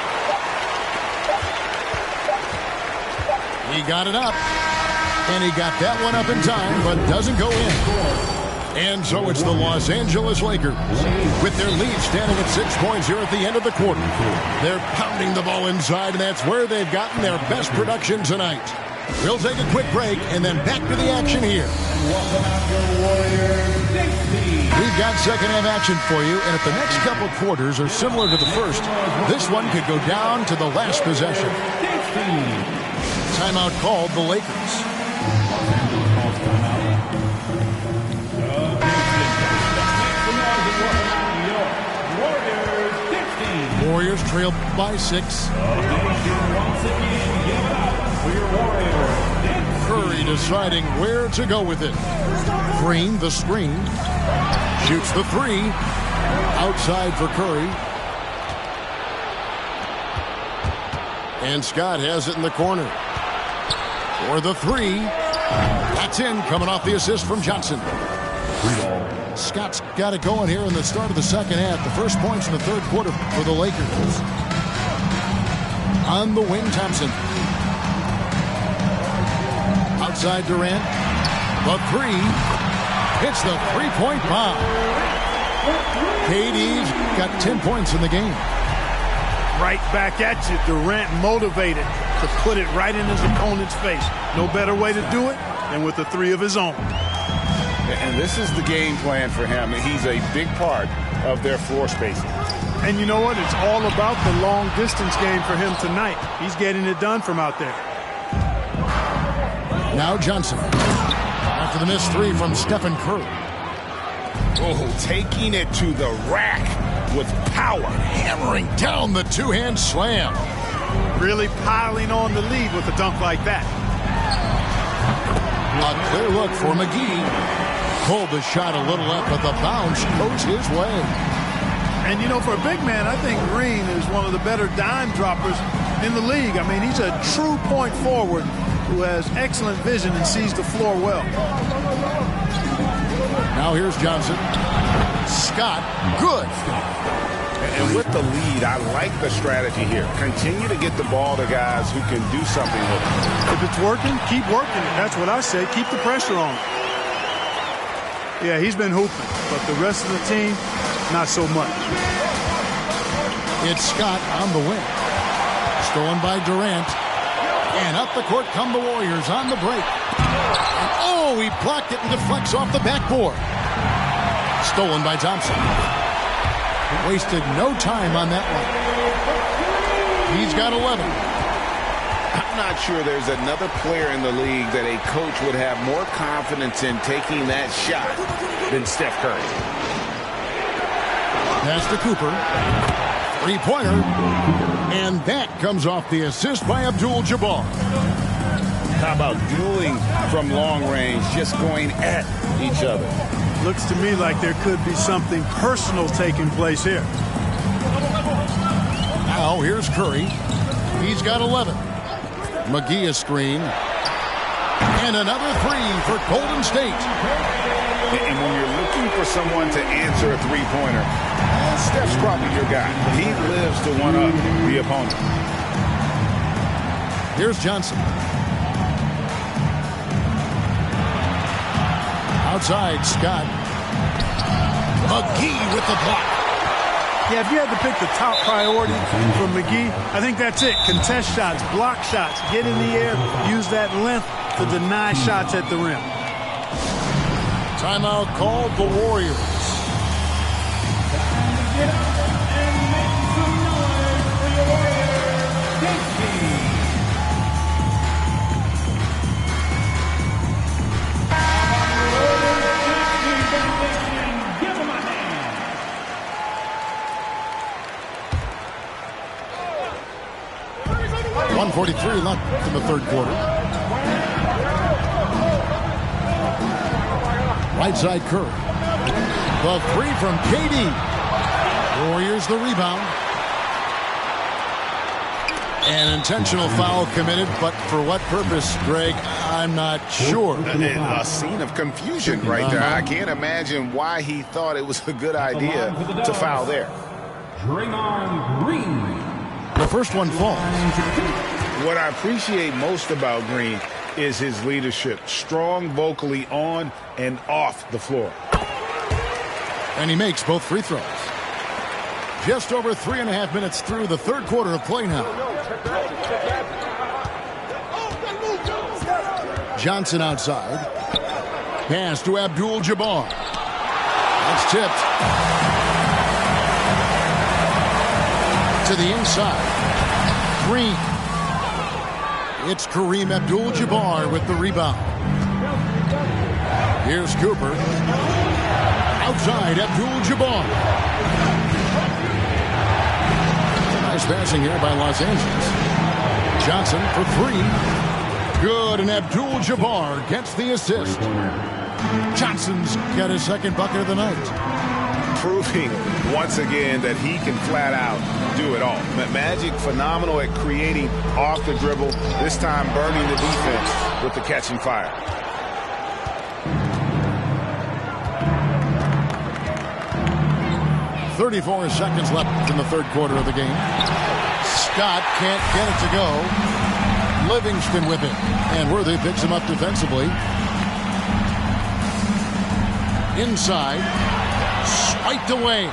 He got it up. And he got that one up in time, but doesn't go in. And so it's the Los Angeles Lakers with their lead standing at 6 points here at the end of the quarter. They're pounding the ball inside, and that's where they've gotten their best production tonight. We'll take a quick break and then back to the action here. We've got second half action for you, and if the next couple quarters are similar to the first, this one could go down to the last possession. Timeout called the Lakers. Warriors trailed by 6. Curry deciding where to go with it. Green, the screen. Shoots the 3. Outside for Curry. And Scott has it in the corner. For the 3. That's in, coming off the assist from Johnson. Scott's got it going here in the start of the second half. The first points in the third quarter for the Lakers. On the wing, Thompson. Outside Durant. The 3. Hits the three-point bomb. KD's got 10 points in the game. Right back at you. Durant motivated to put it right in his opponent's face. No better way to do it than with a 3 of his own. And this is the game plan for him. He's a big part of their floor spacing. And you know what? It's all about the long distance game for him tonight. He's getting it done from out there. Now Johnson. After the missed 3 from Stephen Curry. Oh, taking it to the rack with power. Hammering down the two-hand slam. Really piling on the lead with a dunk like that. A clear look for McGee. Pulled the shot a little up, but the bounce goes his way. And, you know, for a big man, I think Green is one of the better dime droppers in the league. I mean, he's a true point forward who has excellent vision and sees the floor well. Now here's Johnson. Scott, good. And with the lead, I like the strategy here. Continue to get the ball to guys who can do something with it. If it's working, keep working it. That's what I say. Keep the pressure on. Yeah, he's been hooping, but the rest of the team, not so much. It's Scott on the wing. Stolen by Durant. And up the court come the Warriors on the break. And oh, he blocked it and deflects off the backboard. Stolen by Thompson. Wasted no time on that one. He's got 11. I'm not sure there's another player in the league that a coach would have more confidence in taking that shot than Steph Curry. Pass to Cooper. Three-pointer. And that comes off the assist by Abdul-Jabbar. How about dueling from long range, just going at each other? Looks to me like there could be something personal taking place here. Now here's Curry. He's got 11. McGee a screen. And another three for Golden State. And when you're looking for someone to answer a three-pointer, Steph's probably your guy. He lives to one-up the opponent. Here's Johnson. Outside, Scott. McGee with the block. Yeah, if you had to pick the top priority for McGee, I think that's it. Contest shots, block shots, get in the air, use that length to deny shots at the rim. Timeout called the Warriors. Get up and make some noise for your Warriors. Dixie. Give him a hand. .143 left in the third quarter. Right side Curry. The three from KD. Warriors the rebound. An intentional foul committed, but for what purpose, Greg, I'm not sure. A scene of confusion right there. I can't imagine why he thought it was a good idea to foul there. Draymond Green. The first one falls. What I appreciate most about Green is his leadership. Strong vocally on and off the floor. And he makes both free throws. Just over 3.5 minutes through the third quarter of play now. Johnson outside. Pass to Abdul-Jabbar. That's tipped. To the inside. Green. It's Kareem Abdul-Jabbar with the rebound. Here's Cooper. Outside Abdul-Jabbar. Nice passing here by Los Angeles. Johnson for three. Good, and Abdul-Jabbar gets the assist. Johnson's got his second bucket of the night. Proving once again that he can flat out do it all. Magic phenomenal at creating off the dribble, this time burning the defense with the catching fire. .34 seconds left in the third quarter of the game. Scott can't get it to go. Livingston with it. And Worthy picks him up defensively. Inside. Swiped away.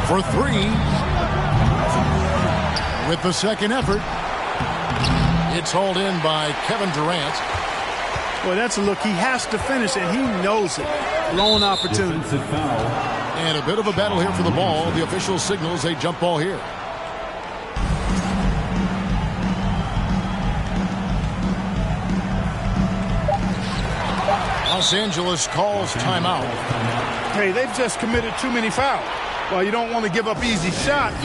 For three. With the second effort. It's hauled in by Kevin Durant. Boy, that's a look. He has to finish, and he knows it. Lone opportunity. And a bit of a battle here for the ball. The official signals a jump ball here. Los Angeles calls timeout. Hey, they've just committed too many fouls. Well, you don't want to give up easy shots.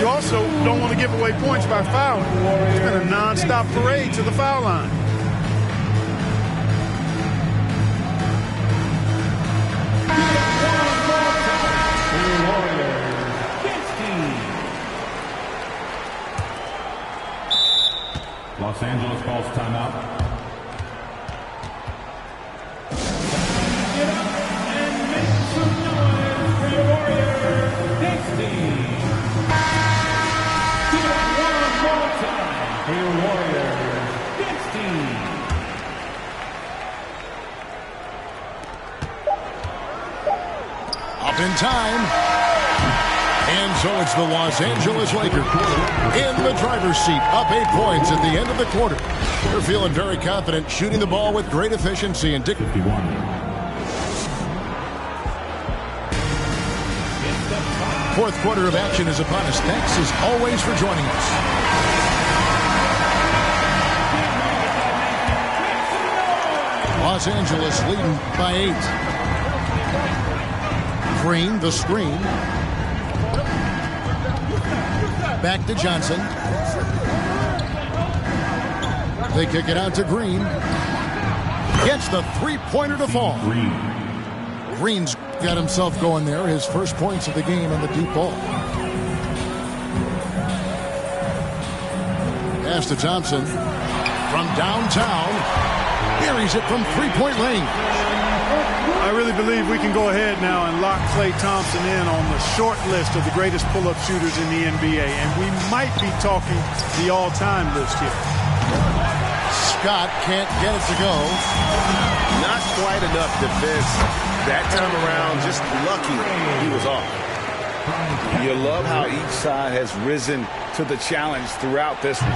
You also don't want to give away points by fouling. It's been a non-stop parade to the foul line. Los Angeles calls timeout. Get up and make some noise for your Warriors. Dixie. Give it one more time for your Warriors. Dixie. Up in time. And so it's the Los Angeles Lakers in the driver's seat, up 8 points at the end of the quarter. They're feeling very confident, shooting the ball with great efficiency. And fourth quarter of action is upon us. Thanks as always for joining us. Los Angeles leading by 8. Green, the screen. Back to Johnson. They kick it out to Green. Gets the three-pointer to fall. Green's got himself going there. His first points of the game on the deep ball. Pass to Thompson. From downtown. Buries it from three-point range. I really believe we can go ahead now and lock Klay Thompson in on the short list of the greatest pull-up shooters in the NBA. And we might be talking the all-time list here. Scott can't get it to go. Not quite enough defense that time around. Just lucky he was off. You love how each side has risen to the challenge throughout this one.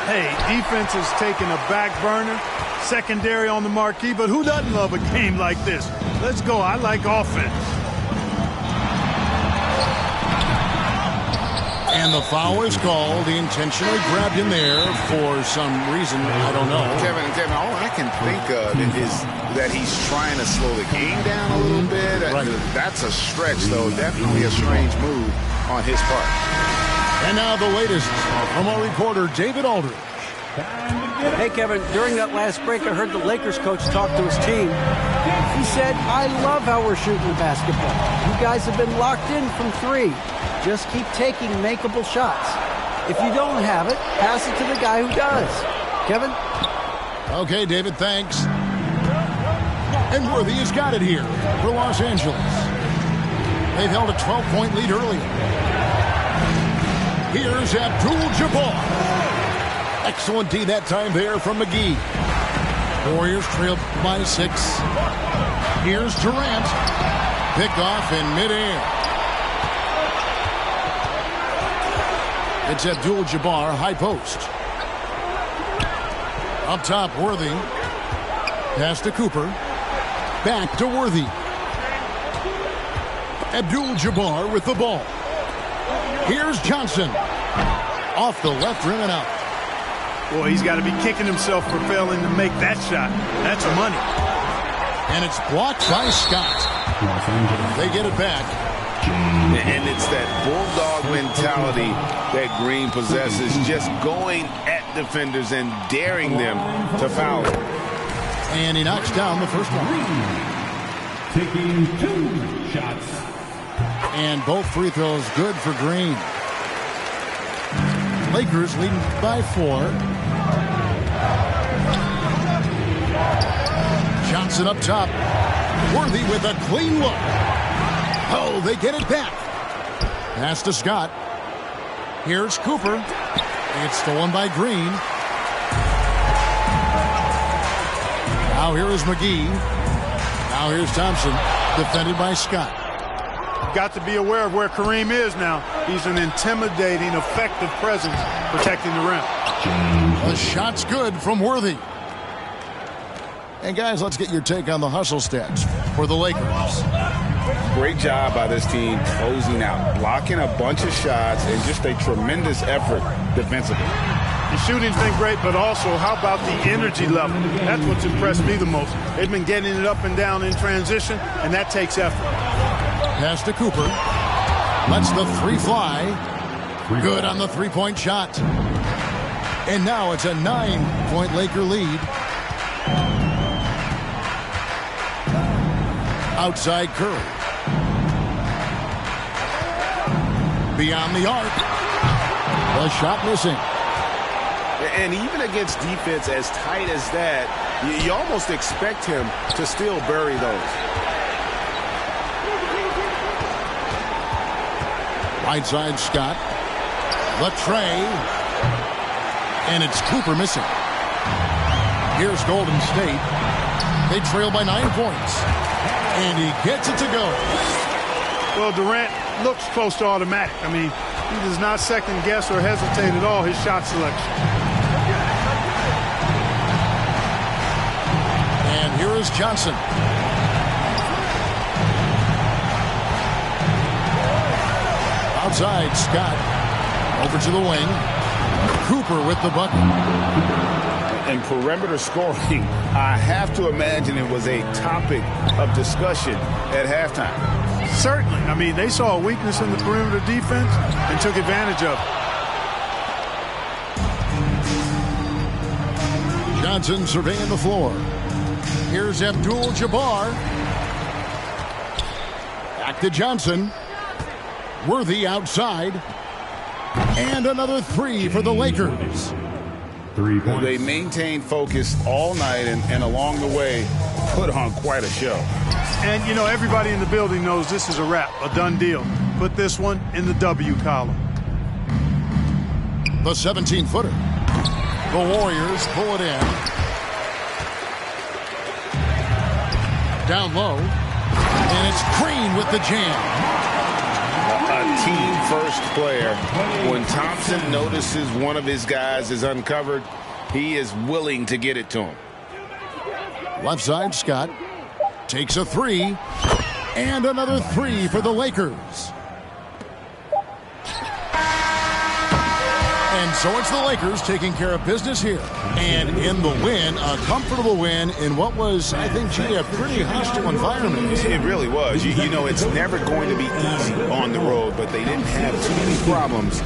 Hey, defense has taken a back burner. Secondary on the marquee, but who doesn't love a game like this? Let's go. I like offense. And the foul is called. He intentionally grabbed him there for some reason. I don't know. Kevin, all I can think of is that he's trying to slow the game down a little bit. Right. That's a stretch, though. Definitely a strange move on his part. And now the latest from our reporter, David Aldridge. Hey, Kevin, during that last break, I heard the Lakers coach talk to his team. He said, I love how we're shooting the basketball. You guys have been locked in from 3. Just keep taking makeable shots. If you don't have it, pass it to the guy who does. Kevin? Okay, David, thanks. And Worthy has got it here for Los Angeles. They've held a 12-point lead earlier. Here's Abdul-Jabbar. Excellent D that time there from McGee. Warriors trailed by 6. Here's Durant. Pick off in midair. It's Abdul-Jabbar, high post. Up top, Worthy. Pass to Cooper. Back to Worthy. Abdul-Jabbar with the ball. Here's Johnson. Off the left rim and out. Boy, he's got to be kicking himself for failing to make that shot. That's money. And it's blocked by Scott. They get it back. And it's that bulldog mentality that Green possesses, just going at defenders and daring them to foul him. And he knocks down the first one. Taking 2 shots. And both free throws good for Green. Lakers leading by 4. Johnson up top. Worthy with a clean look. Oh, they get it back. Pass to Scott. Here's Cooper. It's stolen by Green. Now here is McGee. Now here's Thompson. Defended by Scott. Got to be aware of where Kareem is now. He's an intimidating, effective presence protecting the rim. The shot's good from Worthy. And guys, let's get your take on the hustle stats for the Lakers. Great job by this team closing out, blocking a bunch of shots, and just a tremendous effort defensively. The shooting's been great, but also how about the energy level? That's what's impressed me the most. They've been getting it up and down in transition, and that takes effort. Pass to Cooper. Lets the 3 fly. Good on the 3-point shot. And now it's a 9-point Laker lead. Outside Curry. Beyond the arc. The shot missing. And even against defense as tight as that, you almost expect him to still bury those. Right side, Scott. The tray. And it's Cooper missing. Here's Golden State. They trail by 9 points. And he gets it to go. Well, Durant looks close to automatic. I mean, he does not second guess or hesitate at all his shot selection. And here is Johnson. Outside, Scott. Over to the wing. Cooper with the bucket. And perimeter scoring, I have to imagine it was a topic of discussion at halftime. Certainly. I mean, they saw a weakness in the perimeter defense and took advantage of it. Johnson surveying the floor. Here's Abdul-Jabbar. Back to Johnson. Worthy outside. And another three for the Lakers. 3 points. They maintained focus all night and along the way put on quite a show. And, you know, everybody in the building knows this is a wrap, a done deal. Put this one in the W column. The 17-footer. The Warriors pull it in. Down low. And it's Green with the jam. A team-first player. When Thompson notices one of his guys is uncovered, he is willing to get it to him. Left side, Scott takes a three. And another three for the Lakers. And so it's the Lakers taking care of business here. And in the win, a comfortable win in what was, I think, a pretty hostile environment. It really was. You know, it's never going to be easy on the road, but they didn't have too many problems.